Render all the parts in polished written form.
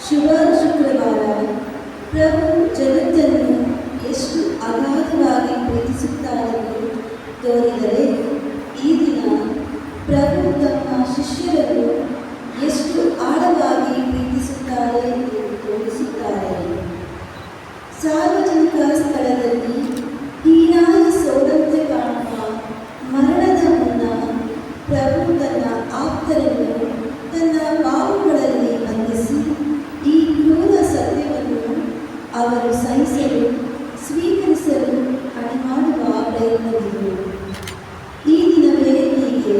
ಶುಭ ಶುಕ್ರವಾರ. ಪ್ರಭು ಜಗತ್ತನ್ನು ಎಷ್ಟು ಅಗಾಧವಾಗಿ ಪ್ರೀತಿಸುತ್ತಾರೆಂದು ತೋರಿದರೆ, ಈ ದಿನ ಪ್ರಭು ತಮ್ಮ ಶಿಷ್ಯರನ್ನು ಎಷ್ಟು ಆಳವಾಗಿ ಪ್ರೀತಿಸುತ್ತಾರೆ ಎಂದು ತೋರಿಸುತ್ತಾರೆ. ಸಾರ್ವಜನಿಕ ಸ್ಥಳದಲ್ಲಿ ಹೀನಾಯ ಸೋಲಂತೆ ಕಾಣುವ ಮರಣದ ಮುನ್ನ ಪ್ರಭು ತನ್ನ ಆಪ್ತರನ್ನು ತನ್ನ ಬಾಹುಗಳಲ್ಲಿ ಬಂಧಿಸಿ ಈ ಕ್ರೂರ ಸತ್ಯವನ್ನು ಅವರು ಸಹಿಸಲು ಸ್ವೀಕರಿಸಲು ಅಣಿಮಾಡುವ ಪ್ರಯತ್ನವಿದೆ. ಈ ದಿನವೇ ಹೀಗೆ.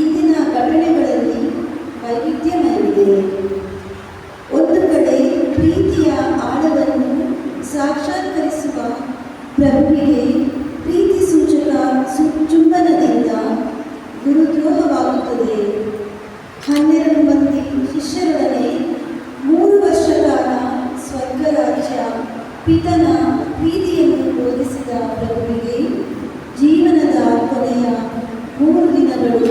ಇಂದಿನ ಘಟನೆಗಳಲ್ಲಿ ವೈವಿಧ್ಯಮಯವಿದೆ. ಒಂದು ಕಡೆ ಪ್ರೀತಿಯ ಆಳವನ್ನು ಸಾಕ್ಷಾತ್ಕರಿಸುವ ಪ್ರಭುವಿಗೆ ಪ್ರೀತಿ ಸೂಚಕ ಚುಂಬನದಿಂದ ಗುರುದ್ರೋಹವಾಗುತ್ತದೆ. 12 ಮಂದಿ ಶಿಷ್ಯರೊಡನೆ 3 ವರ್ಷ ಕಾಲ ಸ್ವರ್ಗರಾಜ್ಯ ಪಿತನ ಪ್ರೀತಿಯನ್ನು ಬೋಧಿಸಿದ ಪ್ರಭುವಿಗೆ ಜೀವನದ ಕೊನೆಯ 3 ದಿನಗಳು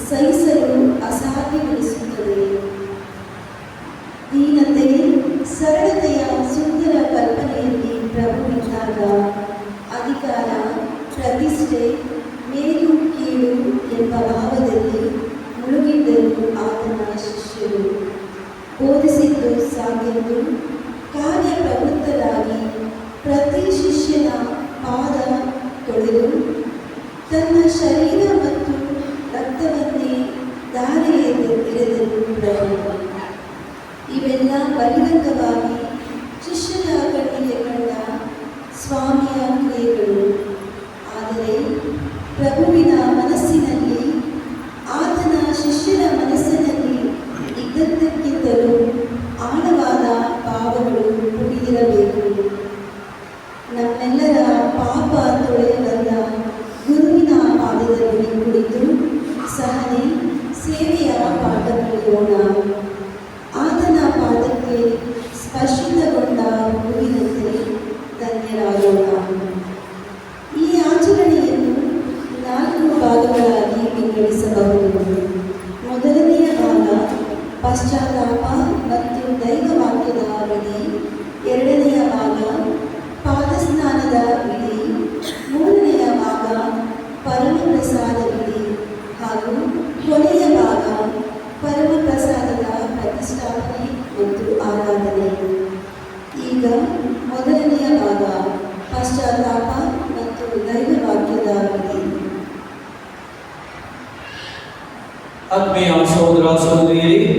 ಸಹಿಸಲು ಅಸಾಧ್ಯವೆನಿಸುತ್ತದೆ. ದೀನತೆ, ಸರಳತೆಯ ಸುಂದರ ಕಲ್ಪನೆಯಲ್ಲಿ ಪ್ರಭುವಿದ್ದಾಗ ಅಧಿಕಾರ, ಪ್ರತಿಷ್ಠೆ, ಮೇಲು ಕೀಳು ಎಂಬ ಭಾವದಲ್ಲಿ ಮುಳುಗಿದ್ದರು ಆತನ ಶಿಷ್ಯರು. ಬೋಧಿಸಿದ್ದು ಸಾಗೆಂದು ಕಾರ್ಯಪ್ರವೃತ್ತರಾಗಿ ಪ್ರತಿ ಶಿಷ್ಯನ ಪಾದ ತೊಳೆದು ತನ್ನ ಶರೀರ ಮತ್ತು ರಕ್ತವನ್ನೇ ಧಾರೆಯೆರೆದರು ಪ್ರಭು. ಇವೆಲ್ಲ ಬಹಿರಂಗವಾಗಿ ಶಿಷ್ಯನ ಕಣ್ಣಿಗೆ ಕಂಡ ಸ್ವಾಮಿಯ ಕ್ರಿಯೆಗಳು. ಆದರೆ ಪ್ರಭುವಿನ ಮನಸ್ಸಿನಲ್ಲಿ, ಆತನ ಶಿಷ್ಯರ ಮನಸ್ಸಿನಲ್ಲಿ ಇದ್ದದ್ದಕ್ಕಿಂತಲೂ ಆಳವಾದ ಭಾವಗಳು ಹುಟ್ಟಿದಿರಬೇಕು. ನಮ್ಮೆಲ್ಲರ ಪಾಪ ತೊಳೆಯಬಲ್ಲ ಗುರುವಿನ ಪಾದದ ಬಳಿ ಕುಳಿತು ಸಹನೆ, ಸೇವೆಯ ಪಾಠ ಕಲಿಯೋಣ. ಆತನ ಪಾದಕ್ಕೆ ಸ್ಪರ್ಶಿತಗೊಂಡ ಹೂವಿನಂತೆ ಧನ್ಯರಾಗೋಣ. ಈ ಆಚರಣೆಯನ್ನು 4 ಭಾಗಗಳಾಗಿ ವಿಂಗಡಿಸಬಹುದು. ಮೊದಲನೆಯ ಭಾಗ ಪಶ್ಚಾತ್ತಾಪ ಮತ್ತು ದೈವವಾಕ್ಯದ ವಿಧಿ. ಎರಡನೆಯ ಭಾಗ ಪಾದಸ್ನಾನದ ವಿಧಿ. ಮೂರನೆಯ ಭಾಗ ಪರಮಪ್ರಸಾದ ವಿಧಿ ಹಾಗೂ ಕೊನೆಯ ಭಾಗ ಪರಮಪ್ರಸಾದದ ಪ್ರತಿಷ್ಠಾಪನೆ ಮತ್ತು ಆರಾಧನೆ. ಈಗ ಮೊದಲನೆಯ ಭಾಗ ಪಶ್ಚಾತ್ತಾಪ ಮತ್ತು ದೈವವಾಕ್ಯದ ವಿಧಿ. ಆತ್ಮೀಯ ಸಹೋದರ ಸಹೋದರಿಯರೇ,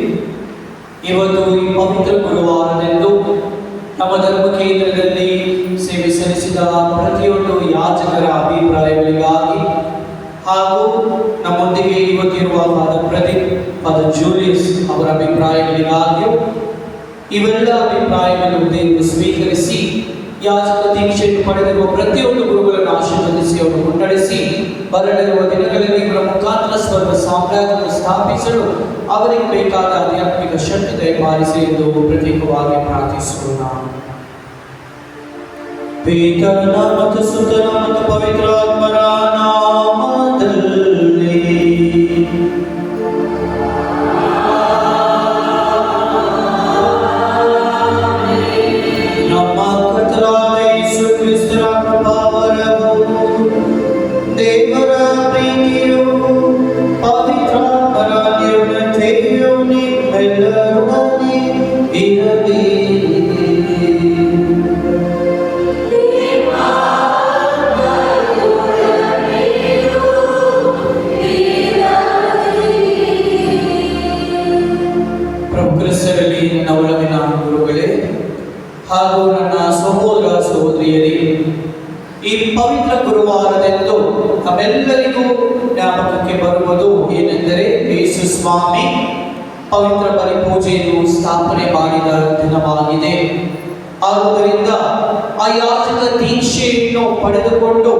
ಇವತ್ತು ಈ ಪವಿತ್ರ ಗುರುವಾರದಂದು ನಮ್ಮ ಧರ್ಮ ಕೇಂದ್ರದಲ್ಲಿ ಸೇವೆ ಸಲ್ಲಿಸಿದ ಪ್ರತಿಯೊಂದು ಯಾಜಕರ ಅಭಿಪ್ರಾಯಗಳಿಗಾಗಿ ಹಾಗೂ ನಮ್ಮೊಂದಿಗೆ ಇವತ್ತಿರುವ ಫಾದರ್ ಪ್ರದೀಪ್, ಫಾದರ್ ಜೂಲಿಯಸ್ ಅವರ ಅಭಿಪ್ರಾಯಗಳಿಗಾಗಿಯೂ ಇವೆಲ್ಲ ಅಭಿಪ್ರಾಯಗಳನ್ನು ದೇವರು ಸ್ವೀಕರಿಸಿ ಯಾಜಕ ದೀಕ್ಷೆಯನ್ನು ಪಡೆದಿರುವ ಪ್ರತಿಯೊಂದು ಗುರುಗಳನ್ನು ಆಶೀರ್ವದಿಸಿ ಅವರು ಮುನ್ನಡೆಸಿ ಬರಲಿರುವ ದಿನಗಳಲ್ಲಿ ಇವರ ಮುಖಾಂತರ ಸ್ವರ್ಗ ಸಾಮ್ರಾಜ್ಯವನ್ನು ಸ್ಥಾಪಿಸಲು ಅವರಿಗೆ ಬೇಕಾದ ಆಧ್ಯಾತ್ಮಿಕ ಶಕ್ತಿ ದಯಪಾಲಿಸಿ ಎಂದು ಪ್ರತ್ಯೇಕವಾಗಿ ಪ್ರಾರ್ಥಿಸೋಣ. ಪಿತನ ಮತ್ತು ಸುತನ ಮತ್ತು ಪವಿತ್ರಾತ್ಮರ ನಾಮದಲ್ಲಿ ನಮ್ಮ ಕರ್ತನಾದ ಯೇಸು ಕ್ರಿಸ್ತರ ಕೃಪಾವರವು, ದೇವರ ಪ್ರೀತಿಯು, ಪವಿತ್ರಾತ್ಮರ ನಿರ್ಣತೆಯು ನಿಮ್ಮೆಲ್ಲರೊಡನೆ ಇರಲಿ. ನವಲವಿನ ಗುರುಗಳೇ ಹಾಗೂ ನನ್ನ ಸಹೋದರ ಸಹೋದರಿಯರೇ, ಈ ಪವಿತ್ರ ಗುರುವಾರದಂದು ನಮ್ಮೆಲ್ಲರಿಗೂ ಜ್ಞಾಪಕಕ್ಕೆ ಬರುವುದು ಏನೆಂದರೆ, ಯೇಸು ಸ್ವಾಮಿ ಪವಿತ್ರ ಬಲಿಪೂಜೆಯನ್ನು ಸ್ಥಾಪನೆ ಮಾಡಿದ ದಿನವಾಗಿದೆ. ಆದುದರಿಂದ ಆ ಯಾಜಕ ದೀಕ್ಷೆಯನ್ನು ಪಡೆದುಕೊಂಡು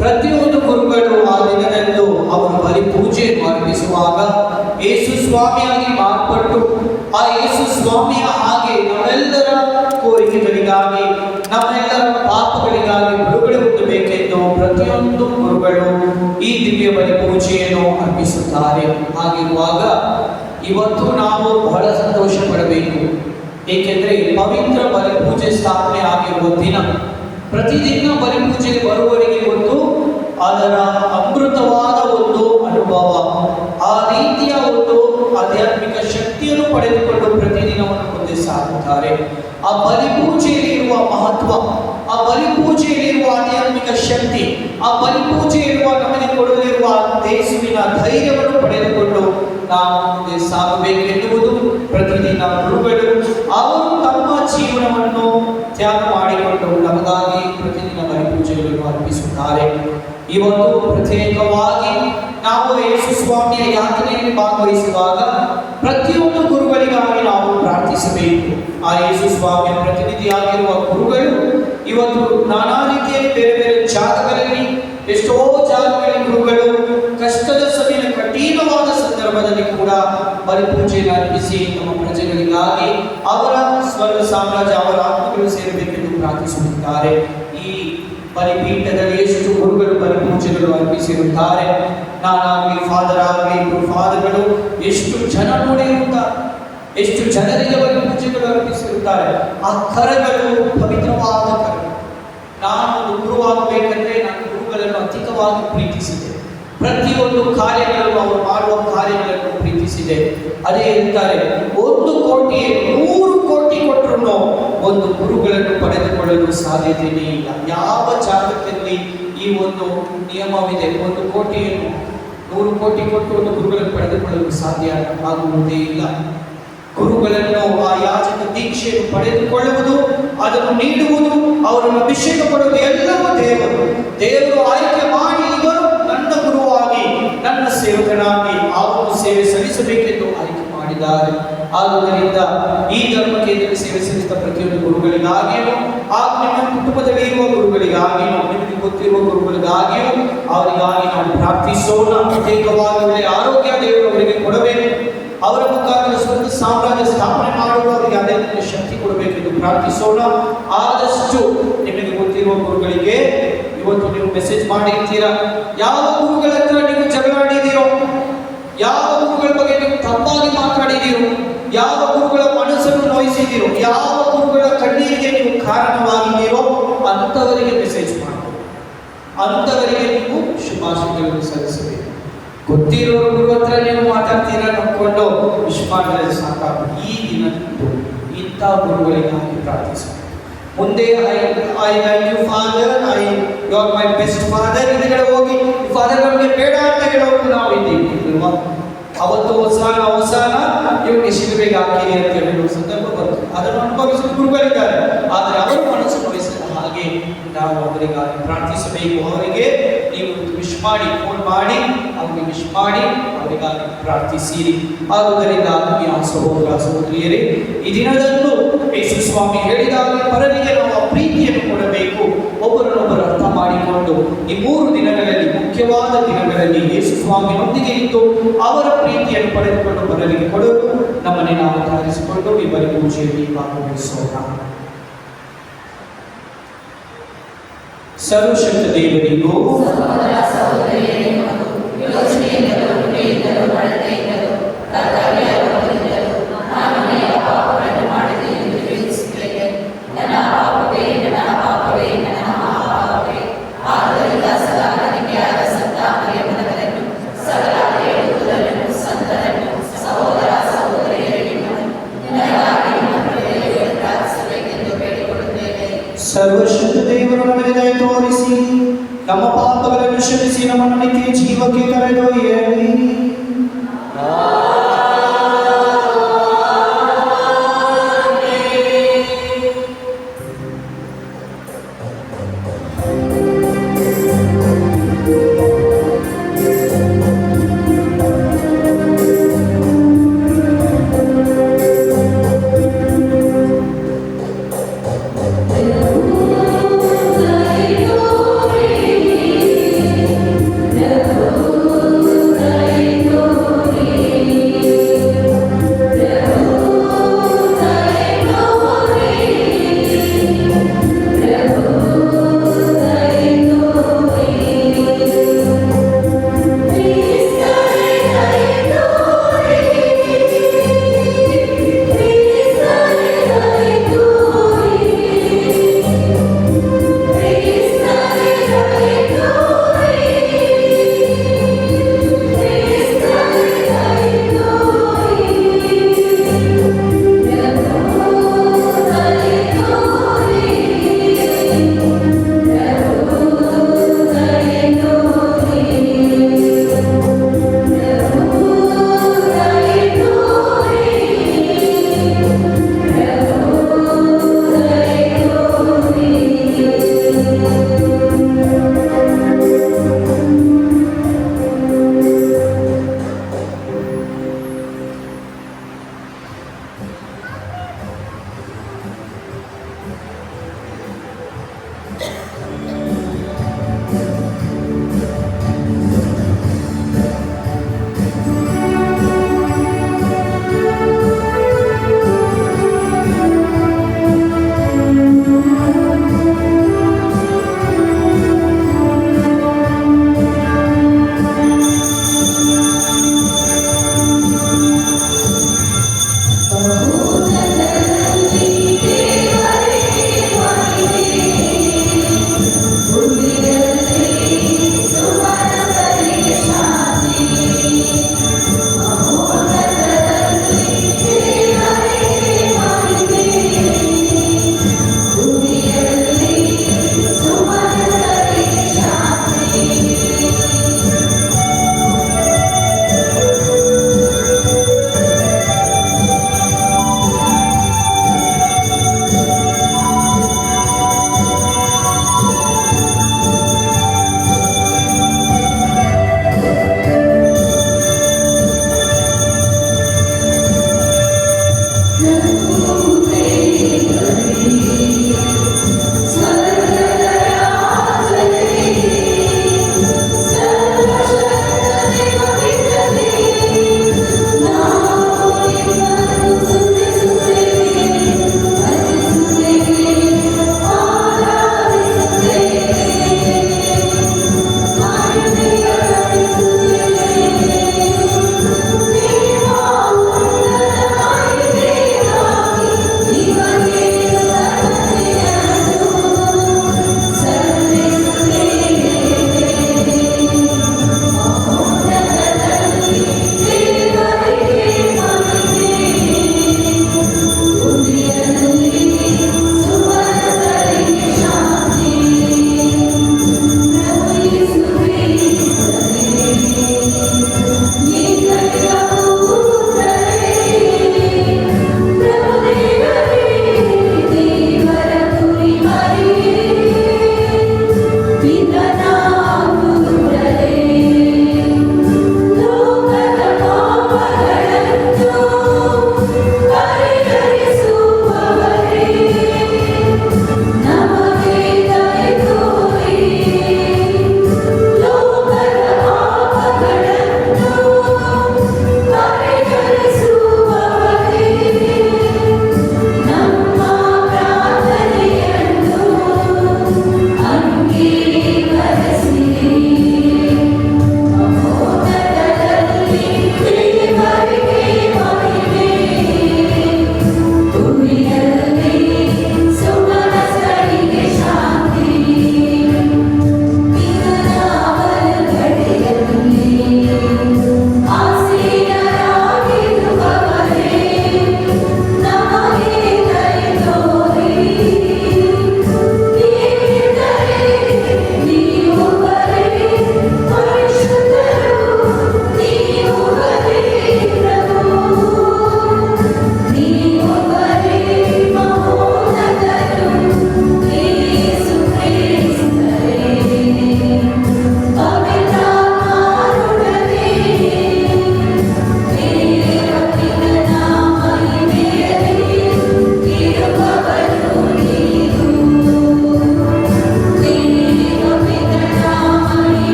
ಪ್ರತಿಯೊಂದು ಗುರುಗಳು ಆ ದಿನದಂದು ಅವರು ಬಲಿಪೂಜೆಯನ್ನು ಅರ್ಪಿಸುವಾಗ ಯೇಸು ಸ್ವಾಮಿಯಾಗಿ ಮಾರ್ಪಟ್ಟು ಆ ಯೇಸು ಸ್ವಾಮಿಯ ಹಾಗೆ ನಮ್ಮೆಲ್ಲರ ಕೋರಿಕೆಗಳಿಗಾಗಿ, ನಮ್ಮೆಲ್ಲರ ಪಾಪಗಳಿಗಾಗಿ ಬಿಡುಗಡೆ ಹೊಂದಬೇಕೆಂದು ಪ್ರತಿಯೊಂದು ಗುರುಗಳು ಈ ದಿವ್ಯ ಬಲಿಪೂಜೆಯನ್ನು ಅರ್ಪಿಸುತ್ತಾರೆ. ಹಾಗಿರುವಾಗ ಇವತ್ತು ನಾವು ಬಹಳ ಸಂತೋಷ ಪಡಬೇಕು. ಏಕೆಂದರೆ ಪವಿತ್ರ ಬಲಿಪೂಜೆ ಸ್ಥಾಪನೆ ಆಗಿರುವ ದಿನ. ಪ್ರತಿದಿನ ಬಲಿಪೂಜೆಗೆ ಬರುವವರಿಗೆ ಒಂದು ಅದರ ಅಮೃತವಾದ ಒಂದು ಅನುಭವ, ಆ ರೀತಿಯ ಒಂದು ಆಧ್ಯಾತ್ಮಿಕ ಶಕ್ತಿಯನ್ನು ಪಡೆದುಕೊಂಡು ಪ್ರತಿದಿನವನ್ನು ಮುಂದೆ ಸಾಗುತ್ತಾರೆ. ಆ ಬಲಿಪೂಜೆಯಲ್ಲಿ ಇರುವ ಮಹತ್ವ, ಆ ಬಲಿಪೂಜೆಯಲ್ಲಿರುವ ಆಧ್ಯಾತ್ಮಿಕ ಶಕ್ತಿ, ಆ ಬಲಿಪೂಜೆಯಿರುವ ನಮಗೆ ಕೊಡಲಿರುವ ಯೇಸುವಿನ ಧೈರ್ಯವನ್ನು ಪಡೆದುಕೊಂಡು ನಾವು ಮುಂದೆ ಸಾಗಬೇಕೆನ್ನುವುದು ಪ್ರತಿದಿನ ಗುರುಗಳು ಅವರು ತಮ್ಮ ಜೀವನವನ್ನು ತ್ಯಾಗ ಮಾಡಿಕೊಂಡು ನಮಗಾಗಿ ಪ್ರತಿದಿನ ಬಲಿಪೂಜೆಗಳನ್ನು ಅರ್ಪಿಸುತ್ತಾರೆ. ಇವತ್ತು ಪ್ರತ್ಯೇಕವಾಗಿ ನಾವು ಯೇಸು ಸ್ವಾಮಿಯ ಯಾತನೆಯಲ್ಲಿ ಭಾಗವಹಿಸುವಾಗ ಪ್ರತಿಯೊಂದು ಗುರುಗಳಿಗಾಗಿ ನಾವು ಪ್ರಾರ್ಥಿಸಬೇಕು. ಆ ಯೇಸು ಸ್ವಾಮಿಯ ಪ್ರತಿನಿಧಿಯಾಗಿರುವ ಗುರುಗಳು ಇವತ್ತು ನಾನಾ ರೀತಿಯಲ್ಲಿ ಬೇರೆ ಬೇರೆ ಜಾಗಗಳಲ್ಲಿ, ಎಷ್ಟೋ ಜಾಗಗಳಲ್ಲಿ ಗುರುಗಳು ಕಷ್ಟದ ಸಮಯ, ಕಠಿಣವಾದ ಸಂದರ್ಭದಲ್ಲಿ ಕೂಡ ಬಲಿಪೂಜೆಯನ್ನು ಅರ್ಪಿಸಿ ನಮ್ಮ ಪ್ರಜೆಗಳಿಗಾಗಿ ಅವರ ಸ್ವರ್ಗ ಸಾಮ್ರಾಜ್ಯ, ಅವರ ಆತ್ಮಗಳು ಸೇರಬೇಕೆಂದು ಪ್ರಾರ್ಥಿಸುತ್ತಿದ್ದಾರೆ. ಈ ಬಲಿಪೀಠದಲ್ಲಿ ಎಷ್ಟು ಗುರುಗಳು ಬಲಿಪೂಜೆಗಳು ಅರ್ಪಿಸಿರುತ್ತಾರೆ. ನಾನಾಗಲಿ, ಫಾದರ್ ಆಗಲಿ, ಫಾದರ್ಗಳು ಎಷ್ಟು ಜನ ನೋಡಿರುತ್ತಾರೆ, ಎಷ್ಟು ಜನರಿಗೆ ಬಲಿಪೂಜೆಗಳು ಅರ್ಪಿಸಿರುತ್ತಾರೆ. ಆ ಕರಗಳು ಪವಿತ್ರವಾದ ಕರಗಳು. ನಾನು ಗುರುವಾಗಬೇಕಂದ್ರೆ ನಾನು ಗುರುಗಳನ್ನು ಅಧಿಕವಾಗಿ ಪ್ರೀತಿಸಿದೆ. ಪ್ರತಿಯೊಂದು ಕಾರ್ಯಗಳನ್ನು ಅವರು ಮಾಡುವ ಕಾರ್ಯಗಳನ್ನು ಪ್ರೀತಿಸಿದೆ. ಅದೇ ಹೇಳ್ತಾರೆ, 1 ಕೋಟಿ 100 ಕೋಟಿ ಕೊಟ್ಟರು ಒಂದು ಗುರುಗಳನ್ನು ಪಡೆದುಕೊಳ್ಳಲು ಸಾಧ್ಯತೆಯೇ ಇಲ್ಲ. ಯಾವ ಜಾಗದಲ್ಲಿ ಈ ಒಂದು ನಿಯಮವಿದೆ? 1 ಕೋಟಿಯನ್ನು 100 ಕೋಟಿ ಕೊಟ್ಟು ಒಂದು ಗುರುಗಳನ್ನು ಪಡೆದುಕೊಳ್ಳಲು ಸಾಧ್ಯ ಆಗುವುದೇ ಇಲ್ಲ. ಗುರುಗಳನ್ನು, ಆ ಯಾಜಕ ದೀಕ್ಷೆಯನ್ನು ಪಡೆದುಕೊಳ್ಳುವುದು, ಅದನ್ನು ನೀಡುವುದು, ಅವರನ್ನು ಅಭಿಷೇಕ ಪಡುವುದು ಎಲ್ಲವೂ ದೇವರು ಆಯ್ಕೆ ಮಾಡಿ ಇವರು ನನ್ನ ಗುರುವಾಗಿ, ನನ್ನ ಸೇವಕನಾಗಿ ಅವರು ಸೇವೆ ಸಲ್ಲಿಸಬೇಕೆಂದು ಆಯ್ಕೆ ಮಾಡಿದ್ದಾರೆ. ಆದುದರಿಂದ ಈ ಧರ್ಮ ಕೇಂದ್ರದಲ್ಲಿ ಸೇವೆ ಸಲ್ಲಿಸಿದ ಪ್ರತಿಯೊಂದು ಗುರುಗಳಿಗಾಗಿಯೂ, ಹಾಗೂ ನಿಮ್ಮ ಕುಟುಂಬದಲ್ಲಿ ಇರುವ ಗುರುಗಳಿಗಾಗಿಯೂ, ನಿಮಗೆ ಗೊತ್ತಿರುವ ಗುರುಗಳಿಗಾಗಿಯೂ ಅವರಿಗಾಗಿ ನಾವು ಪ್ರಾರ್ಥಿಸೋಣ. ಪ್ರತ್ಯೇಕವಾಗಿ ಒಳ್ಳೆಯ ಆರೋಗ್ಯ ದೇವರು ಅವರಿಗೆ ಕೊಡಬೇಕು. ಅವರ ಮುಖಾಂತರ ಸ್ವರ್ಗ ಸಾಮ್ರಾಜ್ಯ ಸ್ಥಾಪನೆ ಮಾಡುವ ಅವರಿಗೆ ಅದೇ ಶಕ್ತಿ ಕೊಡಬೇಕೆಂದು ಪ್ರಾರ್ಥಿಸೋಣ. ಆದಷ್ಟು ನಿಮಗೆ ಗೊತ್ತಿರುವ ಗುರುಗಳಿಗೆ ಇವತ್ತು ನೀವು ಮೆಸೇಜ್ ಮಾಡಿರ್ತೀರಾ. ಯಾವ ಗುರುಗಳ ಹತ್ರ ನೀವು ಜಗಳಾಡಿದ್ದೀರೋ, ಯಾವ ಗುರುಗಳ ಬಗ್ಗೆ ನೀವು ತಪ್ಪಾಗಿ ಮಾತಾಡಿದ್ದೀರೋ, ಯಾವ ಗುರುಗಳ ಮನಸ್ಸನ್ನು ನೋಯಿಸಿದ್ದೀರೋ, ಯಾವ ಗುರುಗಳ ಕಣ್ಣೀರಿಗೆ ನೀವು ಕಾರಣವಾಗಿದ್ದೀರೋ ಅಂಥವರಿಗೆ ಮೆಸೇಜ್ ಮಾಡಬೇಕು. ಅಂಥವರಿಗೆ ನೀವು ಶುಭಾಶಯಗಳನ್ನು ಸಲ್ಲಿಸಬೇಕು. ಗೊತ್ತಿರೋರು ಗುರು ಹತ್ರ ನೀವು ಮಾತಾಡ್ತೀರಾ ನಂಬ್ಕೊಂಡು ವಿಶ್ ಮಾಡಿದ್ರೆ ಸಾಕಾಗ. ಈ ದಿನದಂದು ಇಂಥ ಗುರುಗಳಿಗಾಗಿ ಪ್ರಾರ್ಥಿಸಬೇಕು. ಮುಂದೆ I like you father, you are my best father, ಇದಕ್ಕೆ ಹೋಗಿ ಫಾದರ್ ನಮಗೆ ಬೇಡ ಅಂತ ಹೇಳೋದು ನಾವು ಇದ್ದೀವಿ ಅಲ್ವಾ? ಅವತ್ತು ಅವಸಾನ ಇವ್ರಿಗೆ ಶಿಲುಬೆಗೆ ಹಾಕಿರಿ ಅಂತ ಹೇಳುವ ಸಂದರ್ಭ ಬರ್ತದೆ. ಅದನ್ನು ಅನುಭವಿಸಿದ ಗುರುಗಳಿದ್ದಾರೆ. ಆದರೆ ಅವರು ಮನಸ್ಸು ನೋಯಿಸಿದ ಹಾಗೆ ನಾವು ಅವರಿಗಾಗಿ ಪ್ರಾರ್ಥಿಸಬೇಕು. ಅವರಿಗೆ ನೀವು ವಿಶ್ ಮಾಡಿ, ಫೋನ್ ಮಾಡಿ ಅವರಿಗೆ ವಿಶ್ ಮಾಡಿ ಅವರಿಗಾಗಿ ಪ್ರಾರ್ಥಿಸಿರಿ. ಆದುದರಿಂದ ಆತ್ಮೀಯ ಸಹೋದರ ಸಹೋದರಿಯರೇ, ಈ ದಿನದಂದು ಯೇಸು ಸ್ವಾಮಿ ಹೇಳಿದಾಗ ಪರರಿಗೆ ನಾವು ಪ್ರೀತಿಯನ್ನು ಕೊಡಬೇಕು. ಒಬ್ಬರನ್ನೊಬ್ಬರು ಅರ್ಥ ಮಾಡಿಕೊಂಡು ಈ 3 ದಿನಗಳಲ್ಲಿ, ಮುಖ್ಯವಾದ ದಿನಗಳಲ್ಲಿ ಯೇಸು ಸ್ವಾಮಿಯೊಂದಿಗೆ ಇದ್ದು ಅವರ ಪ್ರೀತಿಯನ್ನು ಪಡೆದುಕೊಂಡು ಪರರಿಗೆ ಕೊಡಲು ನಮ್ಮನ್ನೇ ನಾವು ತಯಾರಿಸಿಕೊಂಡು ಈ ಬಲಿಪೂಜೆಯಲ್ಲಿ ಭಾಗವಹಿಸೋಣ. ಸರ್ವಶಕ್ತ ದೇವರಿಗೂ ಸರ್ವಶಕ್ತ ದೇವರು ನಮಗೆ ದಯ ತೋರಿಸಿ ನಮ್ಮ ಪಾಪಗಳನ್ನು ಕ್ಷಮಿಸಿ ನಮ್ಮನ್ನು ನಿತ್ಯ ಜೀವಕ್ಕೆ ಕರೆದೊಯ್ಯಲಿ. Thank you.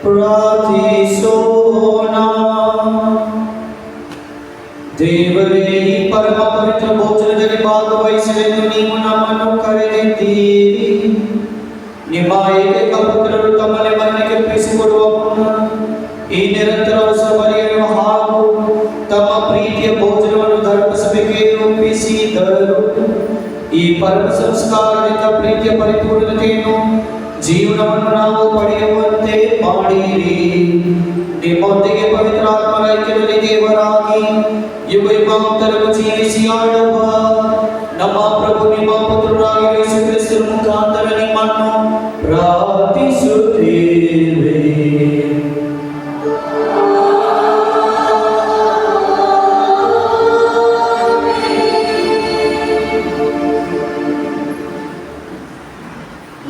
ಪ್ರಾರ್ಥಿಸೋಣ. ದೇವರೇ, ಈ ಪರಮ ಪವಿತ್ರ ಭೋಜನದಲ್ಲಿ ಭಾಗವಹಿಸಲೆಂದು ನೀವು ನಮ್ಮನ್ನು ಕರೆದಿದ್ದೀರಿ. ನಿಮ್ಮ ಏಕೈಕ ಪುತ್ರರು ತಮ್ಮಲ್ಲಿ ಮರಣಕ್ಕೆ ಒಪ್ಪಿಸಿಕೊಡುವ ಮುನ್ನ ಈ ನಿರಂತರ ಹೊಸ ಬಲಿಯನ್ನು ಹಾಗೂ ತಮ್ಮ ಪ್ರೀತಿಯ ಭೋಜನವನ್ನು ಧರ್ಮಸಭೆಗೆ ಒಪ್ಪಿಸಿದರು. ಈ ಪರಮ ಸಂಸ್ಕಾರದಿಂದ ಪ್ರೀತಿಯ ಪರಿಪೂರ್ಣತೆಯನ್ನು ಜೀವನವನ್ನು ನಾವು ಪಡೆಯುವಂತೆ ಮಾಡಿರಿ. ನಿಮ್ಮೊಂದಿಗೆ ಪವಿತ್ರಾತ್ಮರ ಐಕ್ಯದಲ್ಲಿ ದೇವರಾಗಿ ಯುಗ ಯುಗಾಂತರವು ಜೀವಿಸಿ ಆಡುವ ನಮ್ಮ ಪ್ರಭು ನಿಮ್ಮ ಪುತ್ರರಾಗಿರುವ ಯೇಸು ಕ್ರಿಸ್ತನ ಮುಖಾಂತರ ನಿಮ್ಮನ್ನು ಪ್ರಾರ್ಥಿಸುತ್ತೇವೆ.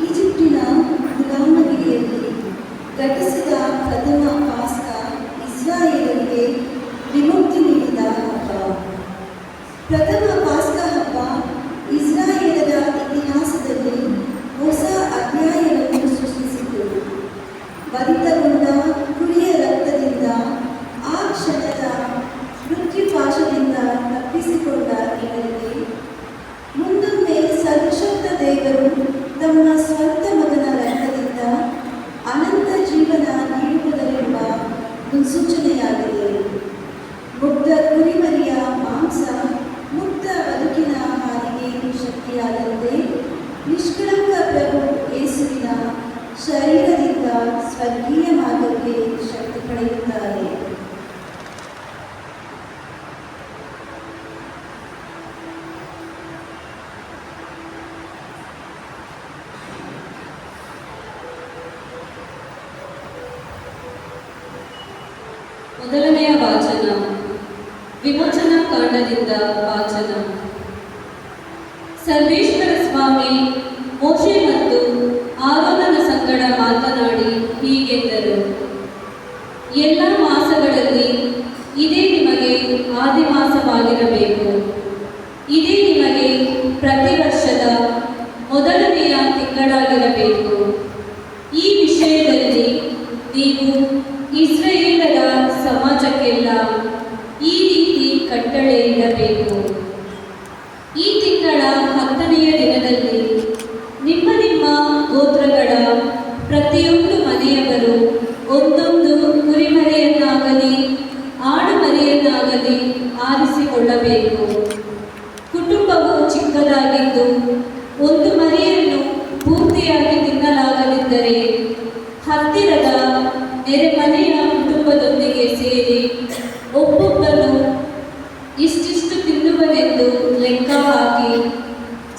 ಈಜಿಪ್ಟಿನ ಗುಲಾಮಗಿರಿಯಲ್ಲಿ ಘಟಿಸಿದ ಪ್ರಥಮ ಪಾಸ್ಕ ಇಸ್ರಾಯೇಲರಿಗೆ ವಿಮುಕ್ತಿ ನೀಡಿದ ಹಬ್ಬ. ಪ್ರಥಮ ಪಾಸ್ಕ ಹಬ್ಬ ಇಸ್ರಾಯೇಲರ ಇತಿಹಾಸದಲ್ಲಿ ಹೊಸ ಅಧ್ಯಾಯವನ್ನು ಸೃಷ್ಟಿಸಿತು. ಬಲಿತಗೊಂಡ ಕುರಿಯ ರಕ್ತದಿಂದ ಆ ಕ್ಷಣದ ಮೃತ್ಯುಪಾಶದಿಂದ ತಪ್ಪಿಸಿಕೊಂಡ ಇವರಿಗೆ ಮುಂದೊಮ್ಮೆ ಸರ್ವಶಕ್ತ ದೇವರು ತಮ್ಮ ಸ್ವಂತ ಮಗನ ರಕ್ತದಿಂದ ಅನಂತ ಜೀವನ ನೀಡುವುದರೆಂಬ ಮುನ್ಸೂಚನೆಯಾಗಿದೆ. ಮುಗ್ಧ ಕುರಿಮರಿಯ ಮಾಂಸ ಮುಕ್ತ ಬದುಕಿನ ಹಾದಿಗೆ ಶಕ್ತಿಯಾದಂತೆ ನಿಷ್ಕಳಂಕ ಪ್ರಭು ಯೇಸುವಿನ ಶರೀರದಿಂದ ಸ್ವರ್ಗೀಯ ಮಾರ್ಗಕ್ಕೆ ಶಕ್ತಿ ಪಡೆಯುತ್ತಾರೆ. ಮೊದಲನೆಯ ವಾಚನ ವಿಮೋಚನಾ ಕಾಂಡದಿಂದ ವಾಚನ. ಸರ್ವೇಶ್ವರ ಸ್ವಾಮಿ ಮೋಶೆ ಮತ್ತು ಆರೋನನ ಸಂಗಡ ಮಾತನಾಡಿ ಹೀಗೆಂದರು: ಎಲ್ಲ ಮಾಸಗಳಲ್ಲಿ ಇದೇ ನಿಮಗೆ ಆದಿಮಾಸವಾಗಿರಬೇಕು. ಇದೇ ನಿಮಗೆ ಪ್ರತಿ ವರ್ಷದ ಮೊದಲನೆಯ ತಿಂಗಳಾಗಿರಬೇಕು. ಈ ವಿಷಯದಲ್ಲಿ ನೀವು ಇಸ್ರಾಯೇಲರ ಸಮಾಜಕ್ಕೆಲ್ಲ ಈ ರೀತಿ ಕಟ್ಟಳೆ ಇಡಬೇಕು. ಈ ತಿಂಗಳ 10ನೆಯ ದಿನದಲ್ಲಿ ನಿಮ್ಮ ನಿಮ್ಮ ಗೋತ್ರಗಳ ಪ್ರತಿಯೊಂದು ಮನೆಯವರು ಒಂದೊಂದು ಕುರಿಮರಿಯನ್ನಾಗಲಿ ಆಡುಮರಿಯನ್ನಾಗಲಿ ಆರಿಸಿಕೊಳ್ಳಬೇಕು. ಕುಟುಂಬವು ಚಿಕ್ಕದಾಗಿದ್ದು ಒಂದು ಮರಿಯನ್ನು ಪೂರ್ತಿಯಾಗಿ ತಿನ್ನಲಾಗದಿದ್ದರೆ ಹತ್ತಿರದ ನೆರೆಮನೆಯ ಕುಟುಂಬದೊಂದಿಗೆ ಸೇರಿ ಒಬ್ಬೊಬ್ಬನು ಇಷ್ಟಿಷ್ಟು ತಿನ್ನುವನೆಂದು ಲೆಕ್ಕ ಹಾಕಿ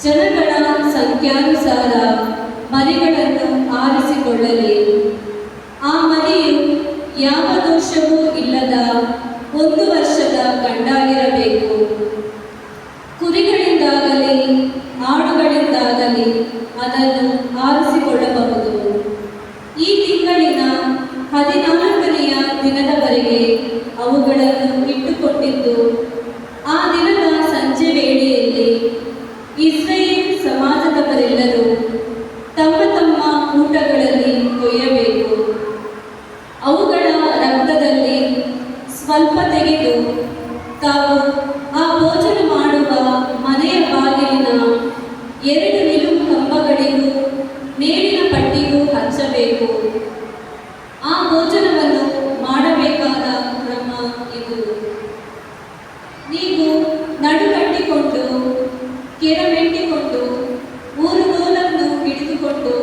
ಜನಗಳ ಸಂಖ್ಯಾನುಸಾರ ಮರಿಗಳನ್ನು ಆರಿಸಿಕೊಳ್ಳಲಿ. ಆ ಮರಿಯು ಯಾವ ದೋಷವೂ ಇಲ್ಲದ 1 ವರ್ಷದ ಗಂಡಾಗಿರಬೇಕು. ಕುರಿಗಳಿಂದಾಗಲಿ ಆಡುಗಳಿಂದಾಗಲಿ ಅದನ್ನು ಆರಿಸಿಕೊಳ್ಳಬಹುದು. ಈ ತಿಂಗಳಿನ 14ನೆಯ ದಿನದವರೆಗೆ ಅವುಗಳನ್ನು ಇಟ್ಟುಕೊಂಡಿದ್ದು ಆ ದಿನದ ಸಂಜೆ ವೇಳೆಯಲ್ಲಿ ಇಸ್ರಾಯೇಲ್ ಸಮಾಜದವರೆಲ್ಲರೂ ತಮ್ಮ ತಮ್ಮ ಊಟಗಳಲ್ಲಿ ಕೊಯ್ಯಬೇಕು. ಅವುಗಳ ರಕ್ತದಲ್ಲಿ ಸ್ವಲ್ಪ ತೆಗೆದು ತಾವು ಆ ಭೋಜನ ಮಾಡುವ ಮನೆಯ ಬಾಗಿಲಿನ 2 ನಿಲುವು ಕಂಬಗಳಿಗೂ ಮೇಲಿನ ಪಟ್ಟಿಗೂ ಹಚ್ಚಬೇಕು. ಆ ಭೋಜನವನ್ನು ಮಾಡಬೇಕಾದ ಕ್ರಮ ಇದು: ನೀವು ನಡುಕಟ್ಟಿಕೊಂಡು ಕೆರಮೆಟ್ಟಿಕೊಂಡು ಊರುಗೋಲನ್ನು ಹಿಡಿದುಕೊಂಡು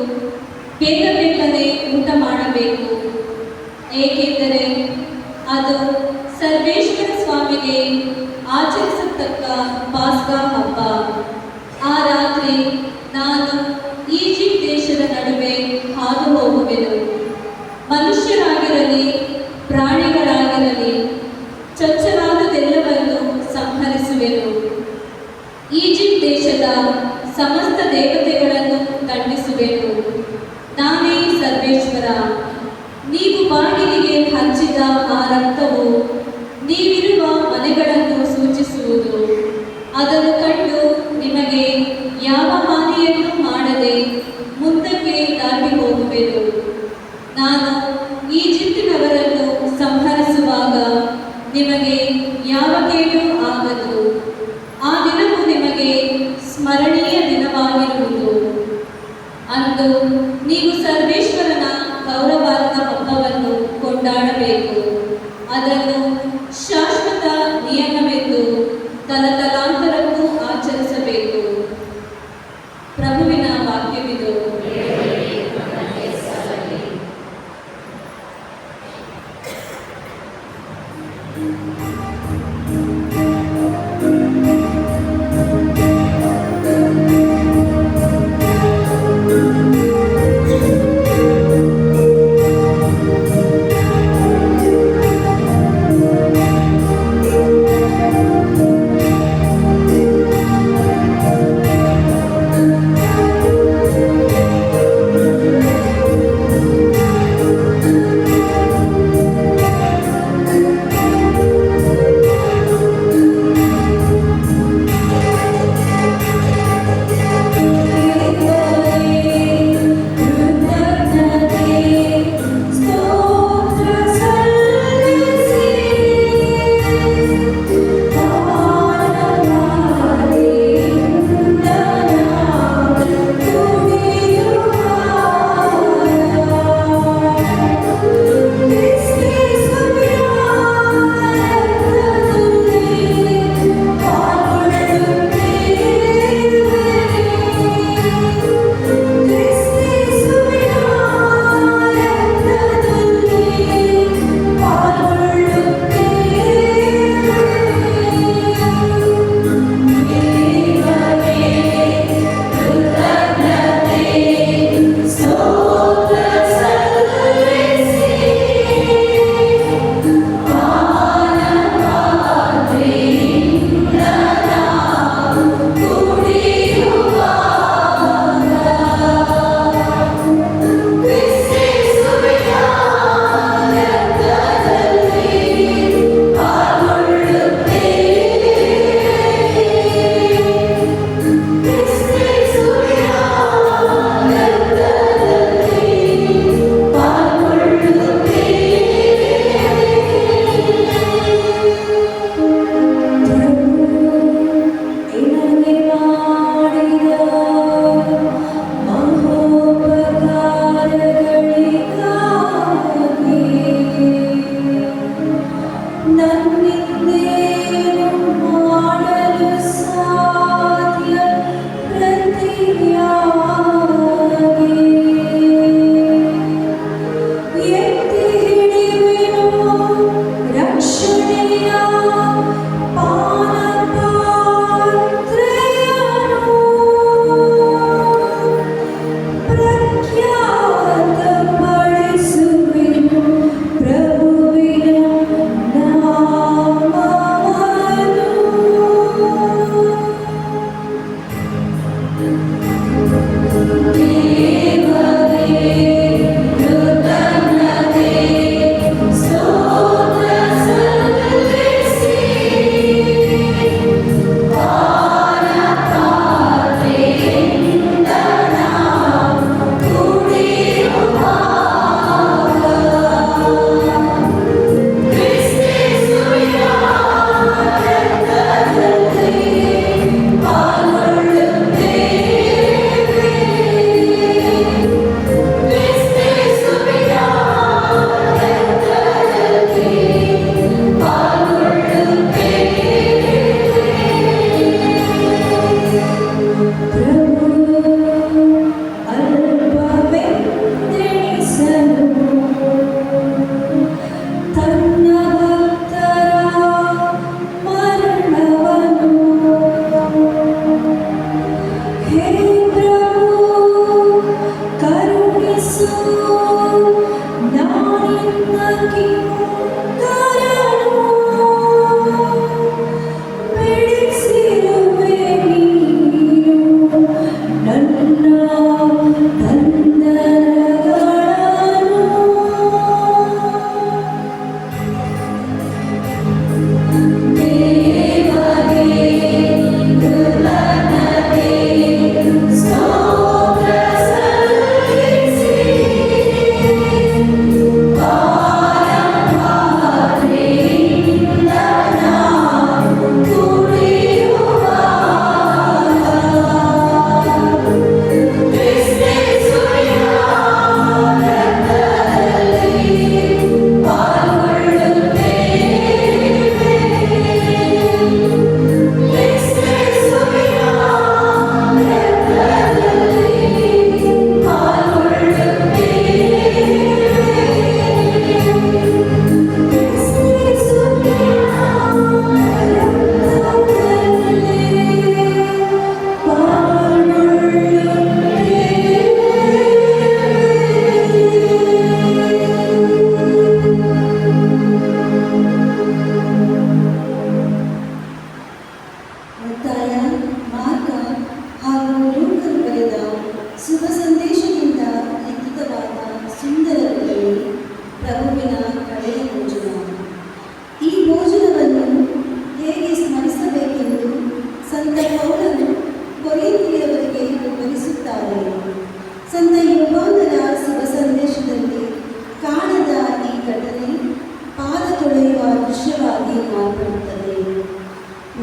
ಬೇಗ ಬೇಗನೆ ಊಟ ಮಾಡಬೇಕು. ಏಕೆಂದರೆ ಅದು ಸರ್ವೇಶ್ವರ ಸ್ವಾಮಿಗೆ ಆಚರಿಸತಕ್ಕ ಪಾಸ್ಕಾ ಹಬ್ಬ. ಆ ರಾತ್ರಿ ನಾನು ಈಜಿಪ್ಟ್ ದೇಶದ ನಡುವೆ ಹಾದು ಹೋಗುವೆನು. ಮನುಷ್ಯರಾಗಿರಲಿ ಪ್ರಾಣಿಗಳಾಗಿರಲಿ ಚೊಚ್ಚಲಾದದೆಲ್ಲವನ್ನು ಸಂಹರಿಸುವೆನು. ಈಜಿಪ್ಟ್ ದೇಶದ ಸಮಸ್ತ ದೇವತೆಗಳನ್ನು ದಂಡಿಸುವೆನು. ನಾನೇ ಸರ್ವೇಶ್ವರ. ನೀವು ಬಾಗಿಲಿಗೆ ಹಚ್ಚಿದ ಆ ರಕ್ತವು ನೀವಿರುವ ಮನೆಗಳನ್ನು ಸೂಚಿಸುವುದು. ಅದನ್ನು ಕಂಡು ನಿಮಗೆ ಯಾವ ಹಾನಿಯನ್ನು ಮಾಡದೆ ಮುಂದಕ್ಕೆ ದಾಟಿ ಹೋಗುವೆನು. ನಾನು ಈ ಕೊಂಡಾಡಬೇಕು. ಅದನ್ನು ಶಾಶ್ವತ ನಿಯಮವೆಂದು ತಲತಲಾಂತರಕ್ಕೂ ಆಚರಿಸಬೇಕು. ಪ್ರಭುವಿನ ವಾಕ್ಯವಿದು.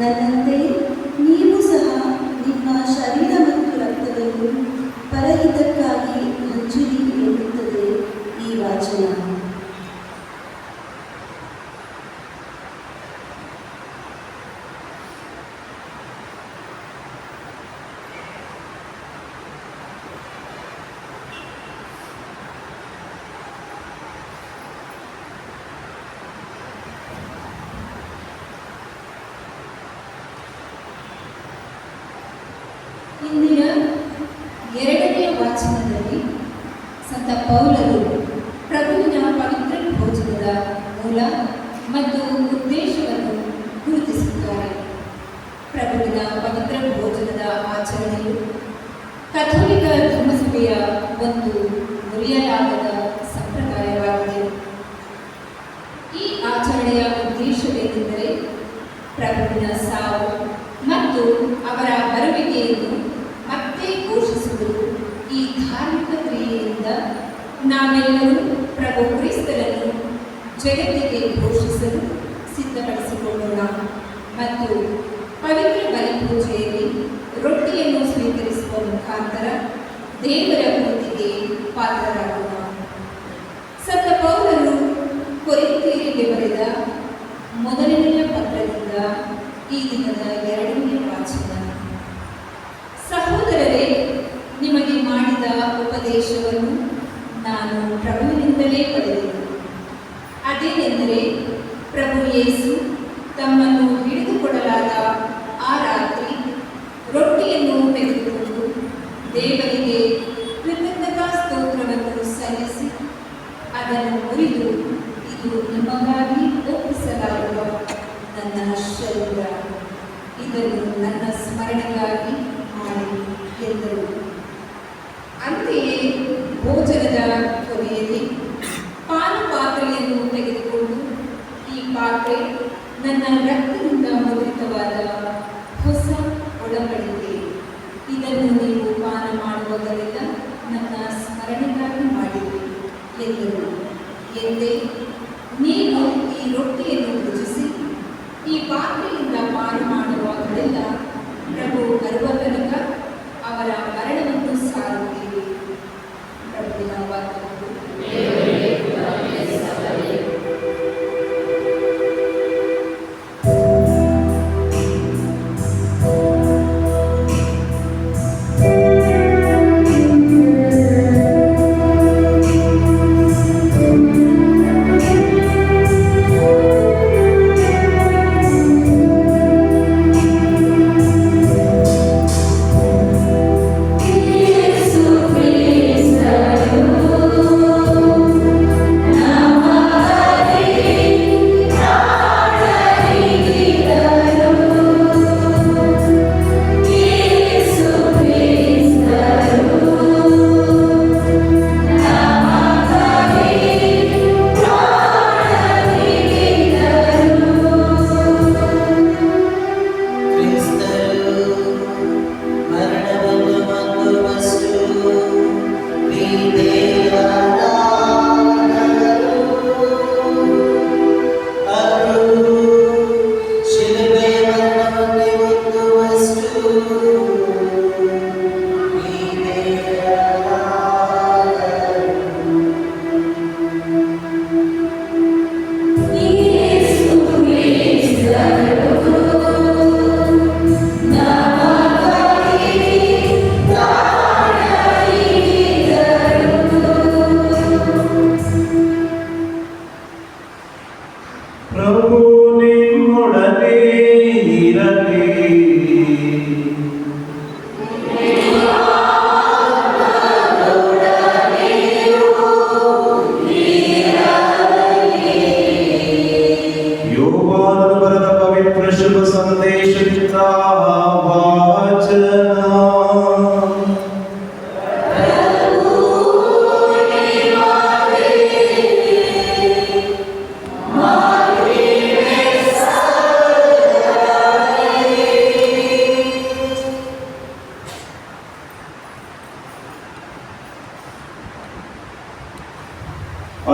ನನ್ನಂತೆ ನೀವು ಸಹ ನಿಮ್ಮ ಶರೀರ ಮತ್ತು ರಕ್ತವನ್ನು ಪರಹಿತಕ್ಕಾಗಿ ಹಂಚಿರಿ ಎನ್ನುತ್ತದೆ ಈ ವಾಚನ. ಇಂದಿನ ಎರಡನೆಯ ವಾಚನದಲ್ಲಿ ಸಂತ ಪೌಲರು ಪ್ರಭುವಿನ ಪವಿತ್ರ ಭೋಜನದ ಮೂಲ ಮತ್ತು ಉದ್ದೇಶವನ್ನು ಗುರುತಿಸುತ್ತಾರೆ. ಪ್ರಭುವಿನ ಪವಿತ್ರ ಭೋಜನದ ಆಚರಣೆಯು ಕಥೋಲಿಕ ಧರ್ಮಸಭೆಯ ಒಂದು ಮುರಿಯಲಾಗದ ಸಂಪ್ರದಾಯವಾಗಿದೆ. ಈ ಆಚರಣೆಯ ಉದ್ದೇಶವೇನೆಂದರೆ ಪ್ರಭುವಿನ ಸಾವು ಮತ್ತು ಅವರ ಬರುವಿಕೆಯನ್ನು ಮತ್ತೆ ಘೋಷಿಸುವುದು. ಈ ಧಾರ್ಮಿಕ ಕ್ರಿಯೆಯಿಂದ ನಾವೆಲ್ಲರೂ ಪ್ರಭು ಕ್ರಿಸ್ತರನ್ನು ಜಗತ್ತಿಗೆ ಘೋಷಿಸಲು ಸಿದ್ಧಪಡಿಸಿಕೊಳ್ಳೋಣ ಮತ್ತು ಪವಿತ್ರ ಬಲಿಪೂಜೆಯಲ್ಲಿ ರೊಟ್ಟಿಯನ್ನು ಸ್ವೀಕರಿಸುವ ಮುಖಾಂತರ ದೇವರ ಪ್ರೀತಿಗೆ ಪಾತ್ರರಾಗೋಣ. ಸಂತ ಪೌಲರು ಕೊರಿಂಥೀಯರಿಗೆ ಬರೆದ ಮೊದಲನೆಯ ಪತ್ರದಿಂದ ಈ ದಿನದ ಎರಡನೆಯ ವಾಚನ. ಸಹೋದರರೇ, ನಿಮಗೆ ಮಾಡಿದ ಉಪದೇಶವನ್ನು ನಾನು ಪ್ರಭುವಿನಿಂದಲೇ ಪಡೆದೆನು. ಅದೇನೆಂದರೆ, ಪ್ರಭು ಯೇಸು ತಮ್ಮನ್ನು ಹಿಡಿದುಕೊಡಲಾದ ಆ ರಾತ್ರಿ ರೊಟ್ಟಿಯನ್ನು ತೆಗೆದುಕೊಂಡು ದೇವರಿಗೆ ಕೃತಜ್ಞತಾ ಸ್ತೋತ್ರವನ್ನು ಸಲ್ಲಿಸಿ ಅದನ್ನು ಮುರಿದು, ಇದು ನಿಮಗಾಗಿ ಒಪ್ಪಿಸಲಾಗುವ ನನ್ನ ಶರೀರ, ಇದನ್ನು ನನ್ನ ಸ್ಮರಣೆಗಾಗಿ ಮಾಡಿ ಎಂದರು. ಅಂತೆಯೇ ಭೋಜನದ ಕೊನೆಯಲ್ಲಿ ಪಾನಪಾತ್ರೆಯನ್ನು ತೆಗೆದುಕೊಂಡು, ಈ ಪಾತ್ರೆ ನನ್ನ ರಕ್ತದಿಂದ ಮುದ್ರಿತವಾದ ಹೊಸ ಒಡಂಬಡಿಕೆ, ಇದನ್ನು ನೀವು ಪಾನ ಮಾಡುವುದರಿಂದ ನನ್ನ ಸ್ಮರಣೆಗಾಗಿ ಮಾಡಿರಿ ಎಂದರು. ಎಂದೇ ನೀವು ಈ ರೊಟ್ಟಿಯನ್ನು ಭುಜಿಸಿ ಈ ಪಾತ್ರೆಯಿಂದ ಪಾನ ಮಾಡುವಾಗಲೆಲ್ಲ ಪ್ರಭು ಬರುವ ತನಕ ಅವರ ಮರಣವನ್ನು ಸಾರುತ್ತೀರಿ. ಪ್ರಭುವಿನ ವಾಕ್ಯವು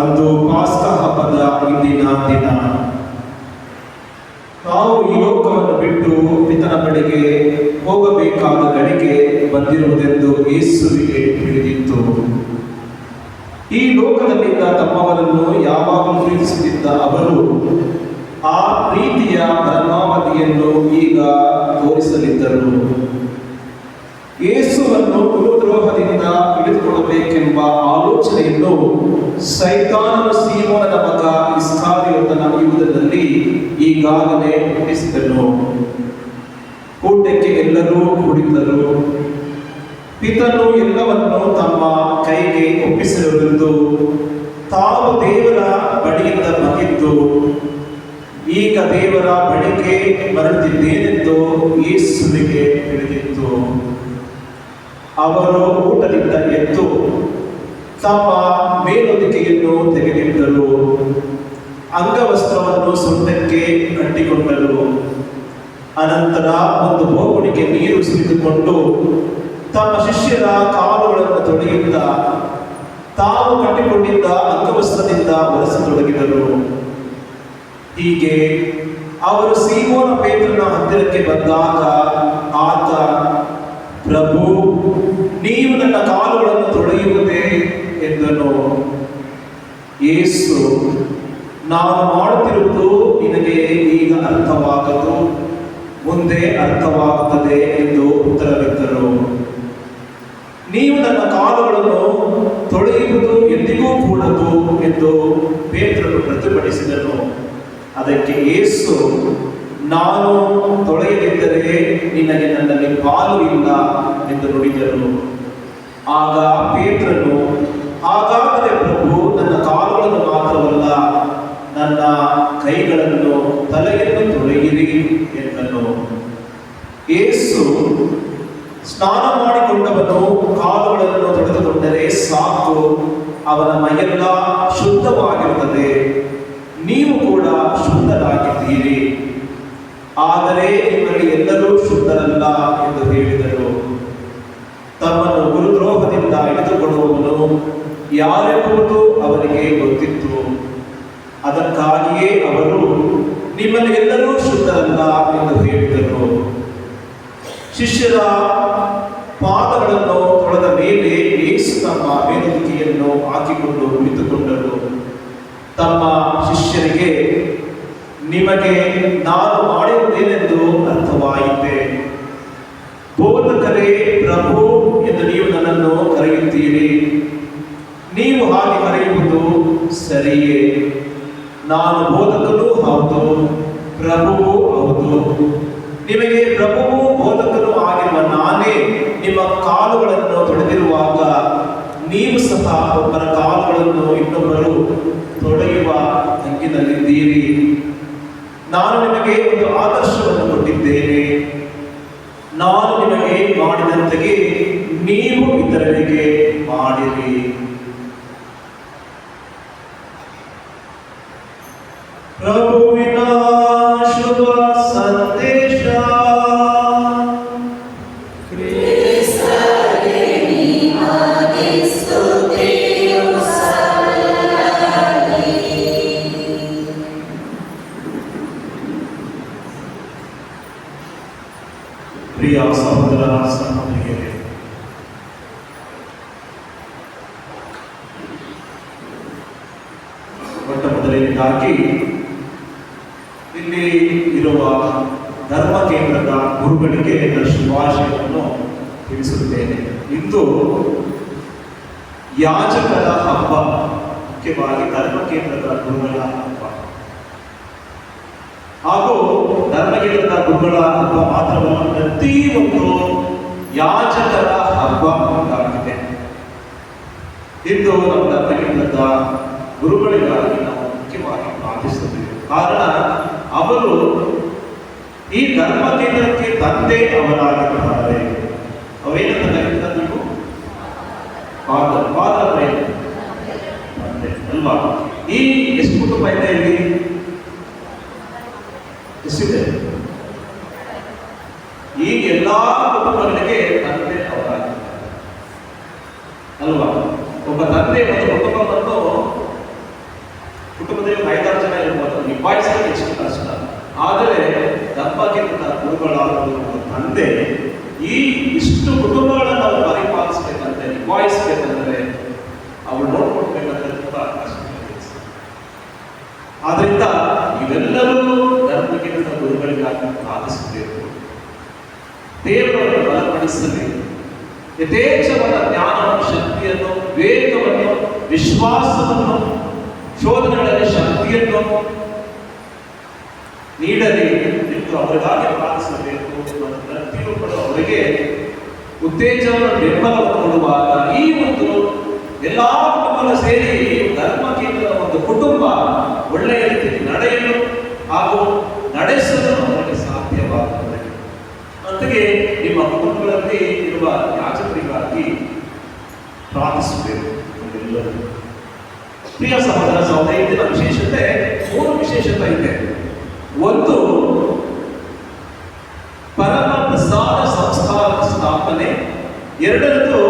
ಅಂದು ಪಾಸ್ಕ ಹಬ್ಬದ ಇಂದಿನ ದಿನ ನಾವು ಈ ಲೋಕವನ್ನು ಬಿಟ್ಟು ಪಿತನ ಬಳಿಗೆ ಹೋಗಬೇಕಾದ ಗಳಿಗೆ ಬಂದಿರುವುದೆಂದು ಯೇಸುವಿಗೆ ತಿಳಿದಿತ್ತು. ಈ ಲೋಕದಲ್ಲಿದ್ದ ತಮ್ಮವರನ್ನು ಯಾವಾಗಲೂ ಪ್ರೀತಿಸುತ್ತಿದ್ದ ಅವರು ಆ ಪ್ರೀತಿಯ ಪರಮಾವಧಿಯನ್ನು ಈಗ ತೋರಿಸಲಿದ್ದರು. ಯೇಸುವನ್ನು ಗುರುದ್ರೋಹದಿಂದ ಹಿಡಿದುಕೊಳ್ಳಬೇಕೆಂಬ ಆಲೋಚನೆಯನ್ನು ಸೈತಾನನು ಸೀಮೋನನ ಮಗ ಇಸ್ಕಾರಿಯೋತನ ಯುಗದಲ್ಲಿ ಈಗಾಗಲೇ ಹುಟ್ಟಿಸಿದನು. ಊಟಕ್ಕೆ ಎಲ್ಲರೂ ಕುಳಿತರು. ಪಿತನು ಎಲ್ಲವನ್ನು ತಮ್ಮ ಕೈಗೆ ಒಪ್ಪಿಸಿರುವುದು ತಾವು ದೇವರ ಬಳಿಯಿಂದ ಬಂದಿದ್ದು ಈಗ ದೇವರ ಬಳಿಗೆ ಬರುತ್ತಿದ್ದೇನೆಂದು ಯೇಸುವಿಗೆ ತಿಳಿದಿತ್ತು. ಅವರು ಊಟದಿಂದ ಎದ್ದು ತಮ್ಮ ಮೇಲೊದಿಕೆಯನ್ನು ತೆಗೆದಿಟ್ಟರು, ಅಂಗವಸ್ತ್ರವನ್ನು ಸೊಂಟಕ್ಕೆ ಕಟ್ಟಿಕೊಂಡರು. ಅನಂತರ ಒಂದು ಬೋಗುಣಿಗೆ ನೀರು ಸುರಿದುಕೊಂಡು ತಮ್ಮ ಶಿಷ್ಯರ ಕಾಲುಗಳನ್ನು ತೊಳೆಯುತ್ತಾ ತಾವು ಕಟ್ಟಿಕೊಂಡಿದ್ದ ಅಂಗವಸ್ತ್ರದಿಂದ ಒರೆಸತೊಡಗಿದರು. ಹೀಗೆ ಅವರು ಸೀಮೋನ ಪೇತ್ರನ ಹತ್ತಿರಕ್ಕೆ ಬಂದಾಗ ಆತ, ಪ್ರಭು, ನೀವು ನನ್ನ ಕಾಲುಗಳನ್ನು ತೊಳೆಯುವುದೇ ಎಂದನು. ಯೇಸು, ನಾನು ಮಾಡುತ್ತಿರುವುದು ನಿನಗೆ ಈಗ ಅರ್ಥವಾಗದು, ಮುಂದೆ ಅರ್ಥವಾಗುತ್ತದೆ ಎಂದು ಉತ್ತರವಿತ್ತರು. ನೀವು ನನ್ನ ಕಾಲುಗಳನ್ನು ತೊಳೆಯುವುದು ಎಂದಿಗೂ ಕೂಡದು ಎಂದು ಪೇತ್ರನು ಪ್ರತಿಭಟಿಸಿದನು. ಅದಕ್ಕೆ ಯೇಸು, ನಾನು ತೊಳೆಯದಿದ್ದರೆ ನಿನಗೆ ನನ್ನಲ್ಲಿ ಪಾಲು ಇಲ್ಲ ಎಂದು ನುಡಿದರು. ಆಗ ಪೇತ್ರನು, ಹಾಗಾದರೆ ಪ್ರಭು, ನನ್ನ ಕಾಲುಗಳನ್ನು ಮಾತ್ರವಲ್ಲ, ನನ್ನ ಕೈಗಳನ್ನು ತಲೆಯನ್ನು ತೊಳೆಯಿರಿ ಎಂದನು. ಯೇಸು, ಸ್ನಾನ ಮಾಡಿಕೊಂಡವನು ಕಾಲುಗಳನ್ನು ತೊಳೆದುಕೊಂಡರೆ ಸಾಕು, ಅವನ ಮೈಯೆಲ್ಲ ಶುದ್ಧವಾಗಿರುತ್ತದೆ. ನೀವು ಕೂಡ ಶುದ್ಧರಾಗಿದ್ದೀರಿ, ಆದರೆ ನಿಮ್ಮಲ್ಲಿ ಎಲ್ಲರೂ ಶುದ್ಧರಲ್ಲ ಎಂದು ಹೇಳಿದರು. ತಮ್ಮನ್ನು ಗುರುದ್ರೋಹದಿಂದ ಹಿಡಿದುಕೊಳ್ಳುವವನು ಯಾರೆಂಬುದು ಅವರಿಗೆ ಗೊತ್ತಿತ್ತು. ಅದಕ್ಕಾಗಿಯೇ ಅವರು ನಿಮ್ಮಲ್ಲಿ ಎಲ್ಲರೂ ಶುದ್ಧರಲ್ಲ ಎಂದು ಹೇಳಿದರು. ಶಿಷ್ಯರ ಪಾದಗಳನ್ನು ತೊಳೆದ ಮೇಲೆ ಯೇಸು ತಮ್ಮ ಮೇಲುದಿಕೆಯನ್ನು ಹಾಕಿಕೊಂಡು ಕುಳಿತುಕೊಂಡರು. ತಮ್ಮ ಶಿಷ್ಯರಿಗೆ, ನಿಮಗೆ ನಾನು ಮಾಡಿರುವುದೇನೆಂದು ಅರ್ಥವಾಯಿತೆ. ಬೋಧಕರೇ, ಪ್ರಭು ಎಂದು ನೀವು ನನ್ನನ್ನು ಕರೆಯುತ್ತೀರಿ. ನೀವು ಹಾಗೆ ಕರೆಯುವುದು ಸರಿಯೇ. ನಾನು ಬೋಧಕನೂ ಹೌದು, ಪ್ರಭುವೂ ಹೌದು. ನಿಮಗೆ ಪ್ರಭುವೂ ಬೋಧಕನೂ ಆಗಿರುವ ನಾನೇ ನಿಮ್ಮ ಕಾಲುಗಳನ್ನು ತೊಳೆದಿರುವಾಗ ನೀವು ಸಹ ಒಬ್ಬರ ಕಾಲುಗಳನ್ನು ಇನ್ನೊಬ್ಬರು ತೊಳೆಯುವ ಹಂಗಿನಲ್ಲಿದ್ದೀರಿ. ನಾನು ನಿಮಗೆ ಒಂದು ಆದರ್ಶವನ್ನು ಕೊಟ್ಟಿದ್ದೇನೆ. ನಾನು ನಿಮಗೆ ಮಾಡಿದಂತೆಯೇ ನೀವು ಇತರರಿಗೆ ಮಾಡಿರಿ. ಪ್ರಭುವಿನ ಶುಭ ಸಂದೇಶ. ಪ್ರಿಯ ಸಹೋದರ ಸಹೋದರಿಯರೇ, ಮೊಟ್ಟ ಮೊದಲನೇದಾಗಿ ಇಲ್ಲಿ ಇರುವ ಧರ್ಮ ಕೇಂದ್ರದ ಗುರುಗಳಿಗೆ ನನ್ನ ಶುಭಾಶಯವನ್ನು ತಿಳಿಸುತ್ತೇನೆ. ಇಂದು ಯಾಜಕರ ಹಬ್ಬ, ಮುಖ್ಯವಾಗಿ ಧರ್ಮ ಕೇಂದ್ರದ ಗುರುಗಳ ಹಬ್ಬ. ಹಾಗೂ ಧರ್ಮಕೇಂದ್ರದ ಗುರುಗಳ ಹಬ್ಬ ಮಾತ್ರವಲ್ಲ, ಪ್ರತಿಯೊಂದು ಯಾಜಕರ ಹಬ್ಬ ಉಂಟಾಗಿದೆ. ಇಂದು ನಮ್ಮ ಧರ್ಮಕೇಂದ್ರದ ಗುರುಗಳಿಗಾಗಿ ನಾವು ಮುಖ್ಯವಾಗಿ ಪ್ರಾರ್ಥಿಸುತ್ತೇವೆ. ಕಾರಣ, ಅವರು ಈ ಧರ್ಮ ಕೇಂದ್ರಕ್ಕೆ ತಂದೆ ಅವರಾಗಿರುತ್ತಾರೆ. ಅವೇನಂತ ಕರೀತಾರೆ ನೀವು? ಫಾದರ್. ಫಾದರ್ ತಂದೆ ಅಲ್ವಾ? ಈ ಎಷ್ಟು ಕುಟುಂಬ ಇದೆ ಇಲ್ಲಿ? ಎಷ್ಟಿದೆ? ಈ ಎಲ್ಲಾ ಕುಟುಂಬಗಳಿಗೆ ತಂದೆ ಅವರಾಗಿರ್ತಾರೆ ಅಲ್ವಾ? ಒಬ್ಬ ತಂದೆ ಒಂದು ಕುಟುಂಬದಲ್ಲಿ 5-6 ಜನ ಇರ್ಬೋದು, ನಿಭಾಯಿಸಲಿಕ್ಕೆ ಎಷ್ಟು ಕಷ್ಟ. ಆದರೆ ದಂಪತಿಗಳ ಗುರುಗಳಾದ ತಂದೆ ಈ ಇಷ್ಟು ಕುಟುಂಬಗಳನ್ನು ನಾವು ಪರಿಪಾಲಿಸಬೇಕಂದ್ರೆ ನಿಭಾಯಿಸಬೇಕಂದ್ರೆ ಅವಳು ನೋಡ್ಕೊಡ್ಬೇಕಂದ್ರೆ ತುಂಬಾ ಕಷ್ಟ. ಆದ್ರಿಂದ ಇವೆಲ್ಲರೂ ಧರ್ಮಗಿಂತ ಗುರುಗಳಿಗಾಗಿ ಪ್ರಾರ್ಥಿಸಬೇಕು. ದೇವರನ್ನು ಬಲಪಡಿಸಲಿ. ಯಥೇಚ್ಛವಾದ ಜ್ಞಾನವನ್ನು, ಶಕ್ತಿಯನ್ನು, ವೇಗವನ್ನು, ವಿಶ್ವಾಸವನ್ನು, ಶೋಧನೆಗಳಲ್ಲಿ ಶಕ್ತಿಯನ್ನು ನೀಡಲಿ ಎಂದು ಅವರಿಗಾಗಿ ಪ್ರಾರ್ಥಿಸಬೇಕು. ಮತ್ತು ಪ್ರತಿಯೊಬ್ಬರು ಅವರಿಗೆ ಉತ್ತೇಜನ, ಬೆಂಬಲವನ್ನು ಕೊಡುವಾಗ ಈ ಒಂದು ಎಲ್ಲಾ ಕುಟುಂಬಗಳು ಸೇರಿ ಧರ್ಮ ಕೇಂದ್ರದ ಒಂದು ಕುಟುಂಬ ಒಳ್ಳೆಯ ರೀತಿಯಲ್ಲಿ ನಡೆಯಲು ಹಾಗೂ ನಡೆಸಲು ಅವರಿಗೆ ಸಾಧ್ಯವಾಗುತ್ತದೆ. ಅಂತೆಯೇ ನಿಮ್ಮ ಕುಟುಂಬಗಳಲ್ಲಿ ಇರುವ ಯಾಜಕರಿಗಾಗಿ ಪ್ರಾರ್ಥಿಸಬೇಕು. ಎಲ್ಲರೂ ಪ್ರಿಯ ಸಹೋದರ ಸಹೋದರಿ, ಇಂದಿನ ವಿಶೇಷತೆ 3 ವಿಶೇಷತೆ ಇದೆ. ಒಂದು, ಪರಮ ಪ್ರಸಾದ ಸಂಸ್ಥಾನದ ಸ್ಥಾಪನೆ. ಎರಡನೇದು,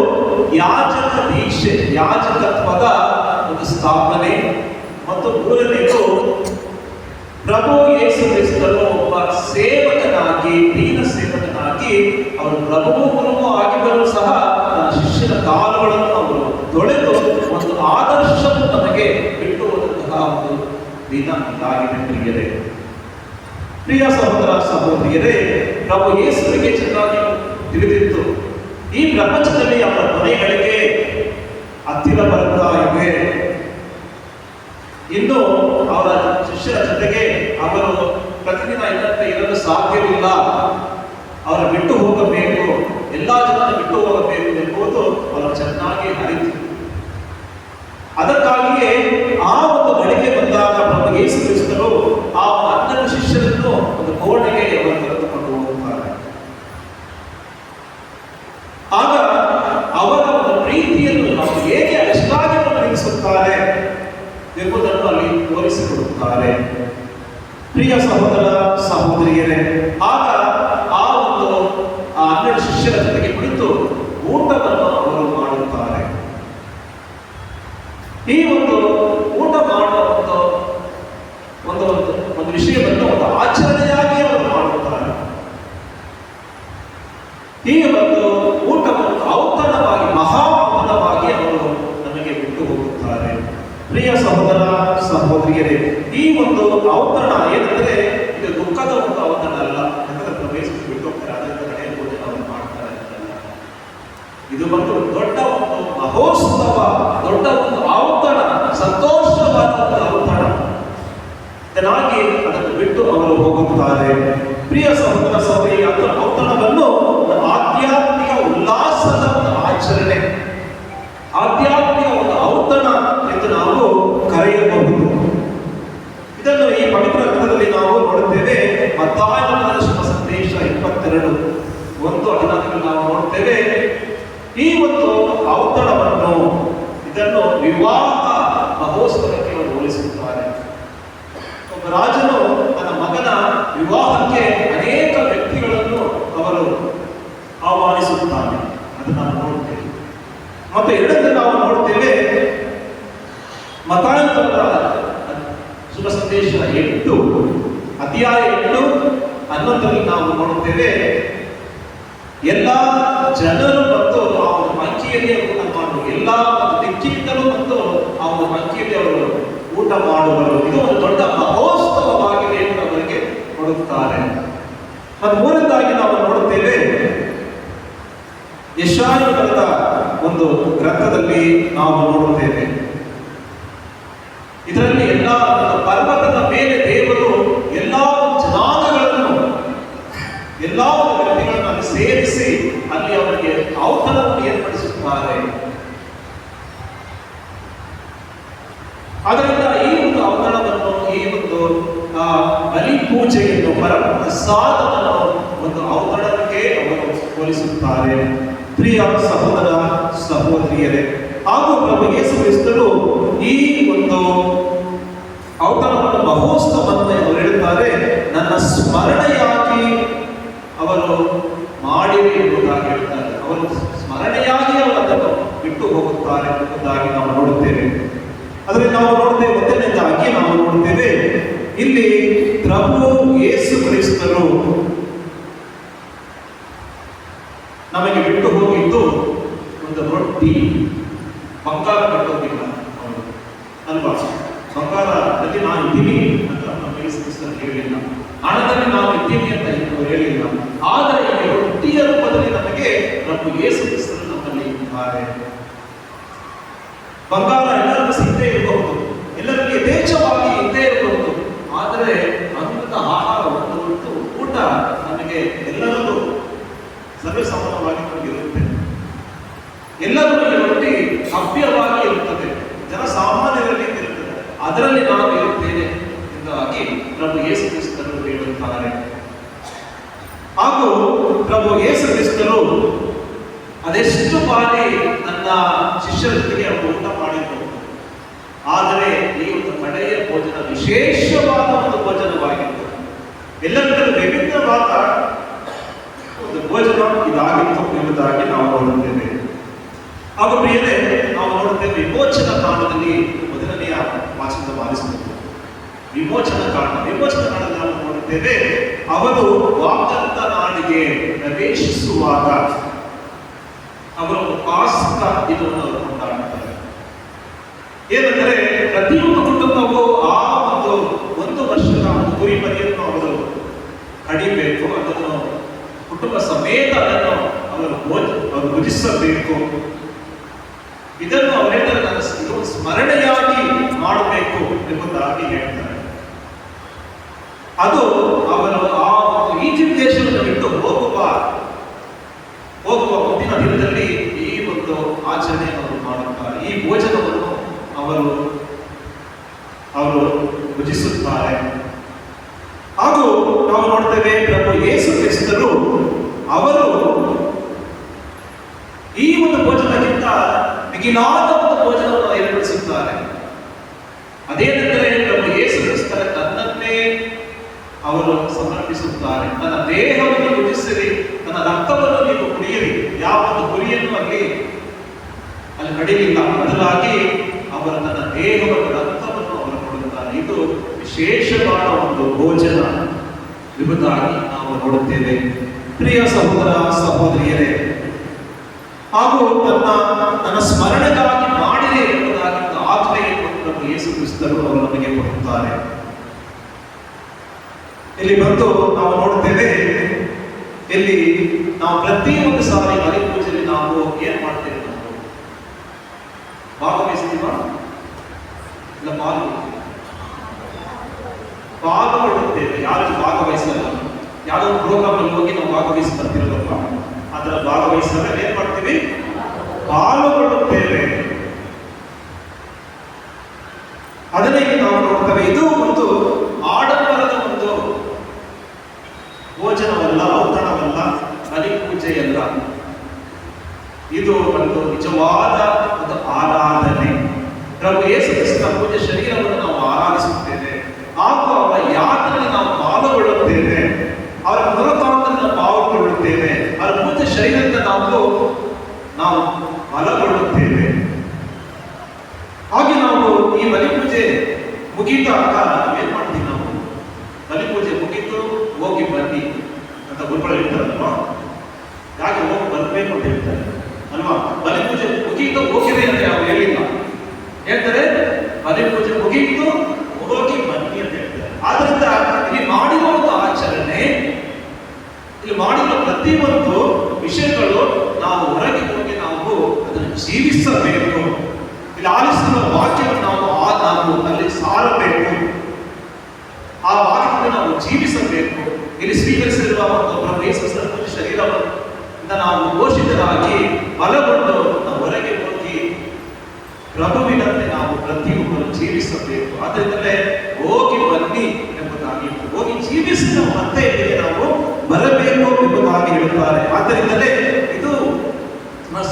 ಯಾಜಕ ದೀಕ್ಷೆ, ಯಾಜಕತ್ವದ ಒಂದು ಸ್ಥಾಪನೆ. ಮತ್ತು ಮೂರನೇದು, ಪ್ರಭು ಯೇಸು ಕ್ರಿಸ್ತನು ಒಬ್ಬ ಸೇವಕನಾಗಿ, ದೀನ ಸೇವಕನಾಗಿ ಅವರು ಪ್ರಭುವು ಗುರುವು ಆಗಿದ್ದರೂ ಸಹ ತನ್ನ ಶಿಷ್ಯನ ಕಾಲುಗಳನ್ನು ಅವರು ತೊಳೆದು ಒಂದು ಆದರ್ಶವನ್ನು ನಮಗೆ ಬಿಟ್ಟು ಹೋದಂತಹ ಒಂದು ದಿನ ಇದಾಗಿದೆ. ಪ್ರಿಯರೇ, ಪ್ರಿಯ ಸಹೋದರ ಸಹೋದರಿಯರೇ, ಪ್ರಭು ಯೇಸುವಿಗೆ ಚೆನ್ನಾಗಿ ತಿಳಿದಿತ್ತು ಈ ಪ್ರಪಂಚದಲ್ಲಿ ಅವರ ಮನೆಗಳಿಗೆ ಹತ್ತಿರ ಬರ್ತಾ ಇವೆ. ಇನ್ನು ಅವರ ಶಿಷ್ಯರ ಜೊತೆಗೆ ಅವರು ಪ್ರತಿದಿನ ಇನ್ನಂತೆ ಇರಲು ಸಾಧ್ಯವಿಲ್ಲ. ಅವರ ಬಿಟ್ಟು ಹೋಗಬೇಕು, ಎಲ್ಲಾ ಜನ ಬಿಟ್ಟು ಹೋಗಬೇಕು ಎಂಬುದು ಅವರು ಚೆನ್ನಾಗಿ ಅರಿತು. ಅದಕ್ಕಾಗಿಯೇ ಆ ಒಂದು ಗಳಿಗೆ ಬಂದಾಗ ಪ್ರಭು ಯೇಸು ಕ್ರಿಸ್ತರು ಆ 12 ಶಿಷ್ಯರನ್ನು ಒಂದು ಕೋಣೆಗೆ ಅವರು ಕರೆದುಕೊಂಡು ಹೋಗುತ್ತಾರೆ. ಆಗ ಅವರ ಒಂದು ಪ್ರೀತಿಯನ್ನು ನಾವು ಹೇಗೆ ಎಷ್ಟಾಗಿ ತಿಳಿಸುತ್ತಾರೆ ಎಂಬುದನ್ನು ಅಲ್ಲಿ ತೋರಿಸಿಕೊಡುತ್ತಾರೆ. ಪ್ರಿಯ ಸಹೋದರ ಸಹೋದರಿಯರೇ, ಆಗ ಆ ಒಂದು 12 ಶಿಷ್ಯರ ಜೊತೆಗೆ ಕುಳಿತು ಊಟವನ್ನು ಅವರು ಮಾಡುತ್ತಾರೆ. ಈ ಒಂದು ಊಟ ಮಾಡುವ ಒಂದು ವಿಷಯವನ್ನು ಒಂದು ಆಚರಣೆಯಾಗಿ ಅವರು ಮಾಡುತ್ತಾರೆ. ಈ ಒಂದು ಊಟವನ್ನು ಔತಣವಾಗಿ, ಮಹಾ ಔತಣವಾಗಿ ಅವರು ನಮಗೆ ಬಿಟ್ಟು ಹೋಗುತ್ತಾರೆ. ಪ್ರಿಯ ಸಹೋದರ ಸಹೋದರಿಯರೇ, ಈ ಒಂದು ಔತಣ ಏನಂದ್ರೆ ಇದು ದುಃಖದ ಒಂದು ಔತಣ ಅಲ್ಲ. ಯಾಕಂದ್ರೆ ಪ್ರವೇಶಿಸಿ ಬಿಟ್ಟು ಹೋಗ್ತಾರೆ, ಅದರಿಂದ ನಡೆಯಬಹುದು ಅವರು ಮಾಡ್ತಾರೆ ಅಂತಲ್ಲ. ಇದು ಒಂದು ದೊಡ್ಡ ಒಂದು ಮಹೋತ್ಸವ, ದೊಡ್ಡ ಒಂದು ಔತಣ, ಸಂತೋಷವಾದ ಒಂದು ಔತಣ. ಇದನ್ನಾಗಿ ಅದನ್ನು ಬಿಟ್ಟು ಅವರು ಹೋಗುತ್ತಾರೆ. ಪ್ರಿಯ ಸಹೋದರ ಸಹೋದರಿ, ಅದರ ಔತಣವನ್ನು ಆಧ್ಯಾತ್ಮಿಕ ಉಲ್ಲಾಸದ ಒಂದು ಆಚರಣೆ, ಆಧ್ಯಾತ್ಮಿಕ ಒಂದು ಔತಣ ಎಂದು ನಾವು ಕರೆಯಬಹುದು. ಇದನ್ನು ಈ ಪವಿತ್ರ ಗ್ರಂಥದಲ್ಲಿ ನಾವು ನೋಡುತ್ತೇವೆ. ಮತ್ತಾಯನ ಶುಭ ಸಂದೇಶ 22:1-14 ನಾವು ನೋಡುತ್ತೇವೆ. ಈ ಒಂದು ಔತಣವನ್ನು, ಇದನ್ನು ವಿವಾಹ ಮಹೋತ್ಸವಕ್ಕೆ ಅವರು ಹೋಲಿಸುತ್ತಾರೆ. ಒಬ್ಬ ರಾಜನು ತನ್ನ ಮಗನ ವಿವಾಹಕ್ಕೆ ಅನೇಕ ವ್ಯಕ್ತಿಗಳನ್ನು ಅವರು ಆಹ್ವಾನಿಸುತ್ತಾನೆ. ಅದನ್ನು ನಾವು ನೋಡುತ್ತೇವೆ. ಮತ್ತೆ ಎರಡನೇ ನಾವು ನೋಡುತ್ತೇವೆ, ಮತ್ತಾಯನ ಶುಭ ಸಂದೇಶ 8 ಅಧ್ಯಾಯ 8:11 ನಾವು ನೋಡುತ್ತೇವೆ. ಎಲ್ಲ ಜನರು ಮತ್ತು ಆ ಒಂದು ಮಂಕಿಯಲ್ಲಿ ಊಟ ಮಾಡುವ, ಎಲ್ಲ ದಿಕ್ಕಿಂದಲೂ ಮತ್ತು ಆ ಒಂದು ಮಂಕಿಯಲ್ಲಿ ಅವರು ಊಟ ಮಾಡುವರು. ಇದು ಒಂದು ದೊಡ್ಡ ಮಹೋತ್ಸವವಾಗಿದೆ ಎಂದು ಅವರಿಗೆ ಕೊಡುತ್ತಾರೆ. ಮತ್ತು ಮೂರನೇದಾಗಿ ನಾವು ನೋಡುತ್ತೇವೆ, ಯೆಶಾಯನ ಒಂದು ಗ್ರಂಥದಲ್ಲಿ ನಾವು ನೋಡುತ್ತೇವೆ. ಇದರಲ್ಲಿ ಎಲ್ಲ ಪರ್ವತದ ಮೇಲೆ ದೇವರು ಎಲ್ಲ ಜನಾಂಗಗಳನ್ನು, ಎಲ್ಲ ವ್ಯಕ್ತಿಗಳನ್ನು ಸೇರಿಸಿ ಅಲ್ಲಿ ಅವರಿಗೆ ಔತಣವನ್ನು ಏರ್ಪಡಿಸುತ್ತಾರೆ. ಆದ್ದರಿಂದ ಈ ಒಂದು ಔತಣವನ್ನು, ಈ ಒಂದು ಬಲಿ ಪೂಜೆಯನ್ನು, ಪರಮ ಪ್ರಸಾದವನ್ನು ಒಂದು ಔತಣಕ್ಕೆ ಅವರು ಹೋಲಿಸುತ್ತಾರೆ. ಪ್ರಿಯ ಸಹೋದರ ಸಹೋದರಿಯರೇ, ಹಾಗೂ ಪ್ರಭು ಯೇಸು ಕ್ರಿಸ್ತರು ಈ ಒಂದು ಔತಣವನ್ನು, ಮಹೋತ್ಸವವನ್ನು ಅವರು ಹೇಳುತ್ತಾರೆ, ನನ್ನ ಸ್ಮರಣೆಯಾಗಿ ಅವರು ಮಾಡಿರಿ ಎಂಬುದಾಗಿ ಹೇಳ್ತಾರೆ. ಅವರು ಸ್ಮರಣೆಯಾಗಿ ಅವರು ಅದನ್ನು ಬಿಟ್ಟು ಹೋಗುತ್ತಾರೆ ಎಂಬುದಾಗಿ ನಾವು ನೋಡುತ್ತೇವೆ. ಅದರಲ್ಲಿ ನಾವು ನೋಡುತ್ತೇವೆ, ಮೊದಲನೇದಾಗಿ ನಾವು ನೋಡುತ್ತೇವೆ ಇಲ್ಲಿ ಪ್ರಭು ಯೇಸು ನಾನು ಇದ್ದೀನಿ ಅಂತ ನಮ್ಮ ಯೇಸು ಕ್ರಿಸ್ತರು ಹೇಳಿಲ್ಲ. ಹಣದಲ್ಲಿ ನಾನು ಇದ್ದೀನಿ ಅಂತ ಇನ್ನು ಹೇಳಿಲ್ಲ. ಆದರೆ ಈ ರೊಟ್ಟಿಯ ರೂಪದಲ್ಲಿ ನಮಗೆ ಪ್ರಭು ಯೇಸು ಕ್ರಿಸ್ತರು ನಮ್ಮಲ್ಲಿ ಇದ್ದಾರೆ. ಬಂಗಾರ ಎಲ್ಲರಿಗೂ ಸಿಗದೇ ಇರಬಹುದು, ಎಲ್ಲರಿಗೆ ಯಥೇಚ್ಛವಾಗಿ ಇದ್ದೇ ಇರಬಹುದು. ಆದರೆ ಅಮೃತ ಆಹಾರ ಒಂದು ಊಟ ನಮಗೆ ಎಲ್ಲರಲ್ಲೂ ಸರ್ವಸಮಾನವಾಗಿ ನಮಗಿರುತ್ತೆ. ಎಲ್ಲರೂ ಈ ರೊಟ್ಟಿ ಸಭ್ಯವಾಗಿ ಇರುತ್ತದೆ, ಜನಸಾಮಾನ್ಯರಲ್ಲಿ ಇರುತ್ತದೆ, ಅದರಲ್ಲಿ ನಾವು ಇರುತ್ತೇನೆ ಎಂದಾಗಿ ಪ್ರಭು ಯೇಸು ಕ್ರಿಸ್ತರು ಹೇಳುತ್ತಾರೆ. ಹಾಗೂ ಪ್ರಭು ಯೇಸು ಕ್ರಿಸ್ತರು ಅದೆಷ್ಟು ಬಾರಿ ನನ್ನ ಶಿಷ್ಯರ ಜೊತೆಗೆ ಅವರು ಊಟ ಮಾಡಿದ್ರು. ಆದರೆ ಈ ಒಂದು ಕಡೆಯ ಭೋಜನ ವಿಶೇಷವಾದ ಒಂದು ಭೋಜನವಾಗಿತ್ತು. ಎಲ್ಲರಿಗೂ ವಿಭಿನ್ನವಾದ ಒಂದು ಭೋಜನ ಇದಾಗಿತ್ತು ಎಂಬುದಾಗಿ ನಾವು ನೋಡುತ್ತೇವೆ. ಹಾಗೂ ಪ್ರಿಯರೇ, ನಾವು ನೋಡುತ್ತೇವೆ ವಿಮೋಚನ ಕಾಂಡದಲ್ಲಿ ಮೊದಲನೆಯ ವಾಚನದ ಬಾರಿಸುವುದು ವಿಮೋಚನ ಕಾಂಡದಲ್ಲಿ ನಾವು ನೋಡುತ್ತೇವೆ, ಅವರು ವಾಗ್ದತ್ತ ನಾಡಿಗೆ ಪ್ರವೇಶಿಸುವಾಗ ಅವರು ಪಾಸ್ಕ ದಿನವನ್ನು ಅವರು ಕೊಂಡಾಡುತ್ತಾರೆ. ಏನೆಂದರೆ ಪ್ರತಿಯೊಂದು ಕುಟುಂಬವು ಆ ಒಂದು ವರ್ಷದ ಒಂದು ಕುರಿ ಮರಿಯನ್ನು ಅವರು ಕಡಿಬೇಕು, ಅದನ್ನು ಕುಟುಂಬ ಸಮೇತ ಅದನ್ನು ಅವರು ಭುಜಿಸಬೇಕು. ಇದನ್ನು ಅವರೆಲ್ಲರ ಇದು ಸ್ಮರಣೆಯಾಗಿ ಮಾಡಬೇಕು ಎಂಬುದಾಗಿ ಹೇಳ್ತಾರೆ. ಅದು ಅವರು ಆ ಈಜಿಪ್ಟ್ ದೇಶವನ್ನು ಬಿಟ್ಟು ಹೋಗುವ ಮುಂದಿನ ದಿನದಲ್ಲಿ ಈ ಒಂದು ಆಚರಣೆಯನ್ನು ಮಾಡುತ್ತಾರೆ. ಈ ಭೋಜನವನ್ನು ಅವರು ಭುಜಿಸುತ್ತಾರೆ. ಹಾಗೂ ನಾವು ನೋಡ್ತೇವೆ ಪ್ರಭು ಯೇಸು ಕ್ರಿಸ್ತರು ಅವರು ಈ ಒಂದು ಭೋಜನಕ್ಕಿಂತ ಮಿಗಿಲಾದ ಒಂದು ಭೋಜನವನ್ನು ಏರ್ಪಡಿಸುತ್ತಾರೆ. ಅದೇನೆಂದರೆ ಪ್ರಭು ಯೇಸು ಕ್ರಿಸ್ತರ ತನ್ನನ್ನೇ ಅವರು ಸಮರ್ಪಿಸುತ್ತಾರೆ. ತನ್ನ ದೇಹವನ್ನು ಭುಜಿಸಿರಿ, ತನ್ನ ರಕ್ತವನ್ನು ನೀವು ಕುಡಿಯಿರಿ. ಯಾವ ಒಂದು ಗುರಿಯನ್ನು ಅಲ್ಲಿ ಕಡಿಲಿಲ್ಲ, ಬದಲಾಗಿ ಅವರ ತನ್ನ ದೇಹವನ್ನು ರಕ್ತವನ್ನು ಅವರು ಕೊಡುತ್ತಾರೆ. ಇದು ವಿಶೇಷವಾದ ಒಂದು ಭೋಜನ ಎಂಬುದಾಗಿ ನಾವು ನೋಡುತ್ತೇವೆ. ಪ್ರಿಯ ಸಹೋದರ ಸಹೋದರಿಯರೇ, ಹಾಗೂ ನನ್ನ ಸ್ಮರಣೆಗಾಗಿ ಮಾಡಿದೆ ಎಂಬುದಾಗಿ ಒಂದು ಆಜ್ಞೆಯನ್ನು ಪ್ರಭು ಯೇಸು ಕ್ರಿಸ್ತರು ಅವರು ನಮಗೆ ಕೊಡುತ್ತಾರೆ. ಇಲ್ಲಿ ಬಂದು ನಾವು ನೋಡುತ್ತೇವೆ, ಇಲ್ಲಿ ನಾವು ಪ್ರತಿಯೊಂದು ಸಾರಿ ಬಲಿ ಪೂಜೆಯಲ್ಲಿ ನಾವು ಏನ್ ಮಾಡ್ತೇವೆ? ನಾವು ಭಾಗವಹಿಸ್ತೀವ ಇಲ್ಲ ಪಾಲ್ಗೊಳ್ಳುತ್ತೇವೆ. ಯಾರು ಭಾಗವಹಿಸಲ್ಲ, ಯಾವುದೋ ಪ್ರೋಗ್ರಾಮ್ ಅಲ್ಲಿ ಹೋಗಿ ನಾವು ಭಾಗವಹಿಸಿ ಬರ್ತಿರೋದಲ್ಲ, ಅದರ ಭಾಗವಹಿಸಿದ್ರೆ ಏನ್ ಮಾಡ್ತೀವಿ? ಪಾಲ್ಗೊಳ್ಳುತ್ತೇವೆ. ಅದನ್ನೇ ನಾವು ನೋಡ್ತೇವೆ. ಇದು ಒಂದು ಆಡಂಬರದ ಒಂದು ಭೋಜನವಲ್ಲ, ಔತಣವಲ್ಲ, ಬಲಿ ಪೂಜೆಯಲ್ಲ. ಇದು ಒಂದು ನಿಜವಾದ ಒಂದು ಆರಾಧನೆ. ಪ್ರಭು ಯೇಸು ಕ್ರಿಸ್ತನ ಪೂಜೆ ಶರೀರವನ್ನು ನಾವು ಆರಾಧಿಸುತ್ತೇವೆ, ಹಾಗೂ ಅವರ ಯಾತ್ರೆಯಲ್ಲಿ ನಾವು ಪಾಲ್ಗೊಳ್ಳುತ್ತೇವೆ, ಅವರ ಪುನರುತ್ಥಾನದಲ್ಲಿ ನಾವು ಪಾಲ್ಗೊಳ್ಳುತ್ತೇವೆ, ಅವರ ಪೂಜೆ ಶರೀರದಿಂದ ನಾವು ಬಲಗೊಳ್ಳುತ್ತೇವೆ. ಹಾಗೆ ನಾವು ಈ ಬಲಿ ಪೂಜೆ ಮುಗಿದಾಗ ಏನ್ ಮಾಡ್ತೀವಿ? ನಾವು ಬಲಿ ಪೂಜೆ ಮುಗಿತು ಹೋಗಿ ಬನ್ನಿ ಅಂತ ಗುರುಗಳು ಹೇಳ್ತಾರಲ್ವಾ, ಯಾಕೆ ಹೋಗಿ ಬರ್ಬೇಕು ಅಂತ ಹೇಳ್ತಾರೆ ಅಲ್ವಾ? ಬಲಿ ಪೂಜೆ ಮುಗಿಯಿತು ಹೋಗಿದೆ ಅಂತ ಅವ್ರು ಹೇಳಿಲ್ಲ, ಹೇಳ್ತಾರೆ ಬಲಿ ಪೂಜೆ ಮುಗಿಯಿತು ಹೋಗಿ ಬನ್ನಿ ಅಂತ ಹೇಳ್ತಾರೆ. ಆದ್ರಿಂದ ಇಲ್ಲಿ ಮಾಡಿರುವ ಒಂದು ಆಚರಣೆ, ಇಲ್ಲಿ ಮಾಡಿರುವ ಪ್ರತಿಯೊಂದು ವಿಷಯಗಳು ನಾವು ಹೊರಗೆ ಹೋಗಿ ನಾವು ಅದನ್ನು ಜೀವಿಸಬೇಕು. ಇಲ್ಲಿ ಆಲಿಸಿರುವ ವಾಕ್ಯವನ್ನು ನಾವು ಅಲ್ಲಿ ಸಾರಬೇಕು, ಆ ವಾಕ್ಯವನ್ನು ನಾವು ಜೀವಿಸಬೇಕು. ಇಲ್ಲಿ ಸ್ವೀಕರಿಸಿರುವ ಒಂದು ಪ್ರಭು ಯೇಸು ಕ್ರಿಸ್ತನ ಶರೀರವನ್ನು ನಾವು ಘೋಷಿತರಾಗಿ ಬಲಗೊಂಡು ನಾವು ಹೊರಗೆ ಹೋಗಿ ಪ್ರಭುವಿನಂತೆ ನಾವು ಪ್ರತಿಯೊಬ್ಬರು ಜೀವಿಸಬೇಕು. ಆದ್ದರಿಂದಲೇ ಹೋಗಿ ಬನ್ನಿ ಎಂಬುದಾಗಿ, ಹೋಗಿ ಜೀವಿಸಿ ನಾವು ಮತ್ತೆ ಇಲ್ಲಿಗೆ ನಾವು ಬರಬೇಕು ಎಂಬುದಾಗಿ ಹೇಳುತ್ತಾರೆ. ಆದ್ದರಿಂದಲೇ ಇದು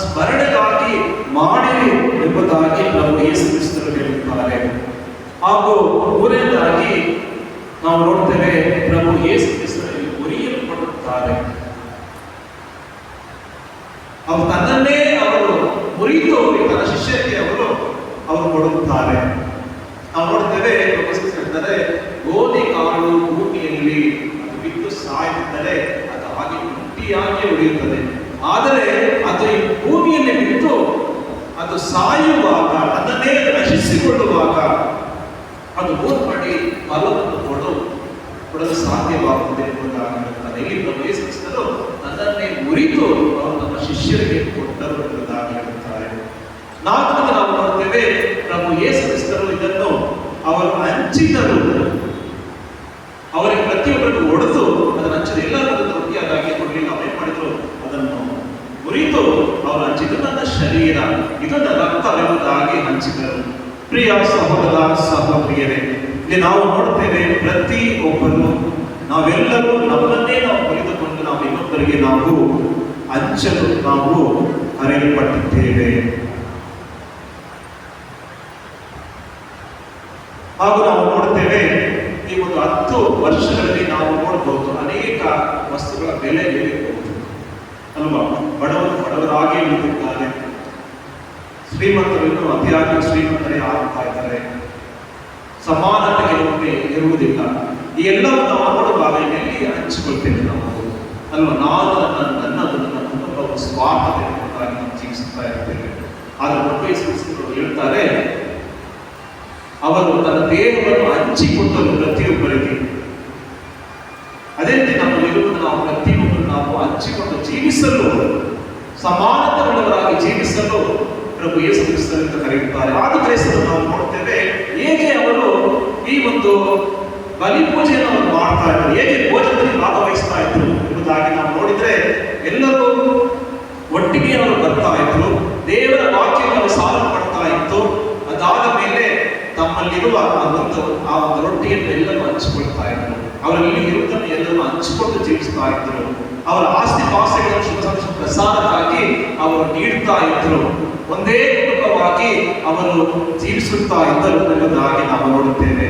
ಸ್ಮರಣೆಗಾಗಿ ಮಾಡಿರಿ ಎಂಬುದಾಗಿ ಪ್ರಭು ಯೇಸು ಕ್ರಿಸ್ತರು ಹೇಳುತ್ತಾರೆ. ಹಾಗೂ ಮೂರನೇದಾಗಿ ನಾವು ನೋಡ್ತೇವೆ, ಪ್ರಭು ಯೇಸು ಕ್ರಿಸ್ತರಲ್ಲಿ ಮುರಿಯಲ್ಪಡುತ್ತಾರೆ. ಅವರು ತನ್ನನ್ನೇ ಅವರು ಮುರಿದು ತನ್ನ ಶಿಷ್ಯರಿಗೆ ಅವರು ಕೊಡುತ್ತಾರೆ. ನಾವು ನೋಡ್ತೇವೆ, ಹೇಳ್ತಾರೆ, ಗೋಧಿ ಕಾಳು ಭೂಮಿಯಲ್ಲಿ ಅದು ಬಿದ್ದು ಸಾಯುತ್ತಿದ್ದರೆ ಅದು ಹಾಗೆ ಗಟ್ಟಿಯಾಗಿ ಉಳಿಯುತ್ತದೆ. ಆದರೆ ಅದು ಈ ಭೂಮಿಯಲ್ಲಿ ಬಿದ್ದು ಅದು ಸಾಯುವಾಗ, ಅದನ್ನೇ ನಶಿಸಿಕೊಳ್ಳುವಾಗ ಅದು 3 ಪಡಿ ಫಲವನ್ನು ಕೊಡಲು ಸಾಧ್ಯವಾಗುತ್ತದೆ ಎಂಬುದಾಗಿ ಇಲ್ಲಿ ಪ್ರಭು ಯೇಸು ಕ್ರಿಸ್ತರು ನನ್ನನ್ನೇ ಮುರಿದು ಅವರು ನಮ್ಮ ಶಿಷ್ಯರಿಗೆ ಕೊಟ್ಟರು ಎಂಬುದಾಗಿ ಹೇಳುತ್ತಾರೆ. 4ನೇದು ನಾವು ನೋಡ್ತೇವೆ, ಪ್ರಭು ಯೇಸು ಕ್ರಿಸ್ತರು ಇದನ್ನು ಅವರು ಹಂಚಿದರು. ಅವರಿಗೆ ಪ್ರತಿಯೊಬ್ಬರಿಗೂ ಹೊಡೆದು ಅದನ್ನು ಹಂಚಿದ ಎಲ್ಲರೂ ರೊಟ್ಟಿಯಾಗಿ ಕೊಡಲಿಲ್ಲ. ಅವರೇನು ಮಾಡಿದ್ರು, ಅದನ್ನು ಮುರಿದು ಅವರು ಹಂಚಿದ್ದು ನನ್ನ ಶರೀರ, ಇದು ನನ್ನ ರಕ್ತವೆಂಬುದಾಗಿ ಹಂಚಿದರು. ಪ್ರಿಯ ಸಹೋದರ ಸಹೋದರಿಯರೇ, ಇಲ್ಲಿ ನಾವು ನೋಡ್ತೇವೆ ಪ್ರತಿಯೊಬ್ಬರು ನಾವೆಲ್ಲರೂ ನಮ್ಮನ್ನೇ ನಾವು ಮುರಿದುಕೊಂಡು ನಾವು ಇನ್ನೊಬ್ಬರಿಗೆ ನಾವು ಹಂಚಲು ನಾವು ಕರೆಯಲ್ಪಟ್ಟಿದ್ದೇವೆ. ಹಾಗೂ ನಾವು ನೋಡ್ತೇವೆ ಈ ಒಂದು 10 ವರ್ಷಗಳಲ್ಲಿ ನಾವು ನೋಡಬಹುದು ಅನೇಕ ವಸ್ತುಗಳ ಬೆಲೆ ಏರಿರಬಹುದು ಅಲ್ವಾ. ಬಡವರಾಗಿ ಉಳಿದಿದ್ದಾರೆ, ಶ್ರೀಮಂತರು ಇನ್ನೂ ಅತಿಯಾಗಿ ಶ್ರೀಮಂತರೇ ಆಗ್ತಾ ಇದ್ದಾರೆ, ಸಮಾನತೆ ಕೆಲವೊಮ್ಮೆ ಇರುವುದಿಲ್ಲ. ಈ ಎಲ್ಲವನ್ನು ನಾವು ನೋಡುವಾಗ ಎಲ್ಲಿ ಹಂಚಿಕೊಳ್ತೇವೆ ನಾವು ಅಲ್ವಾ. ನಾನು ನನ್ನ ಕುಟುಂಬ ಸ್ವಾರ್ಥತೆಯಾಗಿ ನಾವು ಜೀವಿಸುತ್ತಾ ಇರ್ತೇವೆ. ಆದರೆ ಪ್ರಭು ಯೇಸು ಕ್ರಿಸ್ತರು ಹೇಳ್ತಾರೆ, ಅವರು ತನ್ನ ದೇಹವನ್ನು ಹಂಚಿಕೊಟ್ಟರು ಪ್ರತಿಯೊಬ್ಬರಿಗೆ. ಅದೇ ರೀತಿ ನಮ್ಮಲ್ಲಿರುವುದು ನಾವು ಪ್ರತಿಯೊಬ್ಬರು ನಾವು ಹಂಚಿಕೊಂಡು ಜೀವಿಸಲು, ಸಮಾನತೆ ಉಳ್ಳವರಾಗಿ ಜೀವಿಸಲು ಪ್ರಭು ಯೇಸು ಕ್ರಿಸ್ತರಿಂದ ಕರೆಯುತ್ತಾರೆ. ಆದ ಕ್ರೈಸ್ತರು ನಾವು ನೋಡ್ತೇವೆ ಹೇಗೆ ಅವರು ಈ ಒಂದು ಬಲಿಪೂಜೆಯನ್ನು ಅವರು ಮಾಡ್ತಾ ಇದ್ರು, ಹೇಗೆ ಭೋಜನದಲ್ಲಿ ಭಾಗವಹಿಸ್ತಾ ಇದ್ರು ಎಂಬುದಾಗಿ ನಾವು ನೋಡಿದ್ರೆ ಎಲ್ಲರೂ ಒಟ್ಟಿಗೆ ಅವರು ಬರ್ತಾ ಇದ್ರು, ದೇವರ ವಾಕ್ಯವನ್ನು ಸಾಲು ಮಾಡ್ತಾ ಇತ್ತು. ಅದಾದ ಮೇಲೆ ತಮ್ಮಲ್ಲಿರುವ ಆ ಒಂದು ರೊಟ್ಟಿಯನ್ನು ಎಲ್ಲರೂ ಹಂಚಿಕೊಳ್ತಾ ಇದ್ರು. ಅವರಲ್ಲಿ ಇರುವುದನ್ನು ಎಲ್ಲರೂ ಹಂಚಿಕೊಂಡು ಜೀವಿಸ್ತಾ ಇದ್ರು. ಅವರ ಆಸ್ತಿ ಪಾಸ್ತಿಗಳನ್ನು ಶುಭ ಪ್ರಸಾದಕ್ಕಾಗಿ ಅವರು ನೀಡ್ತಾ ಇದ್ರು. ಒಂದೇ ಕುಟುಂಬವಾಗಿ ಅವರು ಜೀವಿಸುತ್ತಾ ಇದ್ದರು ಎಂಬುದಾಗಿ ನಾವು ನೋಡುತ್ತೇವೆ.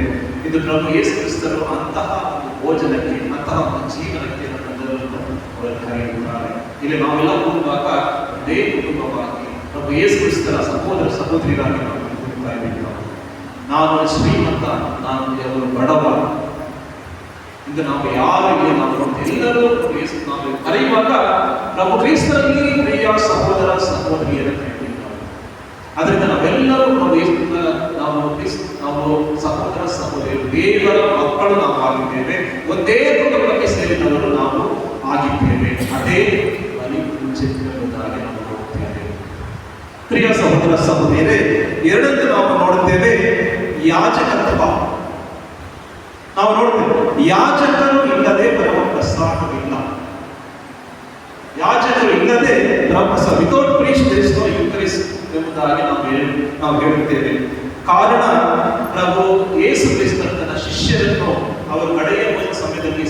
ಇದು ಪ್ರಭು ಯೇಸು ಕ್ರಿಸ್ತರು ಅಂತಹ ಒಂದು ಭೋಜನಕ್ಕೆ, ಅಂತಹ ಒಂದು ಜೀವನಕ್ಕೆ ನಮ್ಮೆಲ್ಲರನ್ನು ಅವರು ಕರೆಯುತ್ತಾರೆ. ಇಲ್ಲಿ ನಾವೆಲ್ಲ ಕೂಡುವಾಗ ಒಂದೇ ಕುಟುಂಬವಾಗಿ ಪ್ರಭು ಯೇಸು ಕ್ರಿಸ್ತರ ಸಹೋದರ ಸಹೋದರಿಗಾಗಿ ನಾವು ಕೂಡುತ್ತಾ ಇದ್ದೀವಿ. ನಾನು ಶ್ರೀಮಂತ, ನಾನು ಅವರು ಬಡವ, ಇದು ನಾವು ಯಾರು ಇಲ್ಲಿ ನಾವು ಎಲ್ಲರೂ ನಾವು ಕರೆಯುವಾಗ ಪ್ರಭು ಕ್ರಿಸ್ತರಲ್ಲಿ ಪ್ರಿಯ ಸಹೋದರ ಸಹೋದರಿಯರ ಅದರಿಂದ ನಾವೆಲ್ಲರೂ ನಾವು ಸಹೋದರ ಸಹೋದರಿಯರು, ದೇವರ ಮಕ್ಕಳು ನಾವು ಆಗಿದ್ದೇವೆ. ಒಂದೇ ಕುಟುಂಬಕ್ಕೆ ಸೇರಿದವರು ನಾವು ಆಗಿದ್ದೇವೆ. ಅದೇ ಬಲಿಪೂಜೆ ಎಂಬುದಾಗಿ ನಾವು ನೋಡುತ್ತೇವೆ. ಪ್ರಿಯ ಸಹೋದರ ಸಹೋದರಿಯರೇ, ಎರಡನ್ನು ನಾವು ನೋಡುತ್ತೇವೆ, ಯಾಜಕತ್ವ. ನಾವು ನೋಡ್ತೇವೆ ಯಾಜಕರು ಇಲ್ಲದೆ ಪರಮ ಪ್ರಸಾದವಿಲ್ಲ. ಯಾಜಕರು ಇಲ್ಲದೆ ಬ್ರಹ್ಮಸ without priest there is no Eucharist ಎಂಬುದಾಗಿ ನಾವು ಹೇಳುತ್ತೇವೆ. ಕಾರಣ ಪ್ರಭು ಯೇಸು ಕ್ರಿಸ್ತರು ತನ್ನ ಶಿಷ್ಯರನ್ನು ಅವರು ಕಡೆಯ ಒಂದು ಸಮಯದಲ್ಲಿ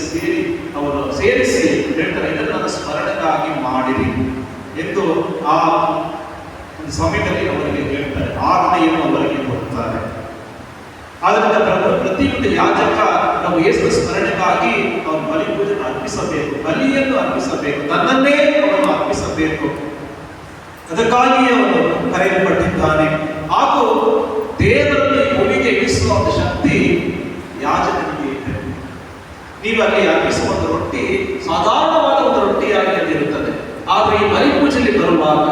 ಸೇರಿಸಿ ಹೇಳ್ತಾರೆ, ಇದನ್ನು ನನ್ನ ಸ್ಮರಣೆಗಾಗಿ ಮಾಡಿರಿ ಎಂದು ಆ ಒಂದು ಸಮಯದಲ್ಲಿ ಅವರಿಗೆ ಹೇಳ್ತಾರೆ, ಆಜ್ಞೆಯನ್ನು ಅವರಿಗೆ ಕೊಡ್ತಾರೆ. ಆದ್ದರಿಂದ ಪ್ರತಿಯೊಂದು ಯಾಜಕ ನಾವು ಯೇಸು ಸ್ಮರಣೆಗಾಗಿ ಅವನು ಬಲಿಪೂಜೆಯನ್ನು ಅರ್ಪಿಸಬೇಕು, ಬಲಿಯನ್ನು ಅರ್ಪಿಸಬೇಕು, ತನ್ನನ್ನೇ ಅವನು ಅರ್ಪಿಸಬೇಕು. ಅದಕ್ಕಾಗಿ ಅವನು ಕರೆಯಲ್ಪಟ್ಟಿದ್ದಾನೆ. ಹಾಗೂ ದೇವರನ್ನು ಈ ಭೂಮಿಗೆ ಇಳಿಸುವ ಒಂದು ಶಕ್ತಿ ಯಾಜಕನಿಗೆ ಇದೆ. ನೀವು ಅಲ್ಲಿ ಅರ್ಪಿಸುವ ಒಂದು ರೊಟ್ಟಿ ಸಾಧಾರಣವಾದ ಒಂದು ರೊಟ್ಟಿಯಾಗಿ ಇರುತ್ತದೆ. ಆದರೆ ಈ ಬಲಿಪೂಜೆಯಲ್ಲಿ ಬರುವಾಗ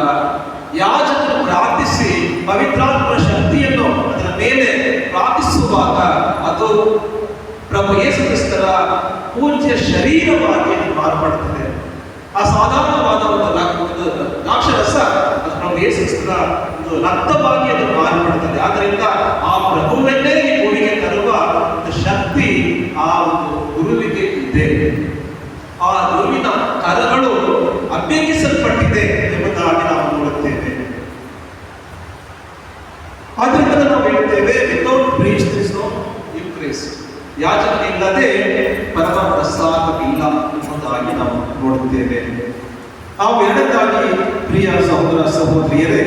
ಯಾಜಕನು ಪ್ರಾರ್ಥಿಸಿ ಪವಿತ್ರಾತ್ಮನ ಶಕ್ತಿಯನ್ನು ಅದರ ಮೇಲೆ ಪ್ರಾರ್ಥಿಸುವಾಗ ಅದು ಪ್ರಭು ಯೇಸು ಕ್ರಿಸ್ತರ ಪೂಜ್ಯ ಶರೀರವಾಗಿ ಮಾರ್ಪಡುತ್ತದೆ. ಆ ಸಾಧಾರಣವಾದ ಒಂದು ದ್ರಾಕ್ಷರಸ ಅದು ಪ್ರಭು ಯೇಸು ಕ್ರಿಸ್ತರ ಒಂದು ರಕ್ತವಾಗಿ ಅದು ಮಾರ್ಪಡುತ್ತದೆ. ಆದ್ದರಿಂದ ಆ ಪ್ರಭುವನ್ನೇ ಈ ಭೂಮಿಗೆ ತರುವ ಒಂದು ಶಕ್ತಿ ಆ ಒಂದು ಗುರುವಿಗೆ ಇದೆ. ಆ ಗುರುವಿನ ಕರಗಳು ಅಭ್ಯಂಗಿಸಲ್ಪಟ್ಟಿದೆ ಎಂಬುದಾಗಿ ನಾವು ನೋಡುತ್ತೇವೆ. ಆದ್ದರಿಂದ ನಾವು ಹೇಳ್ತೇವೆ, without priest there is no Eucharist. ಯಾಜಕನಿಲ್ಲದೆ ಪರಮ ಪ್ರಸಾದವಿಲ್ಲ ಎಂಬುದಾಗಿ ನಾವು ನೋಡುತ್ತೇವೆ. ನಾವು ಎರಡನೇದಾಗಿ ಪ್ರಿಯ ಸಹೋದರ ಸಹೋದರಿಯರೇ,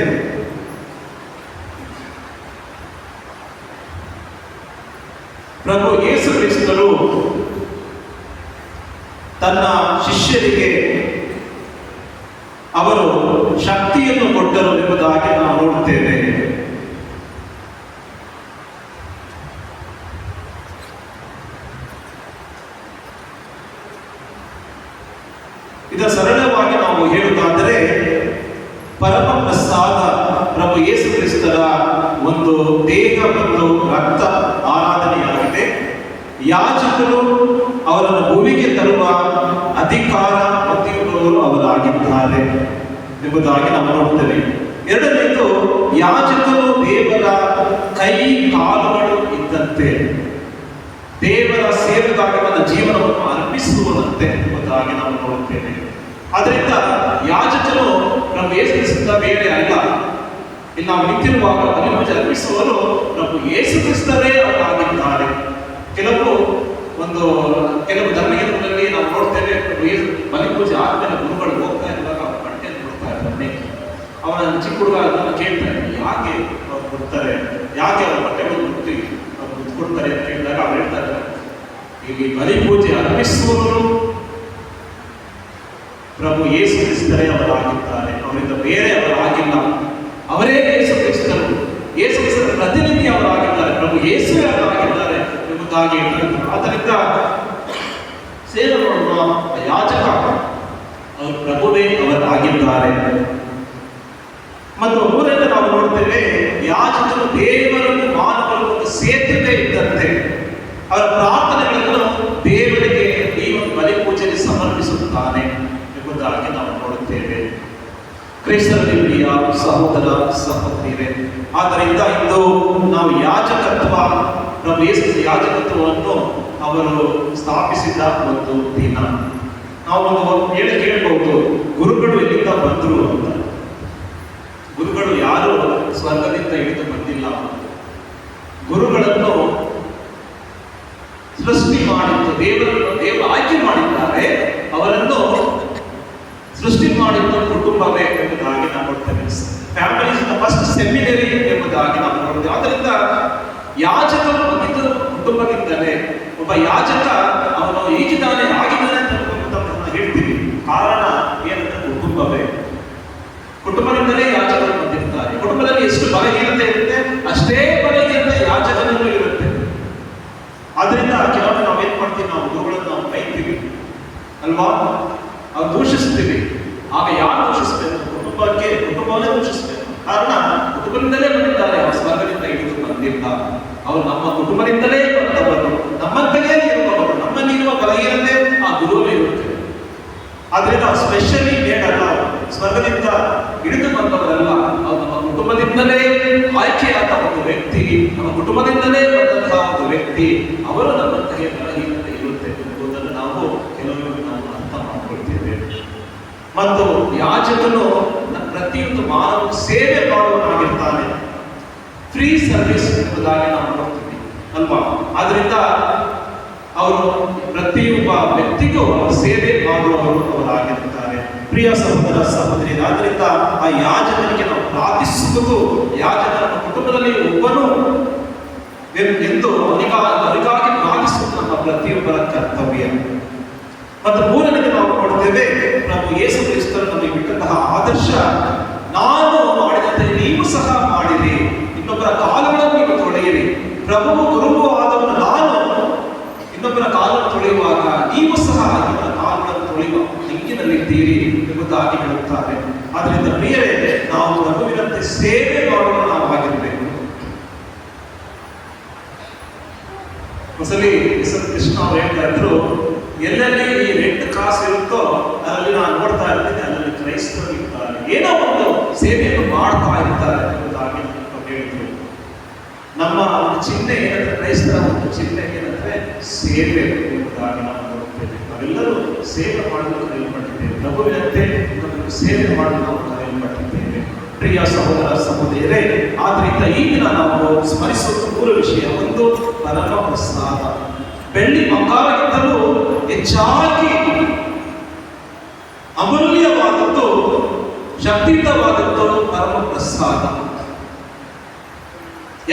ಪ್ರಭು ಯೇಸು ಕ್ರಿಸ್ತರು ತನ್ನ ಶಿಷ್ಯರಿಗೆ ಅವರು ಶಕ್ತಿಯನ್ನು ಕೊಟ್ಟರು ಎಂಬುದಾಗಿ ನಾವು ನೋಡುತ್ತೇವೆ. ಇದರ ಸರಳವಾಗಿ ನಾವು ಹೇಳುವುದಾದರೆ ಪರಮ ಪ್ರಸಾದ ಪ್ರಭು ಯೇಸು ಕ್ರಿಸ್ತರ ಒಂದು ದೇಹ ಮತ್ತು ರಕ್ತ ಆರಾಧನೆ ಯಾಜಕರು ಅವರನ್ನು ಭೂಮಿಗೆ ತರುವ ಅಧಿಕಾರ ಪ್ರತಿಯೊಬ್ಬರು ಅವರಾಗಿದ್ದಾರೆ ಎಂಬುದಾಗಿ ನಾವು ನೋಡ್ತೇವೆ. ಎರಡನೇದು, ಯಾಜಕರು ದೇವರ ಕೈ ಕಾಲುಗಳು ಇದ್ದಂತೆ, ದೇವರ ಸೇವೆಗಾಗಿ ತನ್ನ ಜೀವನವನ್ನು ಅರ್ಪಿಸುವಂತೆ ಎಂಬುದಾಗಿ ನಾವು ನೋಡುತ್ತೇವೆ. ಆದ್ದರಿಂದ ಯಾಜಕರು ನಮ್ಮ ಯೇಸು ಕ್ರಿಸ್ತ ಬೇರೆ ಅಲ್ಲ. ಇಲ್ಲಿ ನಾವು ನಿಂತಿರುವಾಗ ಬಲಿಪೂಜೆ ಅರ್ಪಿಸುವವರು ಪ್ರಭು ಯೇಸು ಕ್ರಿಸ್ತರೇ ಅವರಾಗಿದ್ದಾರೆ. ಕೆಲವು ಧರ್ಮಗಳಲ್ಲಿ ನಾವು ನೋಡ್ತೇವೆ, ಬಲಿಪೂಜೆ ಆದ್ಮೇಲೆ ಗುರುಗಳು ಹೋಗ್ತಾ ಇರುವಾಗ ಅವ್ರ ಬಟ್ಟೆ ಕೊಡ್ತಾ ಇರ್ತಾರೆ. ಅವನ ಚಿಕ್ಕ ಹುಡುಗ ಅದನ್ನು ಕೇಳ್ತಾರೆ, ಯಾಕೆ ಅವ್ರು ಕೊಡ್ತಾರೆ, ಯಾಕೆ ಅವ್ರ ಬಟ್ಟೆಗಳು ಕೊಟ್ಟು ಅವ್ರು ಕೊಡ್ತಾರೆ ಅಂತ ಕೇಳಿದಾಗ ಅವ್ರು ಹೇಳ್ತಾರೆ, ಇಲ್ಲಿ ಬಲಿಪೂಜೆ ಅರ್ಪಿಸುವವರು ಪ್ರಭು ಯೇಸು ಕ್ರಿಸ್ತರೇ ಅವರಾಗಿದ್ದಾರೆ, ಅವರಿಂದ ಬೇರೆ ಅವರಾಗಿಲ್ಲ. ಅವರೇ ಯೇಸು ಕ್ರಿಸ್ತರು, ಯೇಸು ಕ್ರಿಸ್ತರ ಪ್ರತಿನಿಧಿ ಅವರಾಗಿದ್ದಾರೆ, ಪ್ರಭು ಯೇಸು ಅವರಾಗಿದ್ದಾರೆ ಎಂಬುದಾಗಿ ಹೇಳಿದರು. ಆದ್ದರಿಂದ ಸೇವೆ ಮಾಡುವ ಯಾಜಕ ಅವರು ಪ್ರಭುವೇ ಅವರಾಗಿದ್ದಾರೆ. ಮತ್ತು ಮೂರನೇ ನಾವು ನೋಡ್ತೇವೆ, ಯಾಜಕರು ದೇವರನ್ನು ಮಾನವರು ಒಂದು ಸೇತುವೆ ಇದ್ದಂತೆ ಅವರ ಪ್ರಾರ್ಥನೆಗಳನ್ನು ದೇವರಿಗೆ ಈ ಒಂದು ಬಲಿಪೂಜೆಯಲ್ಲಿ ಸಮರ್ಪಿಸುತ್ತಾನೆ ಎಂಬುದಾಗಿ ನಾವು ನೋಡುತ್ತೇವೆ. ಕ್ರೈಸ್ತರಲ್ಲಿ ಪ್ರಿಯ ಸಹೋದರ ಸಹೋದರಿಯರೇ, ಆದ್ದರಿಂದ ಇಂದು ನಾವು ಯಾಜಕತ್ವ, ಪ್ರಭು ಯೇಸು ಯಾಜಕತ್ವವನ್ನು ಅವರು ಸ್ಥಾಪಿಸಿದ ಒಂದು ದಿನ. ನಾವು ಒಂದು ಕೇಳಬಹುದು, ಗುರುಗಳು ಎಲ್ಲಿಂದ ಬಂದರು ಅಂತ. ಗುರುಗಳು ಯಾರು ಸ್ವರ್ಗದಿಂದ ಇಳಿದು ಬಂದಿಲ್ಲ. ಗುರುಗಳನ್ನು ಸೃಷ್ಟಿ ಮಾಡಿದ್ದು ದೇವರು ಆಯ್ಕೆ ಮಾಡಿದ್ದಾರೆ. ಅವರನ್ನು ಸೃಷ್ಟಿ ಮಾಡಿದ್ದು ಕುಟುಂಬವೇ ಎಂಬುದಾಗಿ ನಾವು ನೋಡ್ತೇವೆ. Family is the first seminary ಎಂಬುದಾಗಿ ನಾವು ನೋಡ್ತೇವೆ. ಆದ್ದರಿಂದ ಯಾಜಕರು ಬಂದಿದ್ದು ಕುಟುಂಬದಿಂದಲೇ. ಒಬ್ಬ ಯಾಜಕ ಅವನು ಈಗಿದ್ದಾನೆ ಆಗಿದ್ದಾನೆ ಅಂತ ಹೇಳ್ತೀವಿ, ಕಾರಣ ಏನಂದ್ರೆ ಕುಟುಂಬವೇ. ಕುಟುಂಬದಿಂದಲೇ ಯಾಜಕರು ಬಂದಿರ್ತಾರೆ. ಕುಟುಂಬದಲ್ಲಿ ಎಷ್ಟು ಬಲಹೀನತೆ ಇರುತ್ತೆ ಅಷ್ಟೇ ಬಲಹೀನತೆ ಯಾಜಕನಲ್ಲೂ ಇರುತ್ತೆ. ಆದ್ರಿಂದ ಕೆಲವೊಮ್ಮೆ ನಾವೇನ್ ಮಾಡ್ತೀವಿ, ನಾವು ಗುರುಗಳನ್ನು ನಾವು ಬೈತೀವಿ ಅಲ್ವಾ, ನಾವು ದೂಷಿಸ್ತೀವಿ. ಆಗ ಯಾರು ದೂಷಿಸ್ಬೇಕು? ಕುಟುಂಬವನ್ನೇ ದೂಷಿಸ್ಬೇಕು. ಕಾರಣ ಕುಟುಂಬದಿಂದಲೇ ಬಂದಿದ್ದಾರೆ, ಅವರು ಸ್ವರ್ಗದಿಂದ ಇಳಿದು ಬಂದಿಲ್ಲ. ಅವರು ನಮ್ಮ ಕುಟುಂಬದಿಂದಲೇ ಬಂದವರು, ನಮ್ಮಂತೆಯೇ ಇರುವವರು. ನಮ್ಮಲ್ಲಿರುವ ಬಲಹೀನತೆ ಆ ಗುರುವೇ ಇರುತ್ತೆ. ಆದ್ರಿಂದ ಸ್ಪೆಷಲಿ ಬೇಡಲ್ಲ, ಸ್ವರ್ಗದಿಂದ ಇಳಿದು ಬಂದವರಲ್ಲ, ಅವರು ನಮ್ಮ ಕುಟುಂಬದಿಂದಲೇ ಆಯ್ಕೆಯಾದ ಒಂದು ವ್ಯಕ್ತಿ, ನಮ್ಮ ಕುಟುಂಬದಿಂದಲೇ ಬಂದಂತಹ ಒಂದು ವ್ಯಕ್ತಿ. ಅವರು ನಮ್ಮಂತೆಯೇ ಬಲಹೀನತೆ ಇರುತ್ತೆ ಎಂಬುದನ್ನು ನಾವು ಕೆಲವೊಮ್ಮೆ ನಾವು ಅರ್ಥ ಮಾಡಿಕೊಳ್ತೇವೆ. ಮತ್ತು ಯಾಜಕನು ಪ್ರತಿಯೊಂದು ಮಾನವ ಸೇವೆ ಮಾಡುವನಾಗಿರ್ತಾನೆ. ಫ್ರೀ ಸರ್ವಿಸ್ ಎಂಬುದಾಗಿ ನಾವು ನೋಡ್ತೀವಿ ಅಲ್ವಾ. ಆದ್ರಿಂದ ಅವರು ಪ್ರತಿಯೊಬ್ಬ ವ್ಯಕ್ತಿಗೂ ಸೇವೆ ಮಾಡುವವರು ಅವರಾಗಿರುತ್ತಾರೆ. ಪ್ರಿಯ ಸಹೋದರ ಸಹೋದರಿ, ಆದ್ದರಿಂದ ಆ ಯಾಜಕನಿಗೆ ನಾವು ಪ್ರಾರ್ಥಿಸುವುದು, ಯಾಜಕನ ಕುಟುಂಬದಲ್ಲಿ ಒಬ್ಬನು ಎಂದು ಅವರಿಗಾಗಿ ಪ್ರಾರ್ಥಿಸುವುದು ನಮ್ಮ ಪ್ರತಿಯೊಬ್ಬರ ಕರ್ತವ್ಯ. ಮತ್ತು ಮೂರನೇದು ನಾವು ನೋಡ್ತೇವೆ, ಪ್ರಭು ಯೇಸು ಕ್ರಿಸ್ತರು ನಮಗೆ ಬಿಟ್ಟಂತಹ ಆದರ್ಶ, ನಾನು ಮಾಡಿದಂತೆ ನೀವು ಸಹ ಮಾಡಿರಿ, ಇನ್ನೊಬ್ಬರ ಕಾಲುಗಳನ್ನು ನೀವು ತೊಳೆಯಿರಿ. ಪ್ರಭು ಗುರುವು ಆದವನು ನಾನು, ಇನ್ನೊಬ್ಬರ ಕಾಲನ್ನು ತೊಳೆಯುವಾಗ ನೀವು ಸಹ ಇವರ ಕಾಲಗಳನ್ನು ತೊಳೆಯುವ ಲಿಂಕಿನಲ್ಲಿದ್ದೀರಿ ಎಂಬುದಾಗಿ ಹೇಳುತ್ತಾರೆ. ಆದ್ದರಿಂದ ಪ್ರಿಯರೇ, ನಾವು ಪ್ರಭುವಿನಂತೆ ಸೇವೆ ಮಾಡುವ ನಾವು ಆಗಿರಬೇಕು. ಒಂದ್ಸಲಿ ಕೃಷ್ಣ ಅವರು ಹೇಳ್ತಾ ಇದ್ರು, ಎಲ್ಲೆಲ್ಲಿ ಈ ರೆಡ್ ಕ್ರಾಸ್ ಇರುತ್ತೋ ಅದರಲ್ಲಿ ನಾನು ನೋಡ್ತಾ ಇರ್ತೀನಿ, ಅದರಲ್ಲಿ ಕ್ರೈಸ್ತರು ಇರ್ತಾರೆ, ಏನೋ ಒಂದು ಸೇವೆಯನ್ನು ಮಾಡ್ತಾ ಇರ್ತಾರೆ ಎಂಬುದಾಗಿ ಹೇಳಿದ್ರು. ನಮ್ಮ ಒಂದು ಚಿಹ್ನೆ ಏನಂದ್ರೆ, ಕ್ರೈಸ್ತರ ಒಂದು ಚಿಹ್ನೆ ಏನಂದ್ರೆ ಸೇವೆ ಎಂಬುದಾಗಿ ನಾವು ನೋಡುತ್ತೇವೆ. ನಾವೆಲ್ಲರೂ ಸೇವೆ ಮಾಡಲು ಕರೆಯಲ್ಪಟ್ಟಿದ್ದೇವೆ. ಪ್ರಭುವಿನಂತೆ ಸೇವೆ ಮಾಡಲು ನಾವು ಕರೆಯಲ್ಪಟ್ಟಿದ್ದೇವೆ. ಪ್ರಿಯ ಸಹೋದರ ಸಹೋದರಿಯರೇ, ಆದ್ರಿಂದ ಈ ದಿನ ನಾವು ಸ್ಮರಿಸುವ ಮೂರು ವಿಷಯ. ಒಂದು, ಪರಮ ಪ್ರಸಾದ. ಬೆಳ್ಳಿ ಬಂಗಾರಕ್ಕಿಂತಲೂ ಹೆಚ್ಚಾಗಿ ಅಮೂಲ್ಯವಾದದ್ದು, ಶಕ್ತಿಯುತವಾದದ್ದು ಪರಮ ಪ್ರಸಾದ.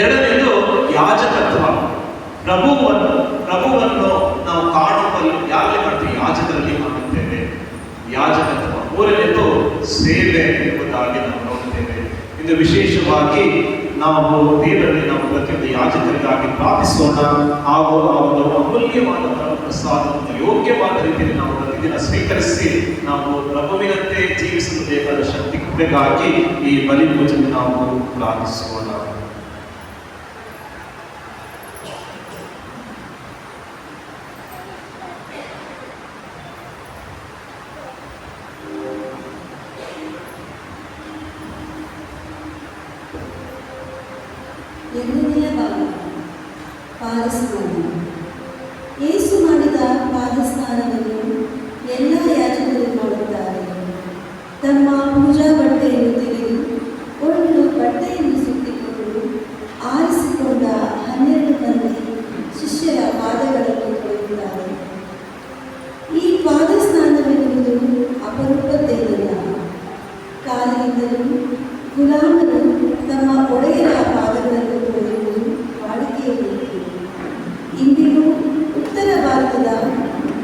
ಎರಡನೇದು ಯಾಜಕತ್ವ. ಪ್ರಭುವನ್ನು ನಾವು ಕಾಣುವಲ್ಲಿ ಯಾರಲ್ಲಿ ಮಾಡ್ತೀವಿ? ಯಾಜಕರಲ್ಲಿ ಮಾಡುತ್ತೇವೆ ಯಾಜಕತ್ವ. ಮೂರನೇದು ಸೇವೆ ಎಂಬುದಾಗಿ ನಾವು ನೋಡುತ್ತೇವೆ. ಇದು ವಿಶೇಷವಾಗಿ ನಾವು ದೇವರಲ್ಲಿ ನಾವು ಪ್ರತಿಯೊಂದು ಯಾಜಕರಿಗಾಗಿ ಪ್ರಾರ್ಥಿಸೋಣ. ಹಾಗೂ ಆ ಒಂದು ಅಮೂಲ್ಯವಾದ ಪ್ರಸಾದವನ್ನು ಯೋಗ್ಯವಾದ ರೀತಿಯಲ್ಲಿ ನಾವು ಪ್ರತಿದಿನ ಸ್ವೀಕರಿಸಿ ನಾವು ಪ್ರಭುವಿನಂತೆ ಜೀವಿಸಲು ಬೇಕಾದ ಶಕ್ತಿ ಕೃಪೆಗಾಗಿ ಈ ಬಲಿಪೂಜೆಯನ್ನು ನಾವು ಪ್ರಾರ್ಥಿಸೋಣ. ಇಂದಿಗೂ ಉತ್ತರ ಭಾರತದ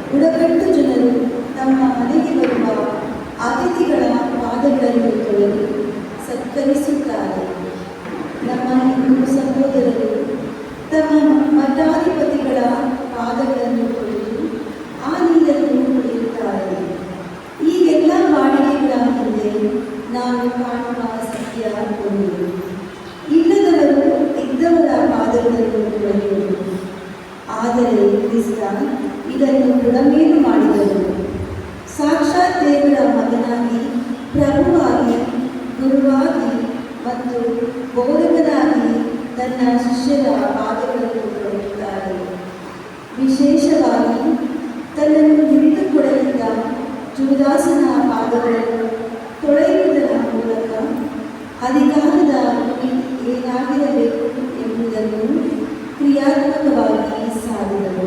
ಬುಡಕಟ್ಟು ಜನರು ತಮ್ಮ ಮನೆಗೆ ಬರುವ ಅತಿಥಿಗಳ ಪಾದಗಳನ್ನು ತೊಳೆದು ಸತ್ಕರಿಸುತ್ತಾರೆ. ನಮ್ಮ ಹಿಂದೂ ಸಹೋದರರು ತಮ್ಮ ಮಠಾಧಿಪತಿಗಳ ಪಾದಗಳನ್ನು ತೊಳೆದು ಆ ನೀರನ್ನು ಕುಡಿಯುತ್ತಾರೆ. ಈ ಎಲ್ಲ ಬಾಡಿಗೆಗಳ ಹಿಂದೆ ನಾವು ಕಾಣುವ ಸತ್ಯ ಒಂದು: ಇಲ್ಲದವರು ಇದ್ದವರ ಪಾದಗಳನ್ನು ತೊಳೆಯುವುದು. ಆದರೆ ಕ್ರಿಸ್ತ ಇದನ್ನು ಬುಡಮೇಲು ಮಾಡಿದರು. ಸಾಕ್ಷಾತ್ ದೇವರ ಮಗನಾಗಿ, ಪ್ರಭುವಾಗಿ, ಗುರುವಾಗಿ ಮತ್ತು ಬೋಧಕನಾಗಿ ತನ್ನ ಶಿಷ್ಯರ ಪಾದಗಳನ್ನು ತೊಳೆಯುತ್ತಾರೆ. ವಿಶೇಷವಾಗಿ ತನ್ನನ್ನು ಹಿಡಿದುಕೊಡಲಿದ್ದ ಜೂದಾಸನ ಪಾದಗಳನ್ನು ತೊಳೆಯುವುದರ ಮೂಲಕ ಅಧಿಕಾರದ ಗುರಿ ಏನಾಗಿರಬೇಕು ಎಂಬುದನ್ನು ಕ್ರಿಯಾತ್ಮಕವಾಗಿ ಸಾರಿದರು.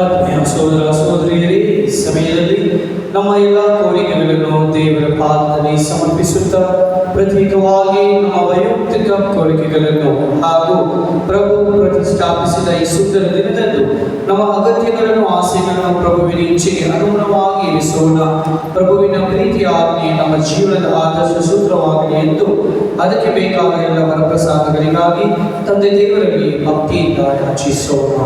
ಆತ್ಮೀಯ ಸಹೋದರ ಸಹೋದರಿಯರೇ, ಈ ಸಮಯದಲ್ಲಿ ನಮ್ಮ ಎಲ್ಲ ಕೋರಿಕೆಗಳನ್ನು ದೇವರ ಪಾದದಲ್ಲಿ ಸಮರ್ಪಿಸುತ್ತಾ ಪ್ರತ್ಯೇಕವಾಗಿ ನಮ್ಮ ವೈಯಕ್ತಿಕ ಕೋರಿಕೆಗಳನ್ನು ಹಾಗೂ ಪ್ರಭು ಪ್ರತಿಷ್ಠಾಪಿಸಿದ ಈ ಸುಂದರ ದಿನದಂದು ನಮ್ಮ ಅಗತ್ಯಗಳನ್ನು ಆಸೆಗಳನ್ನು ಪ್ರಭುವಿನ ಇಚ್ಛೆಗೆ ಅನುಗುಣವಾಗಿ ಇರಿಸೋಣ. ಪ್ರಭುವಿನ ಪ್ರೀತಿಯ ಆಜ್ಞೆ ನಮ್ಮ ಜೀವನದ ಆದರ್ಶ ಸೂತ್ರವಾಗಲಿ ಎಂದು ಅದಕ್ಕೆ ಬೇಕಾದ ಎಲ್ಲ ವರಪ್ರಸಾದಗಳಿಗಾಗಿ ತಂದೆ ದೇವರಲ್ಲಿ ಭಕ್ತಿಯಿಂದ ಯಾಚಿಸೋಣ.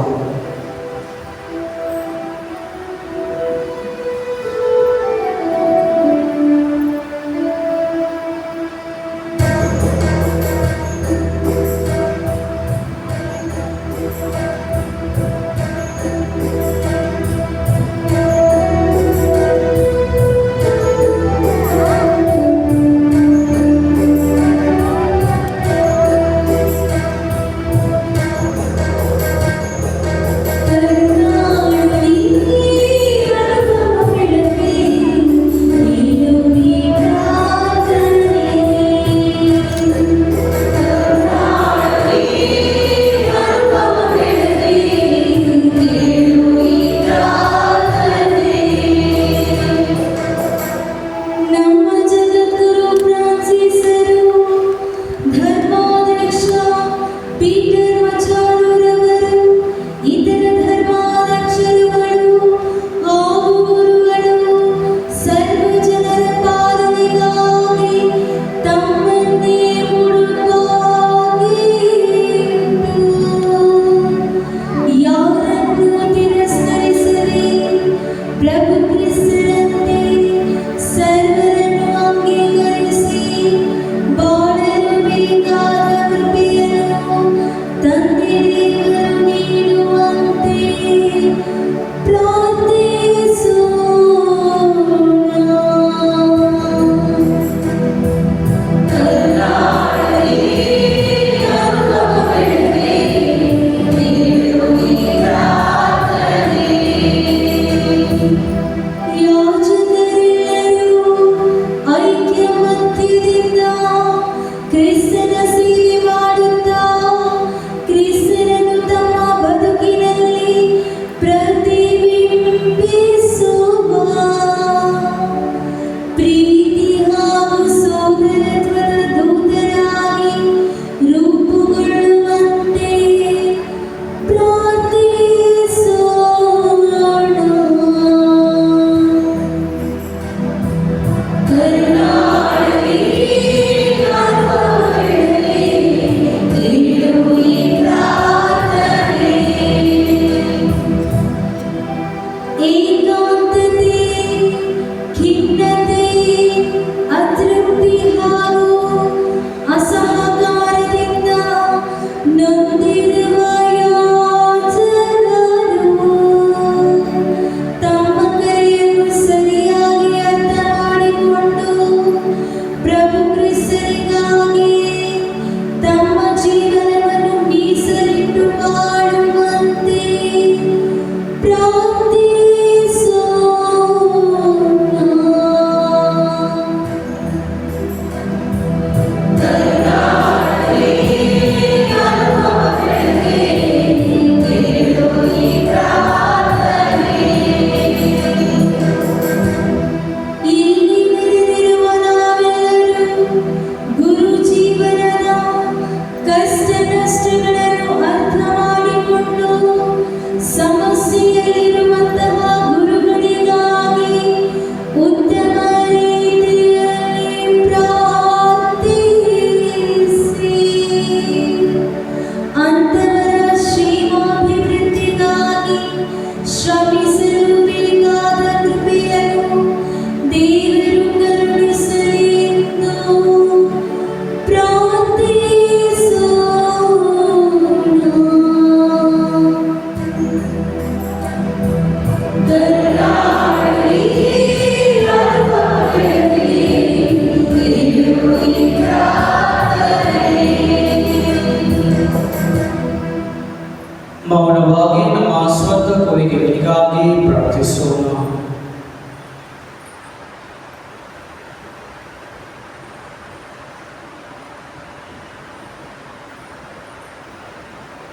ಮೌನವಾಗಿ ನಮ್ಮ ಸ್ವಂತ ಕೋರಿಕೆಗಳಿಗಾಗಿ ಪ್ರಾರ್ಥಿಸೋಣ.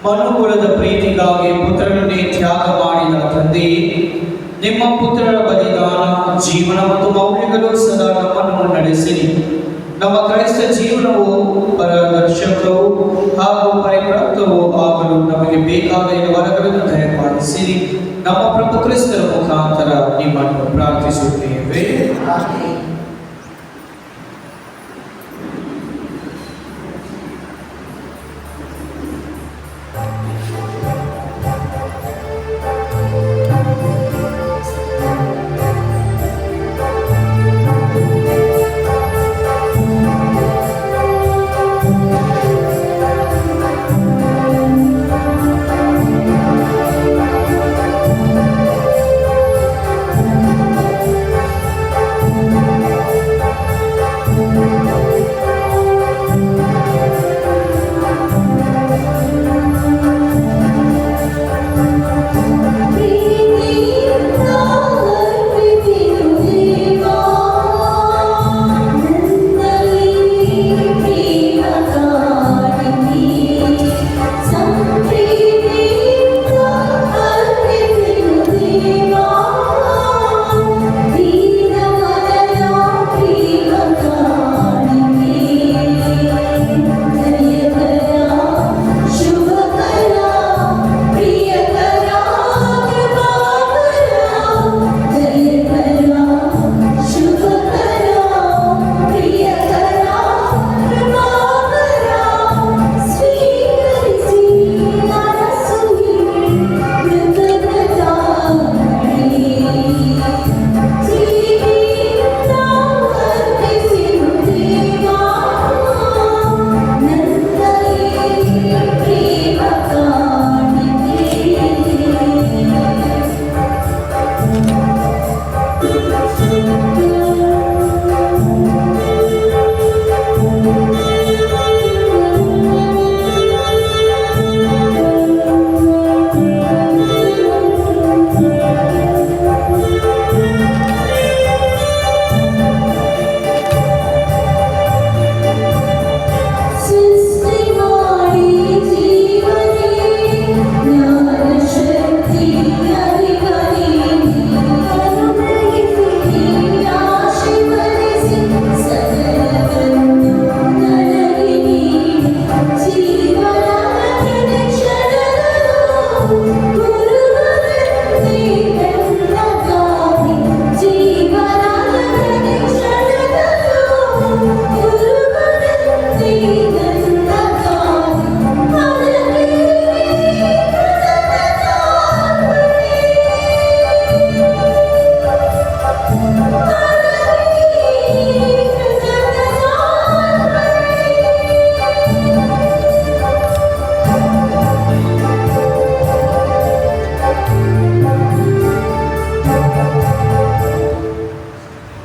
ಮನುಕುಲದ ಪ್ರೀತಿಗಾಗಿ ಪುತ್ರನನ್ನೇ ತ್ಯಾಗ ಮಾಡಿದ ತಂದೆಯೇ, ನಿಮ್ಮ ಪುತ್ರರ ಬಲಿದಾನ, ಜೀವನ ಮತ್ತು ಮೌಲ್ಯಗಳು ಸದಾ ನಮ್ಮನ್ನು ನಡೆಸಿರಿ. ನಮ್ಮ ಕ್ರೈಸ್ತ ಜೀವನವು ಪಾರದರ್ಶಕವೂ ಹಾಗೂ ಪರಿಪ್ರಾಪ್ತವೂ ಆಗಲು ನಮಗೆ ಬೇಕಾದ ವರಗಳನ್ನು ದಯಪಾಲಿಸಿರಿ. ನಮ್ಮ ಪ್ರಭು ಕ್ರಿಸ್ತರ ಮುಖಾಂತರ ನಿಮ್ಮನ್ನು ಪ್ರಾರ್ಥಿಸುತ್ತೇವೆ.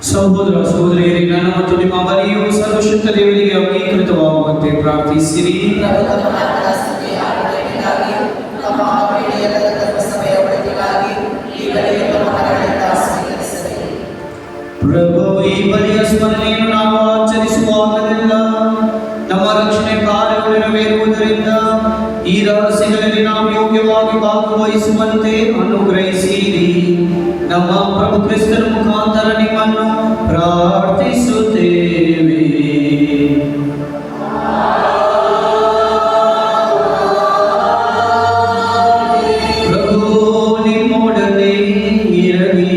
ಸಹೋದರ ಸಹೋದರಿಯರೇ, ನನ್ನ ಮತ್ತು ನಿಮ್ಮ ಬಲಿಯು ಸರ್ವಶಕ್ತ ದೇವರಿಗೆ ಅಂಗೀಕೃತವಾಗುವಂತೆ ಪ್ರಾರ್ಥಿಸಿರಿ. ಪ್ರಭು, ಈ ಬಲಿಯ ಸ್ಮರಣೆಯನ್ನು ನಾವು ಆಚರಿಸುವಾಗಲೆಲ್ಲ ನಮ್ಮ ರಕ್ಷಣೆ ಕಾರ್ಯವು ನೆರವೇರುವುದರಿಂದ ಈ ರಹಸ್ಯಗಳಲ್ಲಿ ನಾವು ಯೋಗ್ಯವಾಗಿ ಭಾಗವಹಿಸುವಂತೆ ಅನುಗ್ರಹಿಸಿರಿ. ನಮ್ಮ ಪ್ರಭು ಕ್ರಿಸ್ತನ ಮುಖಾಂತರ ನಿಮ್ಮನ್ನು ಪ್ರಾರ್ಥಿಸುತ್ತೇವೆ. ಪ್ರಭು ನಿಮ್ಮೊಡನೆ ಇರಲಿ.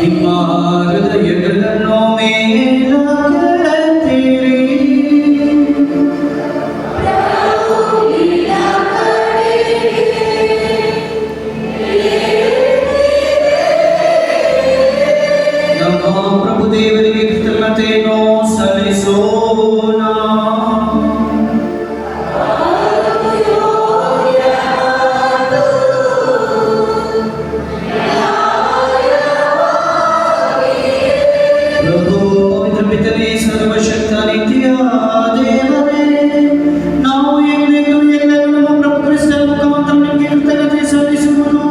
ನಿಮ್ಮ ಹೃದಯಗಳನ್ನು ಮೇಲಕ್ಕೆತ್ತಿರಿ. ನಮ್ಮ ಪ್ರಭು ದೇವರಿಗೆ ಕೃತಜ್ಞತೆಯನ್ನು ಸಲ್ಲಿಸೋಣ. ಪ್ರಭು ಪವಿತ್ರ ಪಿತನೇ, ಸರ್ವಶಕ್ತ ನಿತ್ಯ ದೇವರೇ, ನಾವು ಎಂದೆಂದೂ ಎಲ್ಲರೂ ನಮ್ಮ ಪ್ರಭು ಕ್ರಿಸ್ತನ ಮುಖಾಂತರ ನಿಮಗೆ ಕೃತಜ್ಞತೆ ಸಲ್ಲಿಸುವುದು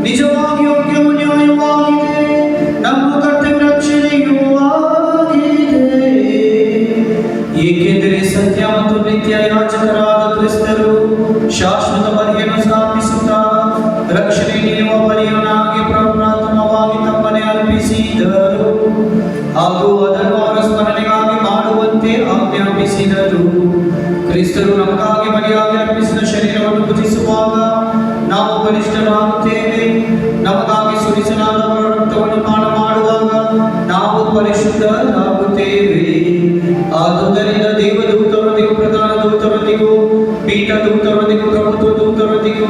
ನಿಜವಾಗಿ ಯೋಗ್ಯವೂ ನ್ಯಾಯವಾಗಿದೆ. ನಮ್ಮ ಕರ್ತವ್ಯ ಆಜ್ಞಾಪಿಸಿದರು ಹಾಗೂ ಅದನ್ನು ಅವರ ಸ್ಮರಣೆಗಾಗಿ ಮಾಡುವಂತೆ ಆಜ್ಞಾಪಿಸಿದರು. ಕ್ರಿಸ್ತರು ನಮಗಾಗಿ ಬಲಿಯಾಗಿ ಅರ್ಪಿಸಿದ ಶರೀರವನ್ನು ಪೂಜಿಸುವಾಗ ನಾವು ಬಲಿಷ್ಠರಾಗುತ್ತೇವೆ. ನಮಗಾಗಿ ಸುರಿಸಲಾದ ರಕ್ತವನ್ನು ಪಾನ ಮಾಡುವಾಗ ನಾವು ಪರಿಶುದ್ಧರಾಗುತ್ತೇವೆ. ಆದುದರಿಂದ ದೇವದೂತರೊಂದಿಗೂ ಪ್ರಧಾನ ದೂತರೊಂದಿಗೂ ಪೀಠ ದೂತರೊಂದಿಗೂ ಪ್ರಭುತ್ವ ದೂತರೊಂದಿಗೂ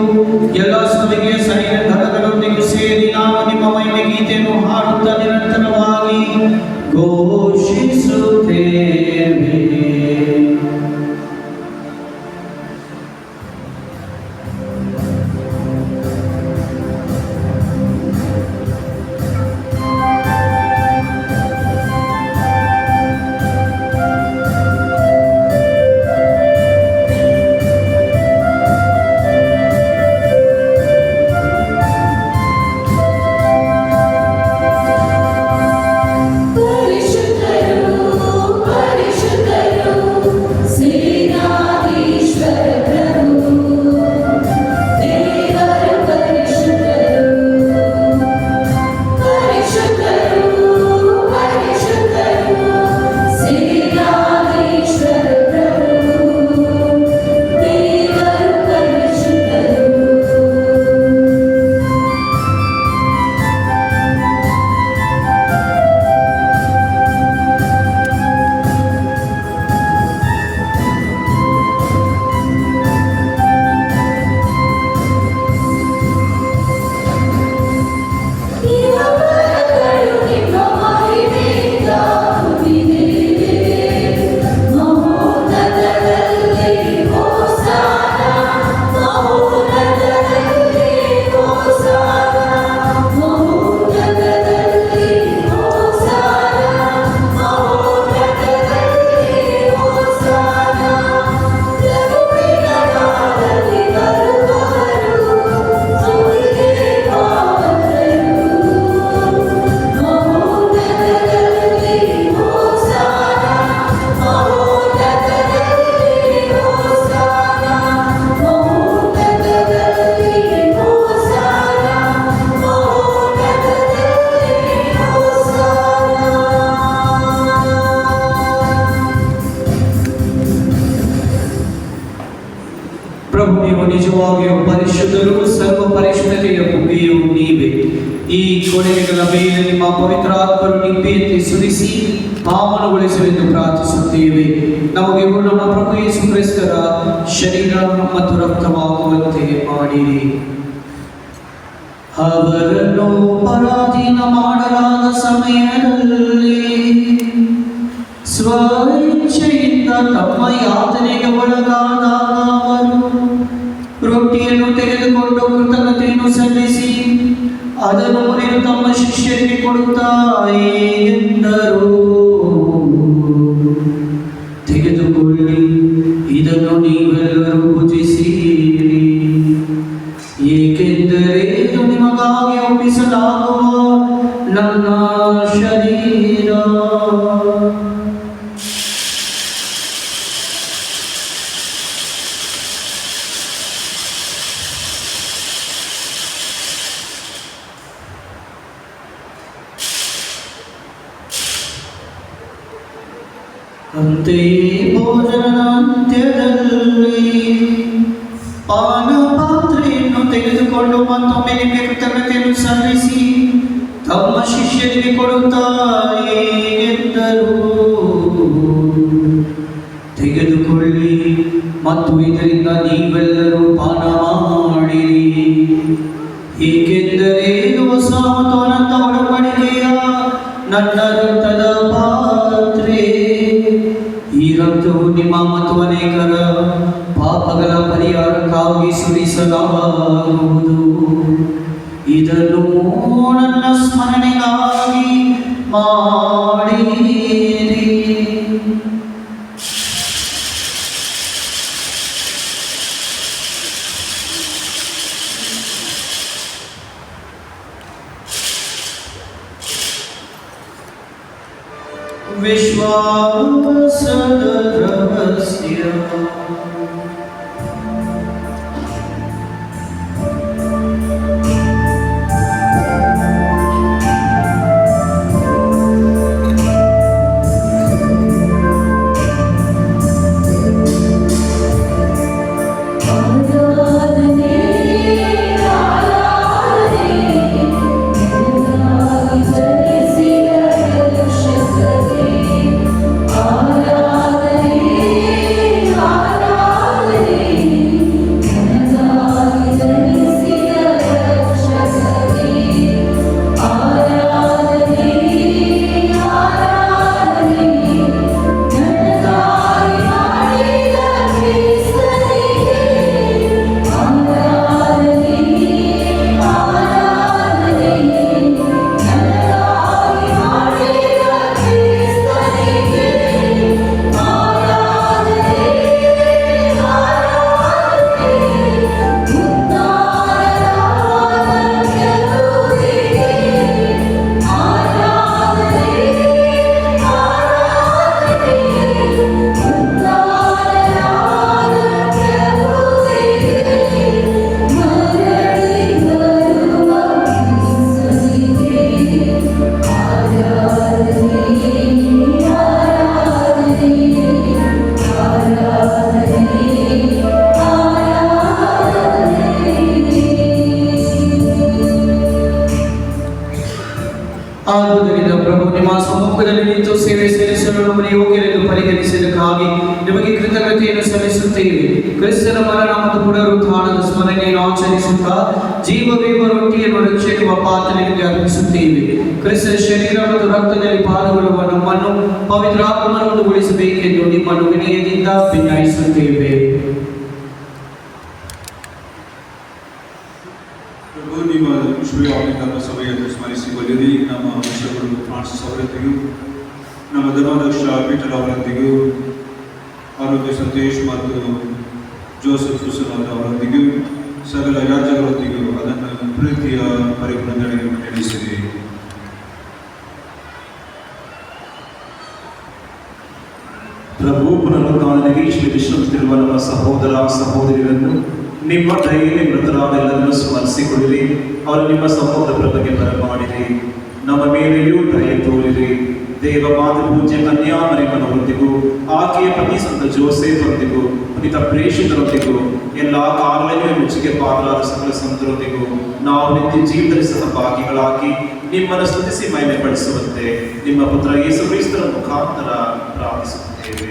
ಎಲ್ಲ ಸಭೆಯ ಸೈನ್ಯ ದಳಗಳೊಂದಿಗೂ ಸೇರಿ ನಾವು ನಿಮ್ಮ ಮಹಿಮೆ ಗೀತೆಯನ್ನು ಹಾಡುತ್ತಾ ನಿರಂತರವಾಗಿ ಘೋಷಿಸುತ್ತೇವೆ. ಪ್ರಭು, ನೀವು ನಿಜವಾಗಿಯೂ ಪರಿಶುದ್ಧರು, ಸರ್ವ ಪರಿಶುದ್ಧತೆಯ ಬುಗ್ಗೆಯೂ ನೀವೇ. ಈ ಕೊನೆಗಳ ಮೇಲೆ ನಿಮ್ಮ ಪವಿತ್ರ ಆತ್ಮರು ನಿಂಬೆಯಂತೆ ಸುರಿಸಿ ಪಾವನಗೊಳಿಸಲೆಂದು ಪ್ರಾರ್ಥಿಸುತ್ತೇವೆ. ನಮಗೆ ನಮ್ಮ ಪ್ರಭು ಯೇಸು ಕ್ರಿಸ್ತರ ಶರೀರ ಮತ್ತು ರಕ್ತವಾಗುವಂತೆ ಮಾಡಿರಿ. ಅವರನ್ನು ಪರಾಧೀನ ಮಾಡಲಾದ ಸಮಯದಲ್ಲಿ ಸ್ವಇಚ್ಛೆಯಿಂದ ತಮ್ಮ ಯಾತನೆಗೆ ಒಳಗಾದಾಗ ಅವರು ರೊಟ್ಟಿಯನ್ನು ತೆಗೆದುಕೊಂಡು ಕೃತಜ್ಞತೆಯನ್ನು ಸಲ್ಲಿಸಿ ಅದನ್ನು ಮುರಿದು ತಮ್ಮ ಶಿಷ್ಯರಿಗೆ ಕೊಡುತ್ತಾ ಎಂದರು, ತೆಗೆದುಕೊಳ್ಳಿ, ಇದನ್ನು ನೀವೆಲ್ಲರೂ ಭುಜಿಸಿರಿ, ಏಕೆಂದರೆ ಇದು ನಿಮಗಾಗಿ ಒಪ್ಪಿಸಲಾಗುವ ನನ್ನ ಶರೀರ. ಅಂತೆಯೇ ಭೋಜನದ ಅಂತ್ಯದಲ್ಲಿ ಪಾನಪಾತ್ರೆಯನ್ನು ತೆಗೆದುಕೊಂಡು ಮತ್ತೊಮ್ಮೆ ನಿಮಗೆ ಕೃತಜ್ಞತೆಯನ್ನು ಸಲ್ಲಿಸಿ ತಮ್ಮ ಶಿಷ್ಯರಿಗೆ ಕೊಡುತ್ತಾ ಎಂದರು, ತೆಗೆದುಕೊಳ್ಳಿ ಮತ್ತು ಇದರಿಂದ ನೀವೆಲ್ಲರೂ ಪಾನ ಮಾಡಿರಿ, ಏಕೆಂದರೆ ಇದು ಹೊಸ ಮತ್ತು ಅನಂತ ಒಡಂಬಡಿಕೆಯ ನನ್ನ ರಕ್ತದ ಪಾತ್ರೆ. ಈ ರಕ್ತವು ನಿಮ್ಮ ಮತ್ತು ಅನೇಕರ ಪಾಪಗಳ ಪರಿಹಾರಕ್ಕಾಗಿ ಸುರಿಸಲಾಗುವುದು. ಇದನ್ನು ನನ್ನ ಸ್ಮರಣೆಗಾಗಿ ಮಾಡಿರಿ. ವಿಶ್ವಾಸದ ರಹಸ್ಯ. ಆದುದರಿಂದ ಪ್ರಭು ನಿಮ್ಮ ಸಮ್ಮುಖದಲ್ಲಿ ನಿಂತು ಸೇವೆ ಸಲ್ಲಿಸಲು ನಮ್ಮನ್ನು ಯೋಗ್ಯರೆಂದು ಪರಿಗಣಿಸಿದ್ದಕ್ಕಾಗಿ ನಿಮಗೆ ಕೃತಜ್ಞತೆಯನ್ನು ಸಲ್ಲಿಸುತ್ತೇವೆ. ಕ್ರಿಸ್ತನ ಮರಣ ಮತ್ತು ಪುನರುತ್ಥಾನದ ಸ್ಮರಣೆಯನ್ನು ಆಚರಿಸುತ್ತಾ ಜೀವವೀವ ರೊಟ್ಟಿಯನ್ನು ರಕ್ಷೆಯುವ ಪಾತ್ರನಿಗೆ ಅರ್ಪಿಸುತ್ತೇವೆ. ಕ್ರಿಸ್ತನ ಶರೀರ ಮತ್ತು ರಕ್ತದಲ್ಲಿ ಪಾಲ್ಗೊಳ್ಳುವ ನಮ್ಮನ್ನು ಪವಿತ್ರಾತ್ಮವನ್ನು ಒಂದುಗೊಳಿಸಬೇಕೆಂದು ನಿಮ್ಮನ್ನು ವಿನಯದಿಂದ ವಿನಯಿಸುತ್ತೇವೆ. ನಿಮ್ಮ ವಿಶ್ವವ್ಯಾಪಿ ಸಭೆಯನ್ನು ಸ್ಮರಿಸಿಕೊಳ್ಳಿರಿ. ನಮ್ಮ ವಿಶ್ವಗುರು ಫ್ರಾನ್ಸಿಸ್ ಅವರೊಂದಿಗೂ ನಮ್ಮ ಧರ್ಮಾಧ್ಯಕ್ಷ ಪೀಟರ್ ಅವರೊಂದಿಗೂ ಆರೋಗ್ಯ ಸಂತೋಷ್ ಮತ್ತು ಜೋಸೆಫ್ ಸುಸನ್ ಅವರೊಂದಿಗೂ ಸಕಲ ಯಾಜಕರೊಂದಿಗೂ ಅದನ್ನು ಪ್ರೀತಿಯ ಪರಿಪೂರ್ಣತೆಗೆ ನಡೆಸಿರಿ. ಪ್ರಭು ಪುನರುತ್ಥಾನಕ್ಕೆ ವಿಶ್ರಮಿಸುತ್ತಿರುವ ನಮ್ಮ ಸಹೋದರ ಸಹೋದರಿಯರನ್ನು ನಿಮ್ಮ ದಯೆಯಲ್ಲಿ ಮೃತರಾದೆಲ್ಲರನ್ನು ಸ್ಮರಿಸಿಕೊಳ್ಳಿರಿ. ಅವರು ನಿಮ್ಮ ಸಮೂಹದ ಪ್ರಭೆಗೆ ಬರಮಾಡಿರಿ. ನಮ್ಮ ಮೇಲೆಯೂ ದಯೆ ತೋರಿರಿ. ದೇವ ಮಾತೆ ಪೂಜ್ಯ ಕನ್ಯಾಮರಿಯಮ್ಮನವರೊಂದಿಗೂ ಆಕೆಯ ಪತಿ ಸಂತ ಜೋಸೆಫರೊಂದಿಗೂ ಪುನೀತ ಪ್ರೇಷಿತರೊಂದಿಗೂ ಎಲ್ಲ ಕಾರಣಗಳಿಗೂ ಮೆಚ್ಚುಗೆ ಪಾತ್ರರಾದ ಸಕಲ ಸಂತರೊಂದಿಗೂ ನಾವು ನಿತ್ಯ ಜೀವಿತದಲ್ಲಿ ಸಹ ಭಾಗಿಗಳಾಗಿ ನಿಮ್ಮನ್ನು ಸ್ತುತಿಸಿ ಮಹಿಮೆ ಪಡಿಸುವಂತೆ ನಿಮ್ಮ ಪುತ್ರ ಯೇಸು ಕ್ರಿಸ್ತರ ಮುಖಾಂತರ ಪ್ರಾರ್ಥಿಸುತ್ತೇವೆ.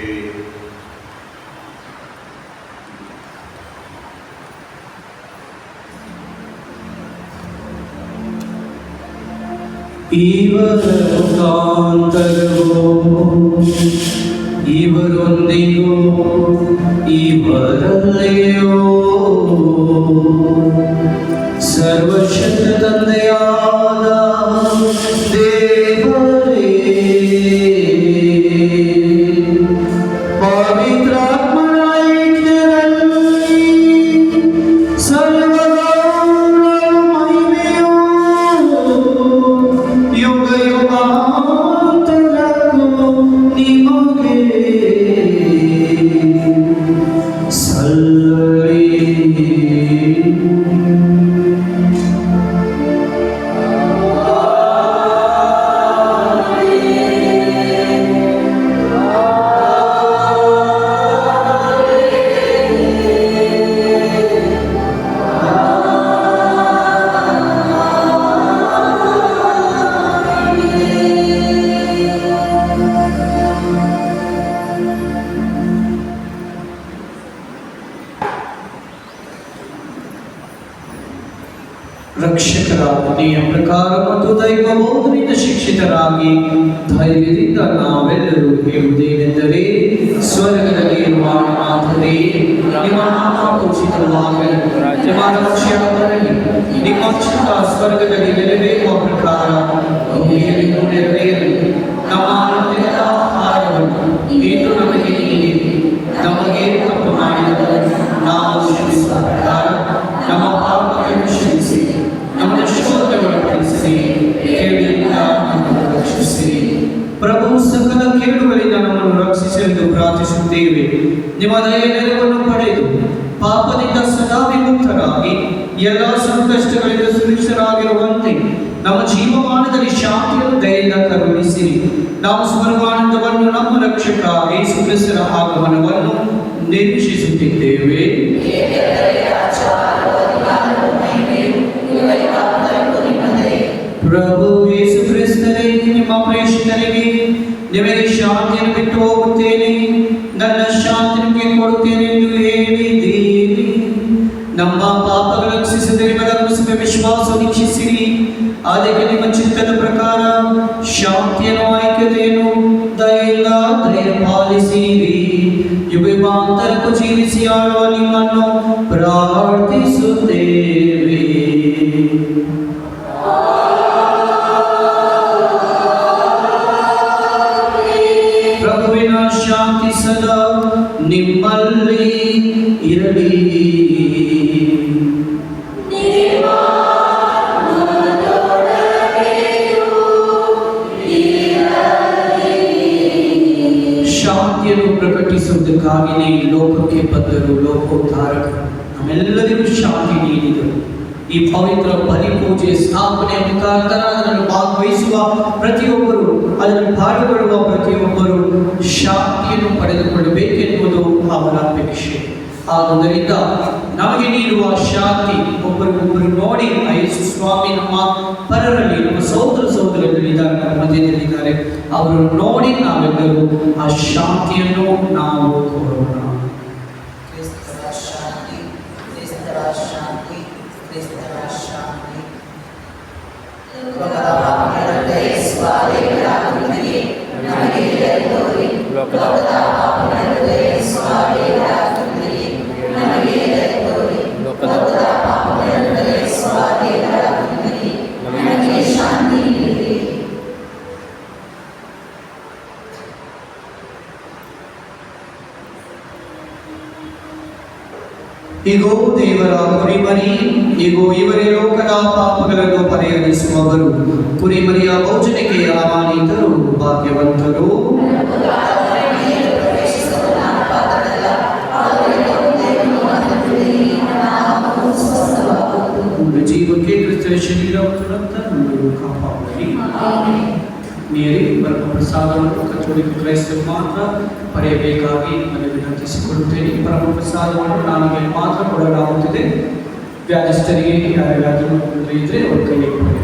ಇವರ ಮುಖಾಂತರವೋ ಇವರೊಂದಿಗೂ ಇವರಲ್ಲಿಯೋ ಸರ್ವಶಕ್ತ ತಂದೆಯಾದ ದೇವರೇ ಪವಿತ್ರಾತ್ಮನ ಐಕ್ಯದಲ್ಲಿ ಸರ್ವ ಯುಗ ಯುಗಾಂತರಕ್ಕೂ ನಿಮಗೆ ಸಲ್ಲಲಿ. ರಕ್ಷಕರ ಆಜ್ಞೆಯ ಪ್ರಕಾರ ಮತ್ತು ದೈವ ಬೋಧನೆಯಿಂದ ಶಿಕ್ಷಿತರಾಗಿ ಧೈರ್ಯದಿಂದ ನಾವೆಲ್ಲರೂ ಹೇಳುವುದೇನೆಂದರೆ, ಸ್ವರ್ಗದಲ್ಲಿ ಇರುವ ಮಾತನೇ ನಿಮ್ಮ ನಾಮ ಪೂಜಿತವಾಗಲಿ, ನಿಮ್ಮ ರಾಜ್ಯ ಬರಲಿ, ನಿಮ್ಮ ಚಿತ್ತ ಸ್ವರ್ಗದಲ್ಲಿ ನೆರವೇರುವ ಪ್ರಕಾರ ಭೂಮಿಯಲ್ಲಿಯೂ ನೆರವೇರಲಿ. ನಮ್ಮ ಅನುದಿನದ ಆಹಾರವನ್ನು ಇಂದು ನಮಗೆ ನೀಡಿರಿ. ನಮಗೆ ತಪ್ಪು ಮಾಡಿದವರನ್ನು ನಾವು ಕ್ಷಮಿಸುವ ಪ್ರಕಾರ ನಮ್ಮ ಪಾಪಗಳನ್ನು ಕ್ಷಮಿಸಿ, ನಮ್ಮ ಶೋಧನೆಗಳನ್ನು ಪಡಿಸಿ, ಕೇಡಿಯಿಂದ ನಮ್ಮನ್ನು ರಕ್ಷಿಸಿರಿ. ಪ್ರಭು ಸಕಲ ಕೇಡುಗಳಿಂದ ನಮ್ಮನ್ನು ರಕ್ಷಿಸಲೆಂದು ಪ್ರಾರ್ಥಿಸುತ್ತೇವೆ. ನಿಮ್ಮ ದಯೆಯ ನೆರವನ್ನು ಪಡೆದು ಪಾಪದಿಂದ ಸದಾ ವಿಮುಕ್ತರಾಗಿ ಎಲ್ಲ ಸಂಕಷ್ಟಗಳಿಂದ ಸುರಕ್ಷಿತರಾಗಿರುವಂತೆ ನಮ್ಮ ಜೀವಮಾನದಲ್ಲಿ ಶಾಂತಿಯನ್ನು ದಯೆಯಿಂದ ಕರುಣಿಸಿರಿ. ನಾವು ಸ್ವರ್ಗಾನಂದವನ್ನು ನಮ್ಮ ರಕ್ಷಕ ಯೇಸು ಕ್ರಿಸ್ತರ ಆಗಮನವನ್ನು ನಿರೀಕ್ಷಿಸುತ್ತಿದ್ದೇವೆ. ಪ್ರಭು ಯೇಸು ಕ್ರಿಸ್ತರೇ, ನಿಮ್ಮ ಪ್ರೇಷಿತರಿಗೆ ನಿಮಗೆ ಶಾಂತಿಯನ್ನು ಬಿಟ್ಟು ಹೋಗುತ್ತೇನೆ, ನನ್ನ ಶಾಂತಿ ನಿಮಗೆ ಕೊಡುತ್ತೇನೆ ಎಂದು ಹೇಳಿದ್ದೀರಿ. ನಮ್ಮ ಪಾಪಗಳ ರಕ್ಷಿಸದೆ ನಿಮಗೆ ವಿಶ್ವಾಸ ವೀಕ್ಷಿಸಿರಿ. ಅದಕ್ಕೆ ನಿಮ್ಮ ಚಿತ್ತದ ಪ್ರಕಾರ ಶಾಂತಿಯನ್ನು ಐಕ್ಯತೆಯನ್ನು ದಯೆಯಿಂದ ದಯಪಾಲಿಸಿರಿ. ಯುಗಾಂತರಕ್ಕೂ ಜೀವಿಸಿ ಆಳುವ ನಿಮ್ಮನ್ನು ಪ್ರಾರ್ಥಿಸುತ್ತೇವೆ. ಪ್ರಭುವಿನ ಶಾಂತಿ ಸದಾ ನಿಮ್ಮಲ್ಲಿ ಇರಲಿ. ಶಾಂತಿಯನ್ನು ಪ್ರಕಟಿಸುವುದಕ್ಕಾಗಿಯೇ ಲೋಕಕ್ಕೆ ಬಂದರು ಲೋಕೋದ್ಧಾರಕರು, ನಮ್ಮೆಲ್ಲರಿಗೂ ಶಾಂತಿ ನೀಡಿದರು. ಈ ಪವಿತ್ರ ಬಲಿ ಪೂಜೆ ಸ್ಥಾಪನೆ ಮುಖಾಂತರ ಅದನ್ನು ಭಾಗವಹಿಸುವ ಪ್ರತಿಯೊಬ್ಬರು, ಅದನ್ನು ಪಾಲ್ಗೊಳ್ಳುವ ಪ್ರತಿಯೊಬ್ಬರು ಶಾಂತಿಯನ್ನು ಪಡೆದುಕೊಳ್ಳಬೇಕೆನ್ನುವುದು ಅವರ ಅಪೇಕ್ಷೆ. ಆದುದರಿಂದ ನಮಗೆ ನೀಡುವ ಶಾಂತಿ ಒಬ್ಬರಿಗೊಬ್ಬರು ನೋಡಿ, ಯೇಸು ಸ್ವಾಮಿ ನಮ್ಮ ಪರರಲ್ಲಿ, ನಮ್ಮ ಸಹೋದರ ಸಹೋದರರಿದ್ದಾರೆ, ನಮ್ಮ ಮಧ್ಯದಲ್ಲಿದ್ದಾರೆ, ಅವರನ್ನು ನೋಡಿ ನಾವೆಲ್ಲರೂ ಆ ಶಾಂತಿಯನ್ನು ನಾವು ಕೋರೋಣ. ಇಗೋ ದೇವರ ಕುರಿಮರಿ, ಇಗೋ ಇವರೇ ಲೋಕದ ಪಾಪಗಳನ್ನು ಪರಿಹರಿಸುವವರು. ಕುರಿಮರಿಯ ಭೋಜನಕ್ಕೆ ಆಹ್ವಾನಿತರು ಭಾಗ್ಯವಂತರು. ಜೀವಕ್ಕೆ ಕ್ರಿಸ್ತರ ಶರೀರ ಮತ್ತು ರಕ್ತವನ್ನು ಕಾಪಾಡಿ. ನೀರೇ ಪರಮ ಪ್ರಸಾದವನ್ನು ಕಥೋಲಿಕ ಕ್ರೈಸ್ತರು ಮಾತ್ರ ಪಡೆಯಬೇಕಾಗಿ ನಿಮ್ಮಲ್ಲಿ ವಿನಂತಿಸಿಕೊಳ್ಳುತ್ತೇನೆ. ಪರಮ ಪ್ರಸಾದವನ್ನು ನನಗೆ ಮಾತ್ರ ಕೊಡಲಾಗುತ್ತದೆ. ವ್ಯಾಧಿಸ್ಥರಿಗೆ ಯಾರಿಗಾದರೂ ಇದ್ದರೆ ಅವರ ಕೈಗೆ ಕೊಡಿ.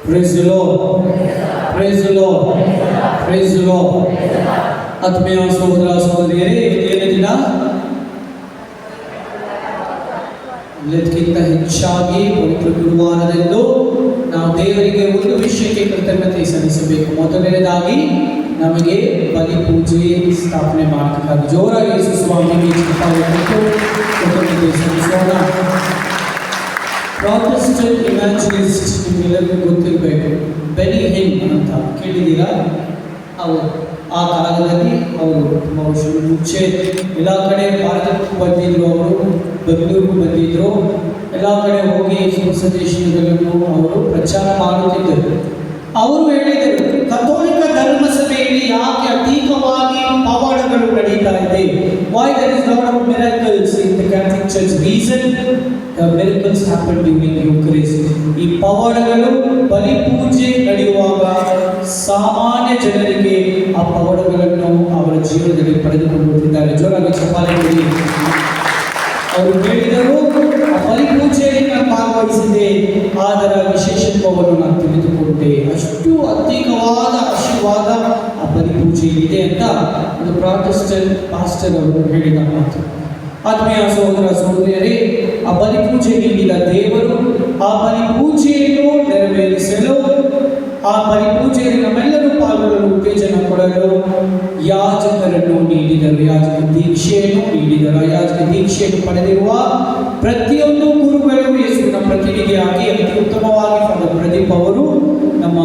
Praise the Lord. Praise the Lord. Praise the Lord. ಆತ್ಮೀಯ ಸಹೋದರ ಸಹೋದರಿಯರೇ, ಏನೇ ದಿನ ಎಲ್ಲದಕ್ಕಿಂತ ಹೆಚ್ಚಾಗಿ ಪವಿತ್ರ ಗುರುವಾರದಂದು ನಾವು ದೇವರಿಗೆ ಒಂದು ವಿಷಯಕ್ಕೆ ಕೃತಜ್ಞತೆ ಸಲ್ಲಿಸಬೇಕು. ಮೊದಲನೇದಾಗಿ ನಮಗೆ ಬಲಿ ಪೂಜೆ ಸ್ಥಾಪನೆ ಮಾಡಬೇಕಾಗಿ ಜೋರಾಗಿ ಯೇಸು ಸ್ವಾಮಿಗೆ ಕೃತಜ್ಞತೆ ಸಲ್ಲಿಸೋಣ. ಪ್ರಾಟೆಸ್ಟೆಂಟ್ ಇಮ್ಯಾಜಿನಿಸ್ಟ್ ನಿಮ್ಗೆಲ್ಲರಿಗೂ ಗೊತ್ತಿರಬೇಕು, ಬೆನಿ ಹಿನ್ ಅಂತ ಕೇಳಿದ್ದೀರಾ? ಅವರು ಆ ಕಾಲದಲ್ಲಿ ಅವರು ತುಂಬ ವರ್ಷದ ಮುಂಚೆ ಎಲ್ಲ ಕಡೆ ಭಾರತಕ್ಕೂ ಬಂದಿದ್ರು, ಅವರು ಬೆಂಗಳೂರಿಗೂ ಬಂದಿದ್ರು, ಎಲ್ಲ ಕಡೆ ಹೋಗಿ ಸಂದೇಶಗಳನ್ನು ಅವರು ಪ್ರಚಾರ ಮಾಡುತ್ತಿದ್ದರು. ಅವರು ಹೇಳಿದರು, ಕಥೋಲಿಕ ಧರ್ಮಸಭೆಯಲ್ಲಿ ಯಾಕೆ ಅಧಿಕವಾಗಿ ಪವಾಡಗಳು ನಡೀತಾ ಇದೆ? Why there is lot of miracles in the Catholic Church? Reason, the miracles happen during Eucharist. ಈ ಪವಾಡಗಳು ಬಲಿ ಪೂಜೆ ನಡೆಯುವಾಗ ಸಾಮಾನ್ಯ ಜನರಿಗೆ ಆ ಪವಾಡಗಳನ್ನು ಅವರ ಜೀವನದಲ್ಲಿ ಪಡೆದುಕೊಳ್ಳುತ್ತಿದ್ದಾರೆ. ಜೋರಾಗಿ ಚಪ್ಪಾಳೆ ಕೊಡಿ. ಅವರು ಹೇಳಿದರು, ಆ ಬಲಿ ಪೂಜೆಯಲ್ಲಿ ನಾನು ಭಾಗವಹಿಸಿದೆ, ಅದರ ವಿಶೇಷತ್ವವನ್ನು ನಾನು ತಿಳಿದುಕೊಂಡೆ, ಅಷ್ಟು ಅಧಿಕವಾದ ಆಶೀರ್ವಾದ ಆ ಬಲಿ ಪೂಜೆಯಲ್ಲಿದೆ ಅಂತ ಒಂದು ಪ್ರಾಟೆಸ್ಟೆಂಟ್ ಪಾಸ್ಟರ್ ಅವರು ಹೇಳಿದ ಮಾತು. ಆತ್ಮೀಯ ಸಹೋದರ ಸಹೋದರಿಯರೇ, ಆ ಬಲಿ ಪೂಜೆ ನೀಡಿದ ದೇವರು ಆ ಬಲಿ ಪೂಜೆಯನ್ನು ನೆರವೇರಿಸಲು, ಆ ಬಲಿ ಪೂಜೆಯಲ್ಲಿ ನಮ್ಮೆಲ್ಲರೂ ಪಾಲ್ಗೊಳ್ಳಲು ಉತ್ತೇಜನ ಕೊಡಲು ಯಾಜಕರನ್ನು ನೀಡಿದರು, ಯಾಜಕ ದೀಕ್ಷೆಯನ್ನು ನೀಡಿದರು. ಯಾಜಕ ದೀಕ್ಷೆಯನ್ನು ಪಡೆದಿರುವ ಪ್ರತಿಯೊಂದು ಗುರುಗಳು ಯೇಸುವಿನ ಪ್ರತಿನಿಧಿಯಾಗಿ ಅತಿ ಉತ್ತಮವಾಗಿ ಫಾದರ್ ಪ್ರದೀಪ್ ಅವರು, ನಮ್ಮ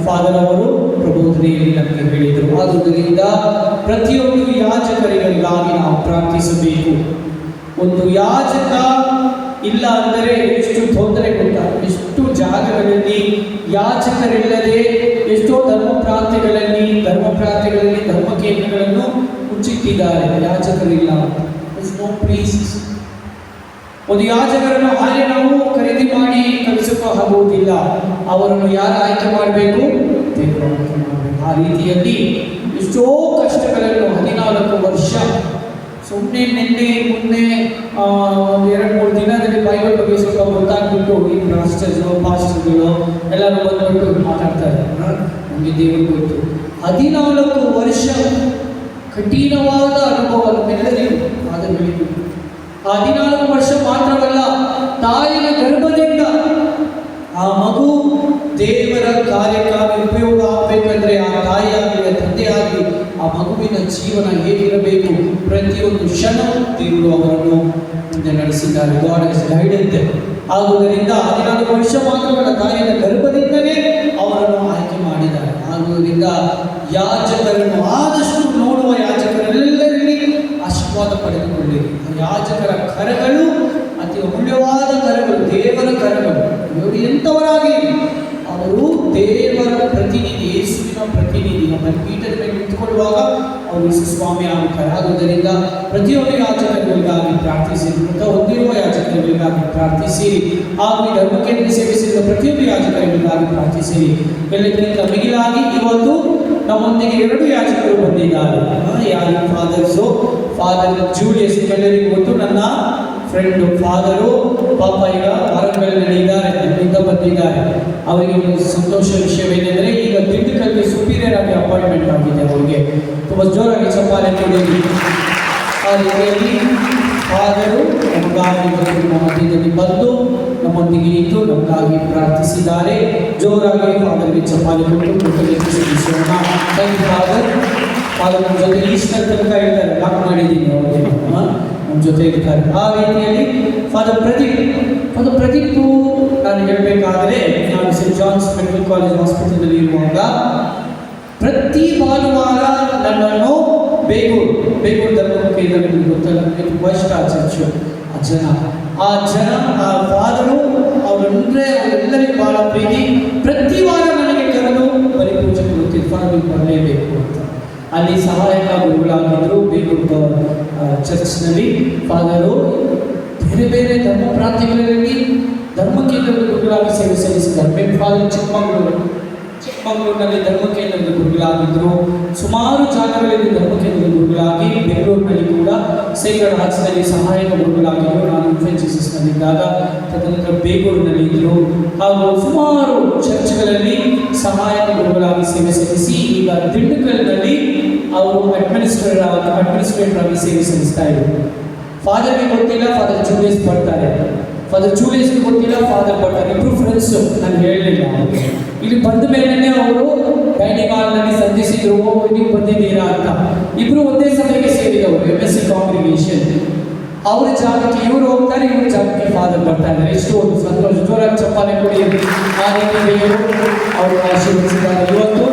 ಫಾದರ್ ಅವರು ಪ್ರಬೋಧನೆಯಲ್ಲಿ ನಮಗೆ ಹೇಳಿದರು. ಆದುದರಿಂದ ಪ್ರತಿಯೊಂದು ಯಾಜಕರಿಗಾಗಿ ನಾವು ಪ್ರಾರ್ಥಿಸಬೇಕು. ಒಂದು ಯಾಜಕ ಇಲ್ಲ ಅಂದರೆ ಎಷ್ಟು ತೊಂದರೆ ಗೊತ್ತಾ? ಎಷ್ಟು ಜಾಗಗಳಲ್ಲಿ ಯಾಜಕರಿಲ್ಲದೆ ಎಷ್ಟೋ ಧರ್ಮ ಪ್ರಾಂತ್ಯಗಳಲ್ಲಿ ಧರ್ಮ ಕೇಂದ್ರಗಳನ್ನು ಮುಚ್ಚಿಟ್ಟಿದ್ದಾರೆ, ಯಾಜಕರಿಲ್ಲ. No priest. ಒಂದು ಯಾಜಕರನ್ನು ಹಾಗೆ ನಾವು ಖರೀದಿ ಮಾಡಿ ಕಳಿಸೋಕೆ ಆಗುವುದಿಲ್ಲ. ಅವರನ್ನು ಯಾರು ಆಯ್ಕೆ ಮಾಡಬೇಕು? ದೇವರು ಆಯ್ಕೆ ಮಾಡಬೇಕು. ಆ ರೀತಿಯಲ್ಲಿ ಎಷ್ಟೋ ಕಷ್ಟಗಳನ್ನು 14 ವರ್ಷ ಸುಮ್ಮನೆ ನಿನ್ನೆ ಮೊನ್ನೆ 2-3 ದಿನದಲ್ಲಿ ಬೈಬಲ್ ಬಗ್ಗೆ ಸ್ವಲ್ಪ ಗೊತ್ತಾಗ್ಬಿಟ್ಟು ಈ ಪಾಸ್ಟರ್ಗಳು ಎಲ್ಲರೂ ಬಂದ್ಬಿಟ್ಟು ಮಾತಾಡ್ತಾರೆ. ನಮಗೆ ದೇವರು ಗೊತ್ತು. 14 ವರ್ಷ ಕಠಿಣವಾದ ಅನುಭವ ನಮ್ಮೆಲ್ಲರಿಗೂ ಆದಗಳಿಗೂ. 14 ವರ್ಷ ಮಾತ್ರವಲ್ಲ, ತಾಯಿಯ ಗರ್ಭದಿಂದ ಆ ಮಗು ದೇವರ ಕಾರ್ಯಕ್ಕಾಗಿ ಉಪಯೋಗ ಆಗಬೇಕಂದ್ರೆ ಆ ತಾಯಿಯಾಗಲಿ ತಂದೆಯಾಗಲಿ ಆ ಮಗುವಿನ ಜೀವನ ಹೇಗಿರಬೇಕು, ಪ್ರತಿಯೊಂದು ಕ್ಷಣ ದೇವರು ಅವರನ್ನು ಮುಂದೆ ನಡೆಸಿದ್ದಾರೆ. God has guided them. ಆದುದರಿಂದ 14 ವರ್ಷ ಮಾತ್ರವಲ್ಲ, ತಾಯಿಯ ಗರ್ಭದಿಂದಲೇ ಅವರನ್ನು ಆಯ್ಕೆ ಮಾಡಿದ್ದಾರೆ. ಆದುದರಿಂದ ಯಾಜಕರನ್ನು ಆದಷ್ಟು ನೋಡುವ ಯಾಜಕರೆಲ್ಲರಲ್ಲಿ ಆಶೀರ್ವಾದ ಪಡೆದುಕೊಳ್ಳಿರಿ. ಯಾಜಕರ ಕರಗಳು ಅತಿ ಅಮೂಲ್ಯವಾದ ಕರಗಳು, ದೇವರ ಕರಗಳು. ಇವರು ಎಂಥವರಾಗಿ ಅವರು ದೇವರ ಪ್ರತಿನಿಧಿ, ಯೇಸುವಿನ ಪ್ರತಿನಿಧಿ. ನಮ್ಮ ಪೀಠದ ಮೇಲೆ ನಿಂತುಕೊಳ್ಳುವಾಗ ಅವರು ಯೇಸು ಸ್ವಾಮಿ ಆಗುತ್ತಾರೆ. ಆದುದರಿಂದ ಪ್ರತಿಯೊಂದು ಯಾಜಕರಿಗಾಗಿ ಪ್ರಾರ್ಥಿಸಿರಿ, ಮೃತ ಹೊಂದಿರುವ ಯಾಜಕರಿಗಾಗಿ ಪ್ರಾರ್ಥಿಸಿರಿ, ಹಾಗೂ ಈ ಧರ್ಮಕ್ಕೆ ಸೇವಿಸಿದ ಪ್ರತಿಯೊಂದು ಯಾಜಕರಿಗಾಗಿ ಪ್ರಾರ್ಥಿಸಿರಿ. ಎಲ್ಲಕ್ಕಿಂತ ಮಿಗಿಲಾಗಿ ಇವತ್ತು ನಮ್ಮೊಂದಿಗೆ 2 ಯಾಜಕರು ಬಂದಿದ್ದಾರೆ. ಯಾರು? Father Julius. ಎಲ್ಲರಿಗೂ ಗೊತ್ತು, ನನ್ನ ಫ್ರೆಂಡು ಫಾದರು. ಪಾಪ ಈಗ ವಾರಗಳಲ್ಲಿ ಇದ್ದಾರೆ, ಅಲ್ಲಿಂದ ಬಂದಿದ್ದಾರೆ. ಅವರಿಗೆ ಒಂದು ಸಂತೋಷ ವಿಷಯವೇನೆಂದರೆ ಈಗ ದಿண்டுಕಲ್ಗೆ ಸುಪೀರಿಯರ್ ಆಗಿ ಅಪಾಯಿಂಟ್ಮೆಂಟ್ ಆಗಿದೆ ಅವರಿಗೆ. ತುಂಬ ಜೋರಾಗಿ ಚಪ್ಪಾಳೆ ಕೊಡಿರಿ. ಆ ರೀತಿಯಲ್ಲಿ ಫಾದರು ನಮಗಾಗಿ ನಮ್ಮ ಮಧ್ಯದಲ್ಲಿ ಬಂದು ನಮ್ಮೊಂದಿಗೆ ಇದ್ದು ನಮಗಾಗಿ ಪ್ರಾರ್ಥಿಸಿದ್ದಾರೆ. ಜೋರಾಗಿ ಫಾದರ್ಗೆ ಚಪ್ಪಾಳೆ ಕೊಟ್ಟು ಕೃತಜ್ಞತೆ ಸಲ್ಲಿಸೋಣ. Thank you father. ಫಾದರ್ ನಮ್ಮ ಜೊತೆ ಈಸ್ಟರ್ ತನಕ ಇರ್ತಾರೆ, ಲಾಕ್ ಮಾಡಿದ್ದೀನಿ ಅವರಿಗೆ, ನಮ್ಮ ಜೊತೆ ಇರ್ತಾರೆ. ಆ ರೀತಿಯಲ್ಲಿ ಫಾದರ್ ಪ್ರದೀಪ್ ನಾನು ಹೇಳಬೇಕಾದರೆ, ನಾನು ಸೆಂಟ್ ಜಾನ್ಸ್ ಮೆಡಿಕಲ್ ಕಾಲೇಜ್ ಹಾಸ್ಪಿಟಲ್ನಲ್ಲಿ ಇರುವಾಗ ಪ್ರತಿ ಭಾನುವಾರ ನನ್ನನ್ನು ಬೇಗೂರು ಧರ್ಮ ಕೇಂದ್ರದಲ್ಲಿ ಗೊತ್ತಲ್ಲ, ತುಂಬ ಇಷ್ಟ ಆ ಚರ್ಚು, ಆ ಜನ ಆ ಫಾದರು ಅವರಂದರೆ ಅವರೆಲ್ಲರಿಗೂ ಭಾಳ ಪ್ರೀತಿ. ಪ್ರತಿ ವಾರ ನನಗೆ ಕರೆದು ಬಲಿ ಪೂಜೆ ಕೊಡುತ್ತಿದ್ದು, ಫಾದರ್ ಬರಲೇಬೇಕು ಅಂತ. ಅಲ್ಲಿ ಸಹಾಯಕ ಗುರುಗಳಾಗಿದ್ದರು ಬೇಗೂರು ಚರ್ಚ್ನಲ್ಲಿ. ಫಾದರು ಬೇರೆ ಬೇರೆ ಧರ್ಮ ಪ್ರಾಂತ್ಯಗಳಲ್ಲಿ ಧರ್ಮ ಕೇಂದ್ರದ ಗುರುಗಳಾಗಿ ಸೇವೆ ಸಲ್ಲಿಸಿದ್ದಾರೆ. ಮೇನ್ ಫಾದರ್ ಚಿಕ್ಕಮಗಳೂರಿನಲ್ಲಿ ಧರ್ಮ ಕೇಂದ್ರದ ಗುರುಗಳಾಗಿದ್ದರು. ಸುಮಾರು ಜಾಗಗಳಲ್ಲಿ ಧರ್ಮ ಕೇಂದ್ರದ ಗುರುಗಳಾಗಿ, ಬೆಂಗಳೂರಿನಲ್ಲಿ ಕೂಡ ಸೇಕ್ರೆಡ್ ಹಾರ್ಟ್ಸ್ನಲ್ಲಿ ಸಹಾಯಕ ಗುರುಗಳಾಗಿದ್ದರು. ನಾನು ಇನ್ಫೆನ್ಸಿಸ್ನಲ್ಲಿದ್ದಾಗ ತದನಂತರ ಬೇಗೂರಿನಲ್ಲಿ ಇದ್ದರು. ಹಾಗೂ ಸುಮಾರು ಆಗಿ ಸೇವೆ ಸಲ್ಲಿಸಿ ಈಗ ದಿண்டுಕಲ್ನಲ್ಲಿ ಅವರು ಅಡ್ಮಿನಿಸ್ಟ್ರೇಟರ್ ಆಗಿ ಸೇವೆ ಸಲ್ಲಿಸ್ತಾ ಇದ್ರು. ಫಾದರ್ಗೆ ಗೊತ್ತಿಲ್ಲ, ಫಾದರ್ ಜೂಲಿಯಸ್ ಬರ್ತಾರೆ. ಫಾದರ್ ಜೂಲಿಯಸ್ಗೆ ಗೊತ್ತಿಲ್ಲ, ಫಾದರ್ ಬರ್ತಾರೆ. ಇಬ್ರು ಫ್ರೆಂಡ್ಸು, ನಾನು ಹೇಳಲಿಲ್ಲ. ಇಲ್ಲಿ ಬಂದ ಮೇಲೆ ಅವರು ಡೈನಿಂಗ್ ಹಾಲ್ನಲ್ಲಿ ಸಂಧಿಸಿದ್ರು, ನೀವು ಬಂದಿದ್ದೀರಾ ಅಂತ. ಇಬ್ರು ಒಂದೇ ಸಮಯಕ್ಕೆ ಸೇರಿದವರು, MSc ಕಾಂಗ್ರಿಗೇಷನ್. ಅವ್ರ ಜಾಗಕ್ಕೆ ಇವರು ಹೋಗ್ತಾರೆ, ಇವ್ರ ಜಾಗಕ್ಕೆ ಫಾದರ್ ಬರ್ತಾ ಇದ್ದಾರೆ. ಇಷ್ಟು ಒಂದು ಸಂತೋಷ. ಜೋರಾಗಿ ಚಪ್ಪಾಳೆ ಕೊಡಿ. ಆ ರೀತಿ ದೇವರು ಅವರು ಆಶೀರ್ವದಿಸಿದ್ದಾರೆ. ಇವತ್ತು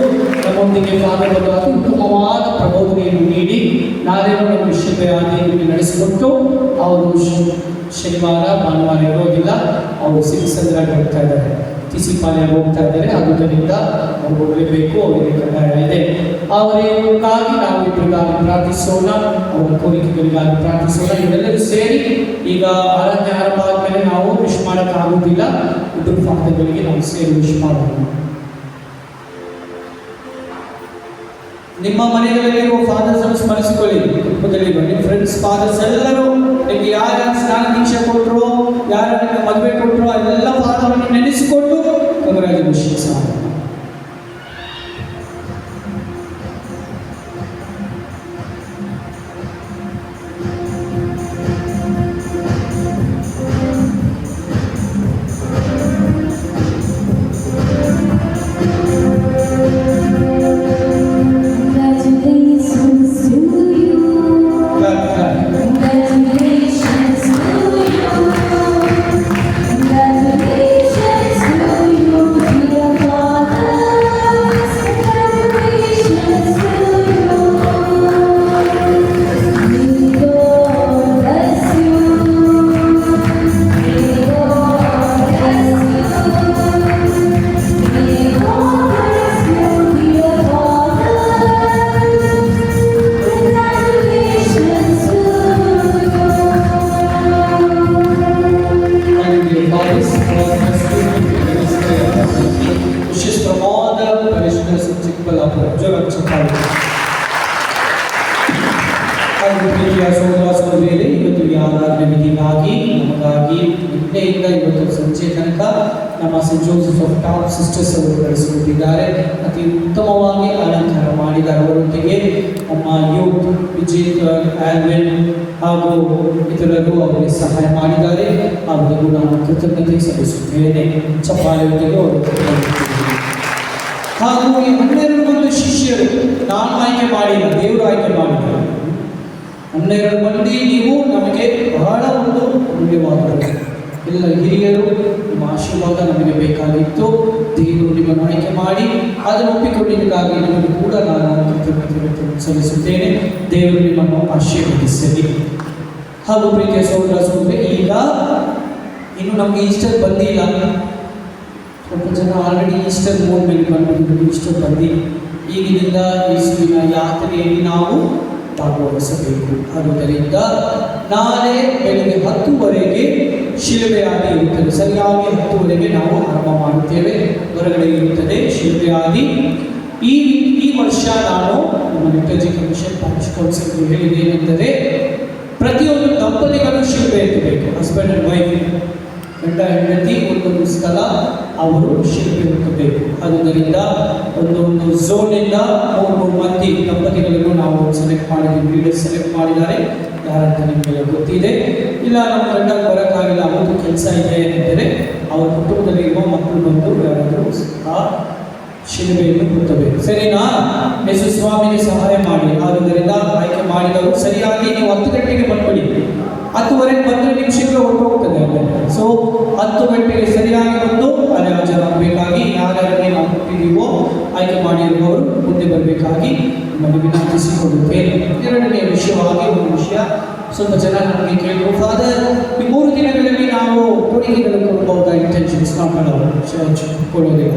ನಮ್ಮೊಂದಿಗೆ ಫಾದರ್ ಬಂದು ಉತ್ತಮವಾದ ಪ್ರಬೋಧನೆಯನ್ನು ನೀಡಿ ನಾಳೆನೂ ನಮ್ಮ ವಿಶ್ವವಿದ್ಯಾಲಯದಲ್ಲಿ ನಡೆಸಿಕೊಟ್ಟು ಅವರು ಶನಿವಾರ ಭಾನುವಾರ ಇರೋದಿಲ್ಲ, ಅವರು ಸಿರಿಸಂದ್ರಾಗಿ ಹೋಗ್ತಾ ಇದ್ದಾರೆ, ತಿಸಿಪಾಳ್ಯ ಹೋಗ್ತಾ ಇದ್ದಾರೆ. ಆದ್ದರಿಂದ ಅವರು ಹೋಗಲೇಬೇಕು, ಅವರಿಗೆ ಕಡ್ಡಾಯ ಇದೆ. ಅವರಿಗಾಗಿ ನಾವು ಇಬ್ಬರಿಗಾಗಿ ಪ್ರಾರ್ಥಿಸೋಣ, ಅವರ ಕೋರಿಕೆಗಳಿಗಾಗಿ ಪ್ರಾರ್ಥಿಸೋಣ. ಇವರೆಲ್ಲರೂ ಸೇರಿ ಈಗ ಆರಾಧನೆ ಆರಂಭ ಆದಮೇಲೆ ನಾವು ವಿಶ್ ಮಾಡೋಕ್ಕಾಗೋದಿಲ್ಲ, ಇಬ್ಬರು ಫಾದರ್ಗಳಿಗೆ ನಾವು ಸೇರಿ ವಿಶ್ ಮಾಡೋಣ. ನಿಮ್ಮ ಮನೆಗಳಲ್ಲಿರುವ ಫಾದರ್ಸ್ ಅನ್ನು ಸ್ಮರಿಸಿಕೊಳ್ಳಿ. ಕುಟುಂಬದಲ್ಲಿ ನಿಮ್ಮ ಫ್ರೆಂಡ್ಸ್ ಫಾದರ್ಸ್ ಎಲ್ಲರೂ ನಿಮಗೆ ಯಾರು ಸ್ನಾನ ದೀಕ್ಷೆ ಕೊಟ್ಟರು, ಯಾರು ನಿಮಗೆ ಮದುವೆ ಕೊಟ್ಟರು, ಅದೆಲ್ಲ ಫಾದರನ್ನು ನೆನೆಸಿಕೊಂಡು ಕಂಗ್ರ್ಯಾಚುಲೇಷನ್ಸ್ ಮಾಡೋಣ. ಇವತ್ತು ಯಾರಾದ್ರೂ ವಿಧಿಗಾಗಿ ನಮಗಾಗಿ ನಿನ್ನೆಯಿಂದ ಇವತ್ತು ಸಂಜೆ ತನಕ ನಮ್ಮ Saint Joseph of top sisters ಅವರು ನಡೆಸಿಕೊಟ್ಟಿದ್ದಾರೆ. ಅತಿ ಉತ್ತಮವಾಗಿ ಅಲಂಕಾರ ಮಾಡಿದ್ದಾರೆ. ಅವರೊಂದಿಗೆ ನಮ್ಮ ಯೂತ್ ವಿಜೇತ್ ಆಲ್ವಿನ್ ಹಾಗೂ ಇತರರು ಅವರಿಗೆ ಸಹಾಯ ಮಾಡಿದ್ದಾರೆ. ಅವರಿಗೂ ನಾನು ಕೃತಜ್ಞತೆ ಸಲ್ಲಿಸುತ್ತೇನೆ. ಚಪ್ಪಾಳೆಯೊಂದಿಗೆ ಅವರು ಹಾಗೂ ಈ 12 ಮಂದಿ ಶಿಷ್ಯರು ನಾನು ಆಯ್ಕೆ ಮಾಡಿಲ್ಲ, ದೇವರು ಆಯ್ಕೆ ಮಾಡಿದ್ದಾರೆ. 12 ಮಂದಿ ನೀವು ನಮಗೆ ಬಹಳ ಒಂದು ಅಮೂಲ್ಯವಾದದ್ದು. ಎಲ್ಲ ಹಿರಿಯರು ನಿಮ್ಮ ಆಶೀರ್ವಾದ ನಮಗೆ ಬೇಕಾಗಿತ್ತು. ದೇವರು ನಿಮ್ಮನ್ನು ಆಯ್ಕೆ ಮಾಡಿ ಅದನ್ನು ಒಪ್ಪಿಕೊಂಡಿದ್ದಕ್ಕಾಗಿ ನಿಮಗೆ ಕೂಡ ನಾನು ಕೃತಜ್ಞತೆ ಸಲ್ಲಿಸುತ್ತೇನೆ. ದೇವರು ನಿಮ್ಮನ್ನು ಆಶೀರ್ವದಿಸಲಿ. ಹಾಗೂ ಪ್ರೀತಿಯ ಸಹೋದರ ಸಹೋದರಿ, ಈಗ ಇನ್ನು ನಮಗೆ ಈಸ್ಟರ್ ಬಂದಿಲ್ಲ. ಸ್ವಲ್ಪ ಜನ ಆಲ್ರೆಡಿ ಈಸ್ಟರ್ ಮೂಡ್ ಮೇಲೆ ಬಂದಿದ್ದು, ಈಸ್ಟರ್ ಬಂದಿಲ್ಲ. ಈಗಿನಿಂದ ಯೇಸುವಿನ ಯಾತ್ರೆಯಲ್ಲಿ ನಾವು ಭಾಗವಹಿಸಬೇಕು. ಆದ್ದರಿಂದ ನಾಳೆ ಬೆಳಗ್ಗೆ 10 ಶಿಲುಬೆಯಾದಿ ಇರುತ್ತದೆ. ಸರಿಯಾಗಿ 10 ನಾವು ಆರಂಭ ಮಾಡುತ್ತೇವೆ. ಹೊರಗಡೆ ಇರುತ್ತದೆ ಶಿಲುಬೆಯಾದಿ. ಈ ವರ್ಷ ನಾನು ನಮ್ಮ ಲಿಟರ್ಜಿ ಕಮಿಷನ್ ಪ್ಯಾರಿಷ್ ಕೌನ್ಸಿಲ್ ಹೇಳಿದ್ದೇನೆಂದರೆ, ಪ್ರತಿಯೊಂದು ದಂಪತಿಗಳು ಶಿಲುಬೆ ಎತ್ತಬೇಕು. ಹಸ್ಬೆಂಡ್ ಆ್ಯಂಡ್ ವೈಫ್, ಗಂಡ ಹೆಂಡತಿ ಒಂದೊಂದು ಸ್ಥಳ ಅವರು ಶಿಲ್ಪಿ ಹುಟ್ಟಬೇಕು. ಆದ್ದರಿಂದ ಒಂದೊಂದು ಝೋನಿಂದ 3 ಮಂದಿ ದಂಪತಿಗಳನ್ನು ನಾವು ಸೆಲೆಕ್ಟ್ ಮಾಡಿದ್ದೀವಿ. ಲೀಡರ್ಸ್ ಸೆಲೆಕ್ಟ್ ಮಾಡಿದ್ದಾರೆ. ಯಾರಂತ ನಿಮಗೆಲ್ಲ ಗೊತ್ತಿದೆ. ಇಲ್ಲ ನಮ್ಮ ಗಂಡ ಬರೋಕ್ಕಾಗಿಲ್ಲ, ಅವತ್ತು ಕೆಲಸ ಇದೆ ಅಂದರೆ ಅವರ ಕುಟುಂಬದಲ್ಲಿ ಇರುವ ಮಕ್ಕಳು ಬಂದು ಯಾರಾದರೂ ಆ ಶಿಲುಬೆಯನ್ನು ಹುಟ್ಟಬೇಕು. ಸರಿನಾ? ಯೇಸು ಸ್ವಾಮಿಗೆ ಸಹಾಯ ಮಾಡಿ. ಆದ್ದರಿಂದ ಆಯ್ಕೆ ಮಾಡಿದವರು ಸರಿಯಾಗಿ ನೀವು 10 ಗಂಟೆಗೆ ಬಂದ್ಬಿಡಿ. 10:15 ಬಂದರೆ ನಿಮ್ಮ ಶಿಲುಬೆ ಹೊರಟೋಗ್ತದೆ. ಸೊ 10 ಗಂಟೆಗೆ ಸರಿಯಾಗಿ ಬಂದು ಅಲ್ಲಿ ಹಾಜರಾಗಬೇಕಾಗಿ, ಯಾರ್ಯಾರಿಗೆ ನಾವು ಕೊಟ್ಟಿದ್ದೀವೋ ಆಯ್ಕೆ ಮಾಡಿರುವವರು ಮುಂದೆ ಬರಬೇಕಾಗಿ ನಮಗೆ ವಿನಂತಿಸಿಕೊಳ್ಳುತ್ತೇನೆ. ಎರಡನೆಯ ವಿಷಯವಾಗಿ ಒಂದು ವಿಷಯ, ಸ್ವಲ್ಪ ಜನ ನಮಗೆ ಕೇಳಿದ್ರು, ಫಾದರ್ ಈ 3 ದಿನಗಳಲ್ಲಿ ನಾವು ಕೊಡುಗೆಗಳನ್ನು ಕೊಡಬಹುದಾ? ಇಂಟೆನ್ಷನ್ಸ್ ಕೊಡೋದಿಲ್ಲ,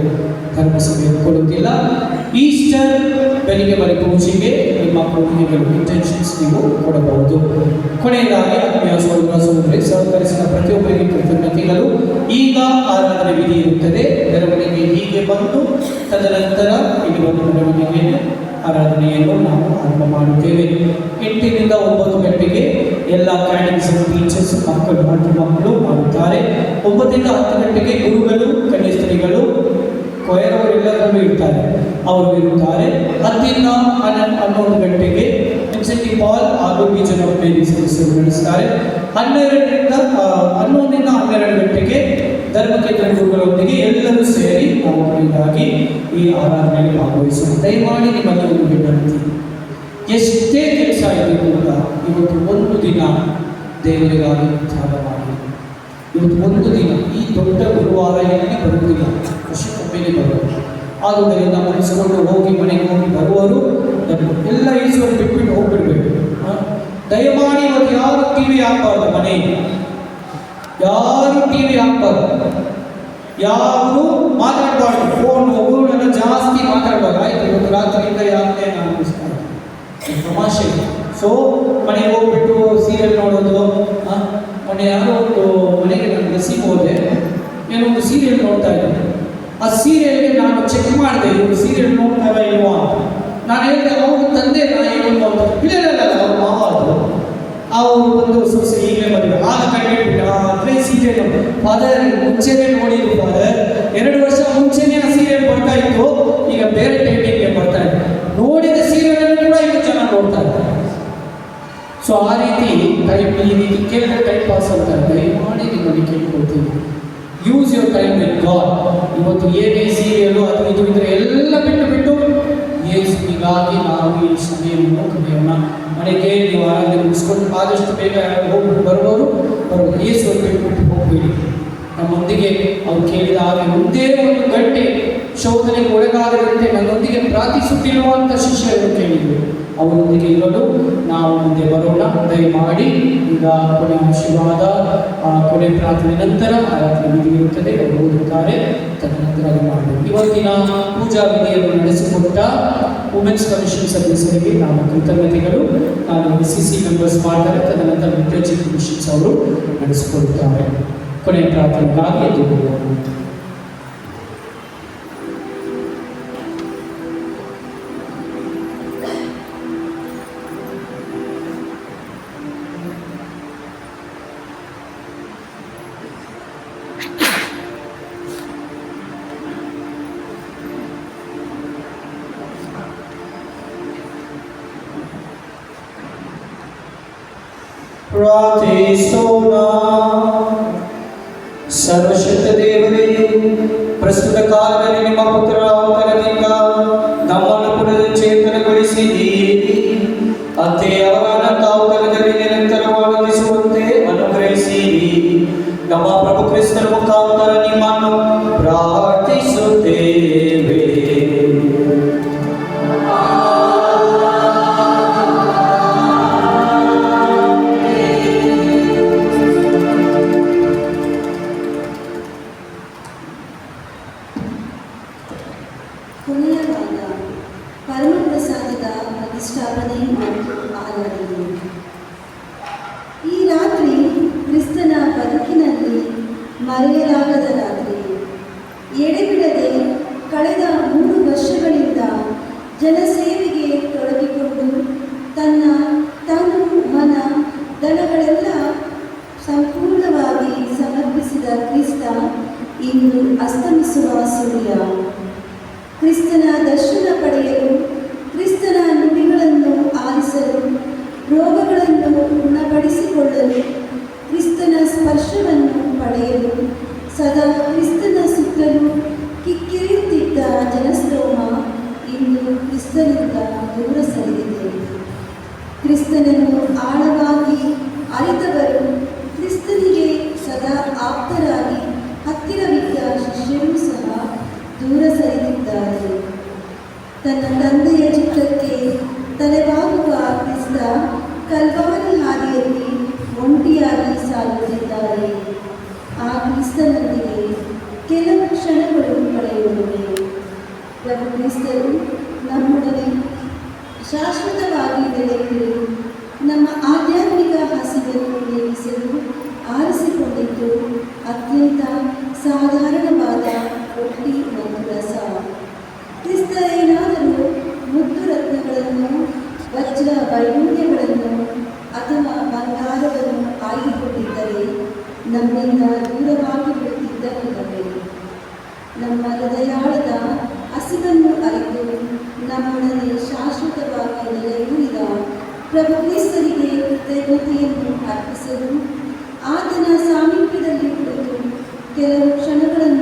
ಧರ್ಮಸಭೆಯನ್ನು ಕೊಡುವುದಿಲ್ಲ. ಈಸ್ಟರ್ ಬೆಳಿಗ್ಗೆ ಬರೀ ಪೂಜೆಗೆ ನಿಮ್ಮ ಕೊಡುಗೆಗಳು ಇಂಟೆನ್ಷನ್ಸ್ ನೀವು ಕೊಡಬಹುದು. ಕೊನೆಯದಾಗಿ ಆತ್ಮೀಯ ಸಹೋದರ ಸಹೋದರಿ, ಸಹಕರಿಸಿದ ಪ್ರತಿಯೊಬ್ಬರಿಗೆ ಕೃತಜ್ಞತೆಗಳು. ಈಗ ಆರಾಧನೆ ವಿಧಿ ಇರುತ್ತದೆ. ಮೆರವಣಿಗೆ ಹೀಗೆ ಬಂದು ತದನಂತರ ಇಲ್ಲಿ ಬಂದು ಮೆರವಣಿಗೆ ಆರಾಧನೆಯನ್ನು ನಾವು ಆರಂಭ ಮಾಡುತ್ತೇವೆ. 8 ರಿಂದ 9 ಗಂಟೆಗೆ ಎಲ್ಲ ಕ್ಯಾಟೆಕಿಸಮ್ ಟೀಚರ್ಸ್ ಮಕ್ಕಳು ಮಾಡುತ್ತಾರೆ. 9 ರಿಂದ 10 ಗಂಟೆಗೆ ಗುರುಗಳು, ಕನ್ಯಾಸ್ತ್ರೀಗಳು, ಕೊಯರ್ ಅವರೆಲ್ಲರೂ ಇರ್ತಾರೆ. ಅವರು ಇರುತ್ತಾರೆ. 10ರಿಂದ 11 ಗಂಟೆಗೆ MCT ಪಾಲ್ ಆರೋಗ್ಯ ಜನ ಮೇರಿ ಸದಸ್ಯರು ನಡೆಸ್ತಾರೆ. 11ರಿಂದ 12 ಗಂಟೆಗೆ ಧರ್ಮಕೇಂದ್ರ ಗುರುಗಳೊಂದಿಗೆ ಎಲ್ಲರೂ ಸೇರಿ ನಾವು ಇದಕ್ಕಾಗಿ ಈ ಆರಾಧನೆಯಲ್ಲಿ ಭಾಗವಹಿಸೋಣ. ದಯಮಾಡಿ ನಿಮ್ಮಲ್ಲಿ ಒಂದು ವಿನಂತಿ, ಎಷ್ಟೇ ಕೆಲಸ ಇದೆ ಕೂಡ ಇವತ್ತು ಒಂದು ದಿನ ದೇವರಿಗಾಗಿ ತ್ಯಾಗ ಮಾಡಿ. ಇವತ್ತು ಒಂದು ದಿನ, ಈ ದೊಡ್ಡ ಗುರುವಾರ ಏನೇ ಬರುವುದಿಲ್ಲ, ವರ್ಷಕ್ಕೊಮ್ಮೆಲೆ ಬರೋದು. ಆದುದರಿಂದ ಮುಗಿಸಿಕೊಂಡು ಹೋಗಿ ಮನೆಗೆ ಹೋಗಿ ಬರುವರು ಎಲ್ಲ ಈಶ್ವರ ಬಿಟ್ಬಿಟ್ಟು ಹೋಗ್ಬಿಡ್ಬೇಕು. ದಯಮಾಡಿ ಇವತ್ತು ಯಾರು ಟಿವಿ ಹಾಕಬಾರ್ದು, ಮನೆಗೆ ಯಾರು ಟಿವಿ ಹಾಕಬಾರ್ದು, ಯಾರು ಮಾತಾಡಬಾರ್ದು, ಫೋನ್ ಜಾಸ್ತಿ ಮಾತಾಡಬಾರ್ದು. ಆಯ್ತು, ಇವತ್ತು ರಾತ್ರಿಯಿಂದ ಯಾಕೆ ನಾನು ತಮಾಷೆ. ಸೊ ಮನೆಗೆ ಹೋಗ್ಬಿಟ್ಟು ಸೀರಿಯಲ್ ನೋಡೋದು. ಮೊನ್ನೆ ಯಾರೋ ಒಂದು ಮನೆಗೆ ನಾನು ರಿಸೀವ್ ಹೋದೆ, ಏನೋ ಒಂದು ಸೀರಿಯಲ್ ನೋಡ್ತಾ ಇದ್ದೆ. ಆ ಸೀರಿಯಲ್ಗೆ ನಾನು ಚೆಕ್ ಮಾಡಿದೆ, ಇವರು ಸೀರಿಯಲ್ ನೋಡ್ತಾರ ಇಲ್ವಾ ಅಂತ. ನಾನು ಹೇಳಿದೆ, ಅವ್ರ ತಂದೆ ಏನು ಅಂತ. ಇಲ್ಲ ಅವ್ರ ಮಾವ ಅದು, ಅವರು ಒಂದು ಸೊಸೆ ಈಗಲೇ ಮದುವೆ ಆಗ ಕಂಡುಬಿಟ್ಟು ಅಂದರೆ ಸೀರಿಯಲ್ ಫಾದರ್ ಮುಂಚೆನೇ ನೋಡಿದ್ರು. ಫಾದರ್ 2 ವರ್ಷ ಮುಂಚೆನೇ ಆ ಸೀರಿಯಲ್ ಬರ್ತಾ ಇತ್ತು, ಈಗ ಬೇರೆ ಟೈಮಿಂಗ್ಗೆ ಬರ್ತಾ ಇದೆ. ನೋಡಿದ ಸೀರಿಯಲ್ ಅನ್ನು ಕೂಡ ಇವರು ಚೆನ್ನಾಗಿ ನೋಡ್ತಾ ಇದ್ದಾರೆ. ಸೊ ಆ ರೀತಿ ಈ ರೀತಿ ಕೇಳಿದ್ರೆ ಟೈಮ್ ಪಾಸ್ ಅಂತಾರೆ. ದಯಮಾಡಿ ನಿಮ್ಮಲ್ಲಿ ಕೇಳ್ಕೊಳ್ತೀವಿ, use your time with God. ಇವತ್ತು ಏನೇ ಸೀರಿಯಲು ಅದು ಇದು ಇದ್ರೆ ಎಲ್ಲ ಬಿಟ್ಟು ಯೇಸುವಿಗಾಗಿ ನಾವು ಈ ಸಮಯವನ್ನು ಕಳೆಯೋಣ. ಮನೆಗೆ ನೀವು ಆರಾಧನೆ ಮುಗಿಸ್ಕೊಂಡು ಆದಷ್ಟು ಬೇಗ ಹೋಗ್ಬಿಟ್ಟು ಬರುವವರು ಯೇಸುವನ್ನು ಬಿಟ್ಬಿಟ್ಟು ಹೋಗಬೇಡಿ. ನಮ್ಮೊಂದಿಗೆ ಅವ್ರು ಕೇಳಿದ ಹಾಗೆ ಒಂದೇ ಒಂದು ಗಂಟೆ ಶೋಧನೆಗೆ ಒಳಗಾಗದಂತೆ ನನ್ನೊಂದಿಗೆ ಪ್ರಾರ್ಥಿಸುತ್ತಿರುವಂಥ ಶಿಷ್ಯರು ಕೇಳಿದರು. ಅವರೊಂದಿಗೆ ಇರಲು ನಾವು ಮುಂದೆ ಬರೋಣ. ದಯಮಾಡಿ ಈಗ ಕೊನೆ ಆಶೀರ್ವಾದ, ಕೊನೆ ಪ್ರಾರ್ಥನೆ ನಂತರ ಆರಾಧನೆ ವಿಧಿ ಇರುತ್ತದೆ, ಅವರು ಓದುತ್ತಾರೆ. ತದನಂತರ ಅದು ಮಾಡಬೇಕು. ಇವತ್ತಿನ ಪೂಜಾ ವಿಧಿಯನ್ನು ನಡೆಸಿಕೊಟ್ಟ ವುಮೆನ್ಸ್ ಕಮಿಷನ್ ಸದಸ್ಯರಿಗೆ ನಾವು ಕೃತಜ್ಞತೆಗಳು. ನಾನು SCC ಮೆಂಬರ್ಸ್ ಮಾಡ್ತಾರೆ, ತದನಂತರ ಲಿಟರೇಚರ್ ಕಮಿಷನ್ಸ್ ಅವರು ನಡೆಸಿಕೊಡುತ್ತಾರೆ. ಕೊನೆಯ ಪ್ರಾರ್ಥನೆಗಾಗಿ ಎದುರು ಪ್ರಾರ್ಥಿಸೋಣ. ಸರ್ವಶಕ್ತ ದೇವರೇ, ಪ್ರಸ್ತುತ ಕಾಲದಲ್ಲಿ ನಿಮ್ಮ ಪುತ್ರರ ಅವತರದಿಂದ ನಮ್ಮನ್ನು ಪುನಶ್ಚೇತನಗೊಳಿಸಿದ್ದೀರಿ. ಅಂತೆಯೇ ಅವರ ಅನಂತ ಅವತರದಲ್ಲಿ ನಿರಂತರವಾಗಿ ಆನಂದಿಸುವಂತೆ ಅನುಗ್ರಹಿಸಿರಿ. ನಮ್ಮ ಪ್ರಭು ಕ್ರಿಸ್ತರ ಮುಖಾಂತರ ನಿಮ್ಮನ್ನು ಪ್ರಾರ್ಥಿಸುತ್ತೇವೆ. ಕೊನೆಯ ಭಾಗ ಪರಮಪ್ರಸಾದದ ಪ್ರತಿಷ್ಠಾಪನೆ ಮತ್ತು ಆರಾಧನೆ. ಈ ರಾತ್ರಿ ಕ್ರಿಸ್ತನ ಬದುಕಿನಲ್ಲಿ ಮರೆಯಲಾಗದ ರಾತ್ರಿ. ಎಡೆಬಿಡದೆ ಕಳೆದ 3 ವರ್ಷಗಳಿಂದ ಜನಸೇವೆಗೆ ತೊಡಗಿಕೊಂಡು ತನ್ನ ತನು ಮನ ದನಗಳೆಲ್ಲ ಸಂಪೂರ್ಣವಾಗಿ ಸಮರ್ಪಿಸಿದ ಕ್ರಿಸ್ತ ಇಂದು ಅಸ್ತಮಿಸುವ ಸೂರ್ಯ. ಕ್ರಿಸ್ತನ ದರ್ಶನ ಪಡೆಯಲು, ಕ್ರಿಸ್ತನ ನುಡಿಗಳನ್ನು ಆಲಿಸಲು, ರೋಗಗಳನ್ನು ಗುಣಪಡಿಸಿಕೊಳ್ಳಲು, ಕ್ರಿಸ್ತನ ಸ್ಪರ್ಶವನ್ನು ಪಡೆಯಲು ಸದಾ ಕ್ರಿಸ್ತನ ಸುತ್ತಲೂ ಕಿಕ್ಕಿರಿಯುತ್ತಿದ್ದ ಜನಸ್ತೋಮ ಇಂದು ಕ್ರಿಸ್ತನಿಂದ ದೂರ ಸರಿದಿದೆ. ಕ್ರಿಸ್ತನನ್ನು ಆಳವಾಗಿ ಅರಿತವರು, ಕ್ರಿಸ್ತನಿಗೆ ಸದಾ ಆಪ್ತರಾಗಿ ಹತ್ತಿರವಿದ್ದ ಶಿಷ್ಯರೂ ಸಹ ದೂರ ಸರಿದಿದ್ದಾರೆ. ತನ್ನ ತಂದೆಯ ಚಿತ್ತಕ್ಕೆ ತಲೆಬಾಗುವ ಕ್ರಿಸ್ತ ಕಲ್ವಾರಿ ಹಾದಿಯಲ್ಲಿ ಒಂಟಿಯಾಗಿ ಸಾಗುತ್ತಿದ್ದಾರೆ. ಆ ಕ್ರಿಸ್ತನೊಂದಿಗೆ ಕೆಲವು ಕ್ಷಣಗಳು ಪಡೆಯುತ್ತವೆ. ಪ್ರಭು ಕ್ರಿಸ್ತರು ನಮ್ಮೊಡನೆ ಶಾಶ್ವತವಾಗಿ ನೆಲೆಯೂರು ನಮ್ಮ ಆಧ್ಯಾತ್ಮಿಕ ಹಸಿವನ್ನು ನೀಗಿಸಲು ಆರಿಸಿಕೊಂಡಿದ್ದು ಅತ್ಯಂತ ಸಾಧಾರಣವಾದ ರೊಟ್ಟಿ ಮತ್ತು ರಸ. ಕ್ರಿಸ್ತ ಏನಾದರೂ ಮುದ್ದು ರತ್ನಗಳನ್ನು, ವಜ್ರ ವೈಡೂರ್ಯಗಳನ್ನು ಅಥವಾ ಬಂಗಾರವನ್ನು ಆಯ್ದುಕೊಂಡಿದ್ದರೆ ನಮ್ಮಿಂದ ದೂರವಾಗಿ ಬಿಡುತ್ತಿದ್ದವಲ್ಲವೇ? ನಮ್ಮ ಹೃದಯಾಳದ ಹಸಿವನ್ನು ಅರಿತು ನಮ್ಮೊಡನೆ ಶಾಶ್ವತವಾಗಿ ನೆಲೆಯೂರಿದ ಪ್ರಭು ಕ್ರಿಸ್ತರಿಗೆ ಕೃತಜ್ಞತೆಯನ್ನು ಅರ್ಪಿಸಲು ಆತನ ಸಾಮೀಪ್ಯದಲ್ಲಿ ಕುಳಿತು ಕೆಲವು ಕ್ಷಣಗಳನ್ನು